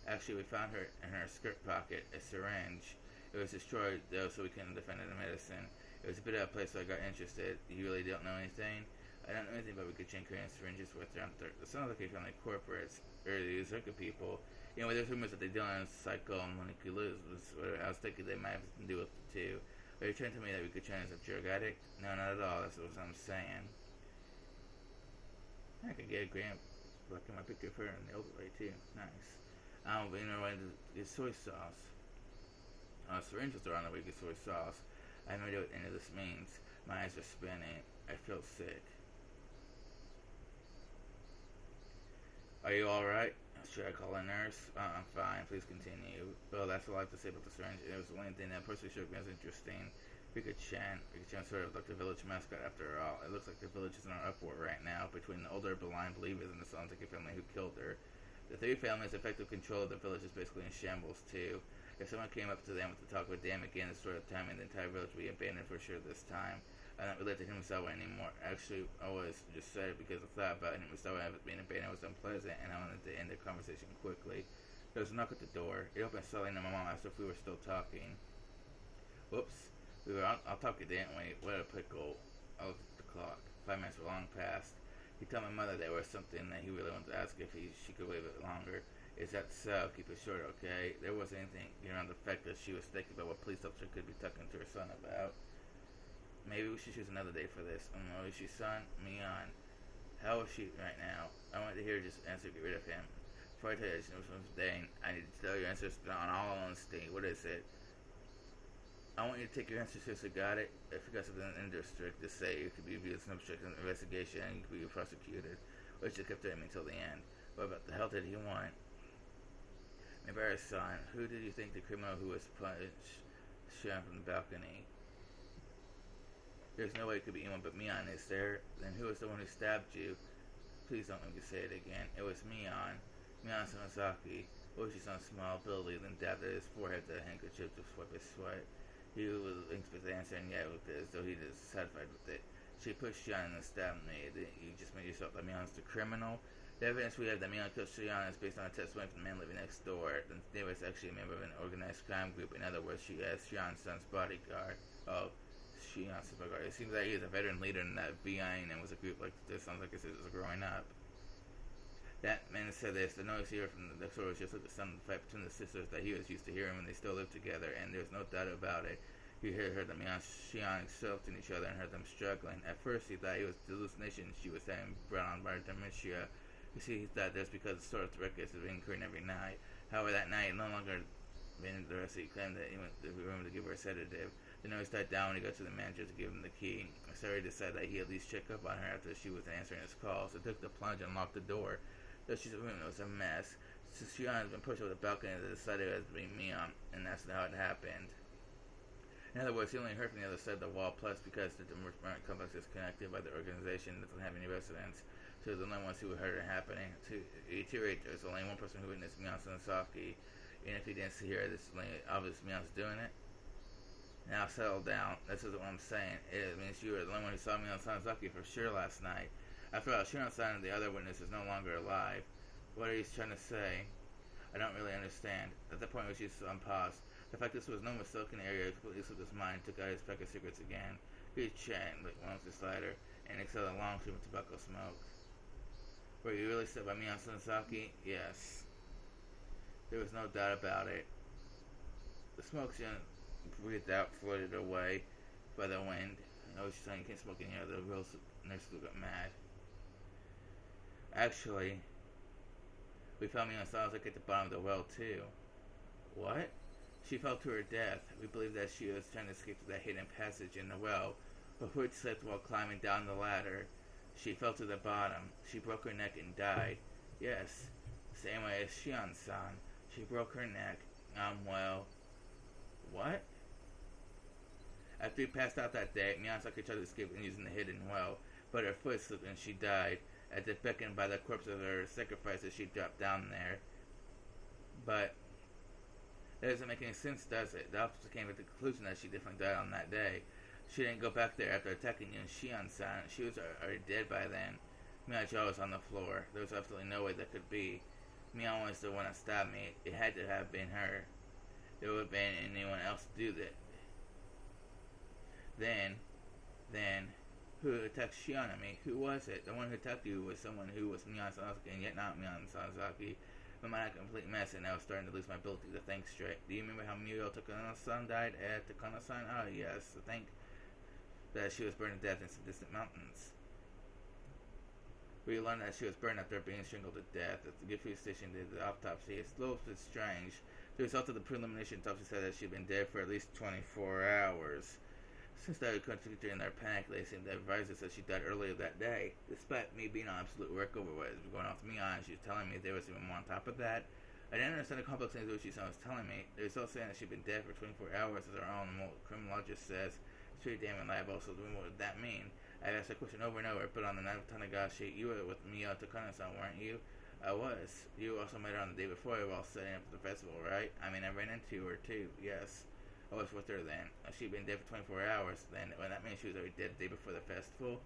Speaker 1: Actually, we found her in her skirt pocket, a syringe. It was destroyed, though, so we couldn't defend it in medicine. It was a bit out of place, so I got interested. You really don't know anything? I don't know anything about Mika-chan carrying syringes with her. It sounds like he found like corporates, or these Zerka people. You know, there's rumors that they deal in psychomolecules. I was thinking they might have something to do with it, too. Are you trying to tell me that Mika-chan is a drug addict? No, not at all. That's what I'm saying. I could get a gram like in my picture of her in the old way, too. Nice. But you know, I get soy sauce. Syringes are on the way to get soy sauce. I have no idea what any of this means. My eyes are spinning. I feel sick. Are you alright? Should I call a nurse? I'm fine. Please continue. Well, that's all I have to say about the syringe. It was the only thing that personally struck me as interesting. Mika-chan sort of like the village mascot after all. It looks like the village is in an uproar right now between the older blind believers and the Salantiki family who killed her. The 3 families' effective control of the village is basically in shambles too. If someone came up to them with the talk of a dam again, the sort of time and the entire village would be abandoned for sure this time. I don't relate to Himisawa anymore. Actually, I was just said it because the thought about Himisawa being abandoned was unpleasant, and I wanted to end the conversation quickly. There was a knock at the door. It opened suddenly, and my mom asked if we were still talking. Whoops. We were I'll talk it, didn't we? What a pickle. I looked at the clock. 5 minutes were long past. He told my mother there was something that he really wanted to ask if she could wait a bit longer. Is that so? Keep it short, okay? There wasn't anything around the fact that she was thinking about what police officer could be talking to her son about. Maybe we should choose another day for this. Is she son? Mion. How is she right now? I want to hear just answer, get rid of him. Before I tell you, I just know something today. I need to tell your answers on all honesty. What is it? I want you to take your answers seriously, got it? If you got something in district to say, it could be viewed as an obstruction investigation and you could be prosecuted. Or just kept threatening me until the end. What about the hell did he want? Embarrassed son, who did you think the criminal who was punched shot from the balcony? There's no way it could be anyone but Mion, is there? Then who was the one who stabbed you? Please don't make me say it again. It was Mion. Mion Samasaki. Oshi-san's small ability, then dabbed at his forehead with a handkerchief to wipe his sweat. He was expecting the answer and yet looked as though he was satisfied with it. She pushed Shion and stabbed me. You just made yourself that Mion's the criminal? The evidence we have that Mion killed Shion is based on a testimony from the man living next door. The neighbor is actually a member of an organized crime group. In other words, she is Shion's son's bodyguard. Oh, Shion's bodyguard. It seems like he is a veteran leader in that VI and was a group like this. Sounds like it was growing up. That man said this. The noise here from the store was just like the sound of the fight between the sisters that he was used to hearing when they still lived together, and there's no doubt about it. He heard them Mion and Shion insulting each other and heard them struggling. At first, he thought it was the hallucination she was having brought on by dementia. You see, he thought that's because the sort of records had been occurring every night. However, that night, no longer been interested. He claimed that he went to the room to give her a sedative. The noise died down when he got to the manager to give him the key. Sorry decided that he at least check up on her after she wasn't answering his calls. So took the plunge and locked the door. Though she's room, it was a mess. So Shion has been pushed over the balcony to decided it was being Mion, and that's how it happened. In other words, he only heard from the other side of the wall, plus because the apartment complex is connected by the organization that doesn't have any residents. So the only ones who heard it happening. To reiterate, there's only one person who witnessed Mion Samasaki, and if he didn't see her, this is only obvious Mion's doing it. Now settle down. This is what I'm saying. It means you were the only one who saw me on Sanzaki for sure last night. After all, Shion-san and the other witness is no longer alive. What are you trying to say? I don't really understand. At the point where she's on pause, the fact this was no mistaken area completely slipped his mind, took out his pack of cigarettes again. He chatted like one with his lighter, and exhaled a long stream of tobacco smoke. Were you really set by me on Sanzaki? Yes. There was no doubt about it. The smoke she breathed out floated away by the wind. I know she's saying you can't smoke in here. The real nurse got mad. Actually, we found me on Sanzaki at the bottom of the well too. What? She fell to her death. We believe that she was trying to escape through that hidden passage in the well, but which slipped while climbing down the ladder. She fell to the bottom. She broke her neck and died. Yes, same way as Shion-san. She broke her neck. Well, what? After he passed out that day, Miyazaki tried to escape using the hidden well, but her foot slipped and she died. At the beckon by the corpse of her sacrifices, she dropped down there. But that doesn't make any sense, does it? The officer came to the conclusion that she definitely died on that day. She didn't go back there after attacking you and Shion-san. She was already dead by then. Miyajo was on the floor. There was absolutely no way that could be. Miyajo was the one that stabbed me. It had to have been her. There would have been anyone else to do that. Then, who attacked Shionami? Who was it? The one who attacked you was someone who was Miyan Sanzaki and yet not Miyan Sanzaki. My mind a complete mess, and I was starting to lose my ability to think straight. Do you remember how Miyo Takano-san died at Takano-san? Oh, yes. To think that she was burned to death in some distant mountains. We learned that she was burned after being strangled to death. At the Gifu station did the autopsy. It's a little bit strange. The result of the preliminary autopsy said that she'd been dead for at least 24 hours. Since they continued in their panic, they seemed to advise us that she died earlier that day. Despite me being on absolute work over what was going on with me on, she was telling me there was even more on top of that. I didn't understand the complex things that she was telling me. They were still saying that she'd been dead for 24 hours, as our own criminologist says. It's pretty damn reliable, so what would that mean? I asked that question over and over, but on the night of Watanagashi, you were with Miyo Takano-san, weren't you? I was. You also met her on the day before while setting up for the festival, right? I mean, I ran into her too, yes. I was with her then. She'd been dead for 24 hours then. Well, that means she was already dead the day before the festival?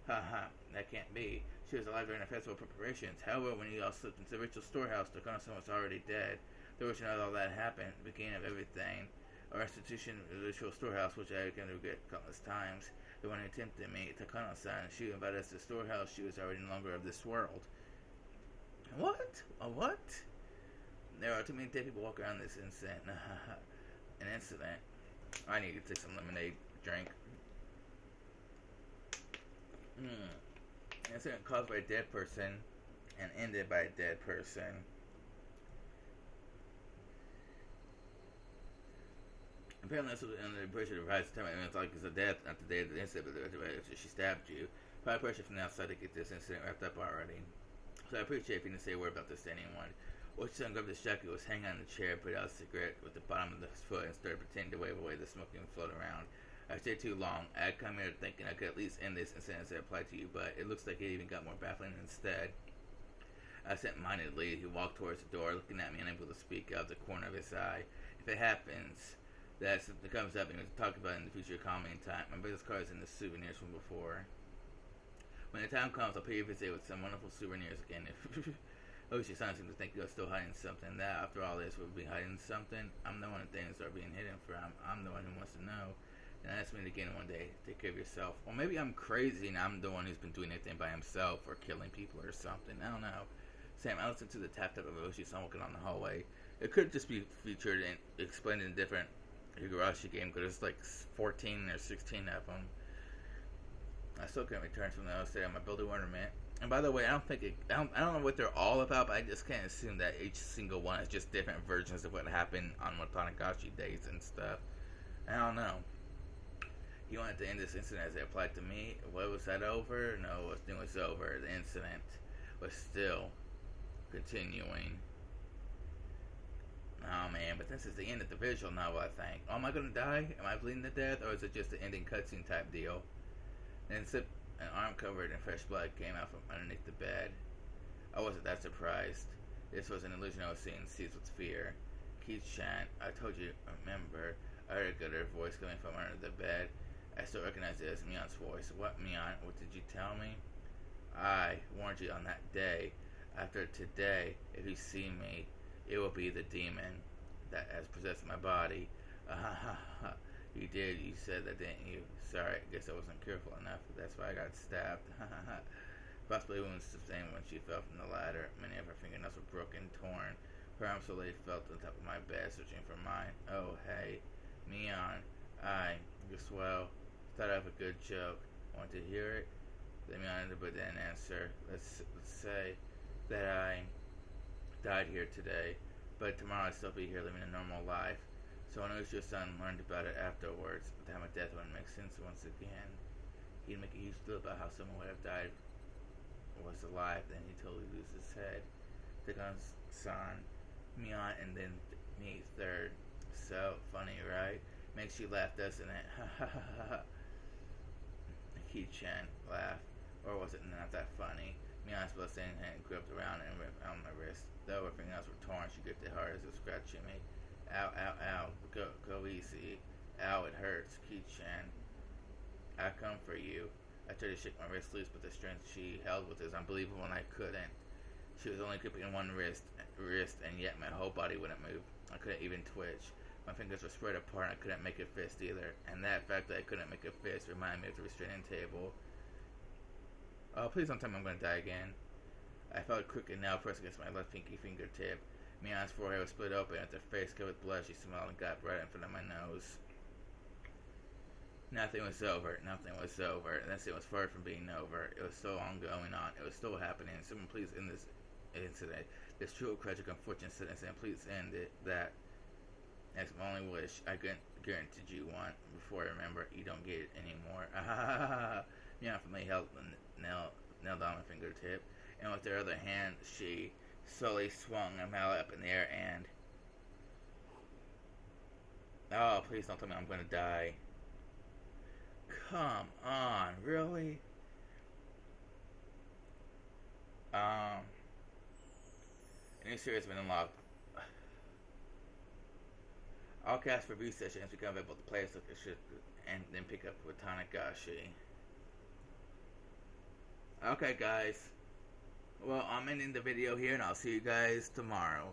Speaker 1: Haha, that can't be. She was alive during the festival preparations. However, when you all slipped into the ritual storehouse, Takano-san was already dead. The reason all that happened, the beginning of everything. Our institution, the ritual storehouse, which I can regret countless times. The one who tempted me, Takano-san, she invited us to the storehouse. She was already no longer of this world. What? A what? There are too many dead people walking around this incident. An incident. I need to take some lemonade drink. An incident caused by a dead person and ended by a dead person. Apparently, this was under the pressure to rise to time. It's like it's a death, not the day of the incident, but she stabbed you. Probably pressure from the outside to get this incident wrapped up already. So I appreciate if you didn't say a word about this to anyone. Watch-san grabbed his jacket, was hanging on the chair, put out a cigarette with the bottom of his foot, and started pretending to wave away the smoke and float around. I stayed too long. I had come here thinking I could at least end this incident as it applied to you, but it looks like it even got more baffling instead. Absent-mindedly, he walked towards the door, looking at me, unable to speak out of the corner of his eye. If it happens, that something comes up and we can talk about it in the future, call me in time. My business card is in the souvenirs from before. When the time comes, I'll pay you a visit with some wonderful souvenirs again. Oh, she seems to think you're still hiding something. That, after all this, we'll be hiding something. I'm the one that things are being hidden from. I'm the one who wants to know. And ask me again one day. Take care of yourself. Or maybe I'm crazy and I'm the one who's been doing everything by himself or killing people or something. I don't know. Sam, I listened to the tap-tap of Oshi-san walking on the hallway. It could just be featured and explained in a different Higurashi game because there's like 14 or 16 of them. I still can't return from the other side of my building ornament. And by the way, I don't know what they're all about, but I just can't assume that each single one is just different versions of what happened on Watanagashi days and stuff. I don't know. He wanted to end this incident as it applied to me. What was that over? No, it was over. The incident was still continuing. Oh man, but this is the end of the visual novel, I think. Oh, am I gonna die? Am I bleeding to death? Or is it just an ending cutscene type deal? Then an arm covered in fresh blood came out from underneath the bed. I wasn't that surprised. This was an illusion I was seeing, seized with fear. Keith-chan, I told you, remember, I heard a gutter voice coming from under the bed. I still recognized it as Mion's voice. What, Mion? What did you tell me? I warned you on that day. After today, if you see me, it will be the demon that has possessed my body. You did. You said that, didn't you? Sorry, I guess I wasn't careful enough. That's why I got stabbed. Possibly wounds sustained when she fell from the ladder. Many of her fingernails were broken, torn. Her arms slowly felt on top of my bed, searching for mine. Oh, hey. Mion. You're swell. Thought I have a good joke. Want to hear it? Then Mion but didn't answer. Let's say that I died here today, but tomorrow I'd still be here living a normal life. So when I was your son, learned about it afterwards. The time of death wouldn't make sense once again. He'd make a huge deal about how someone would have died was alive, then he'd totally lose his head. Took on son, Mion, and then me third. So funny, right? Makes you laugh, doesn't it? Ha ha ha ha. Ki-chan laughed. Or was it not that funny? Mion's bloodstained hand gripped around and ripped on my wrist. Though her fingernails were torn, she gripped it hard as if scratching me. Ow, ow, ow. Go easy. Ow, it hurts. Ki-chan. I come for you. I tried to shake my wrist loose, but the strength she held with was unbelievable and I couldn't. She was only gripping one wrist, and yet my whole body wouldn't move. I couldn't even twitch. My fingers were spread apart and I couldn't make a fist either. And that fact that I couldn't make a fist reminded me of the restraining table. Oh, please don't tell me I'm going to die again. I felt a crooked nail pressed against my left pinky fingertip. Mion's forehead was split open and with her face covered with blood. She smiled and got right in front of my nose. Nothing was over. Nothing was over. This thing was far from being over. It was still on going on. It was still happening. Someone please end this incident. This true tragic unfortunate incident. Please end it. That's my only wish. I guaranteed you one. Before I remember, you don't get it anymore. Mion finally held the nail down my fingertip, and with her other hand, she slowly swung a mallet up in the air and... Oh, please don't tell me I'm gonna die. Come on, really? A new series has been unlocked. All cast review sessions become available to players and then pick up Watanagashi. Okay, guys. Well, I'm ending the video here, and I'll see you guys tomorrow.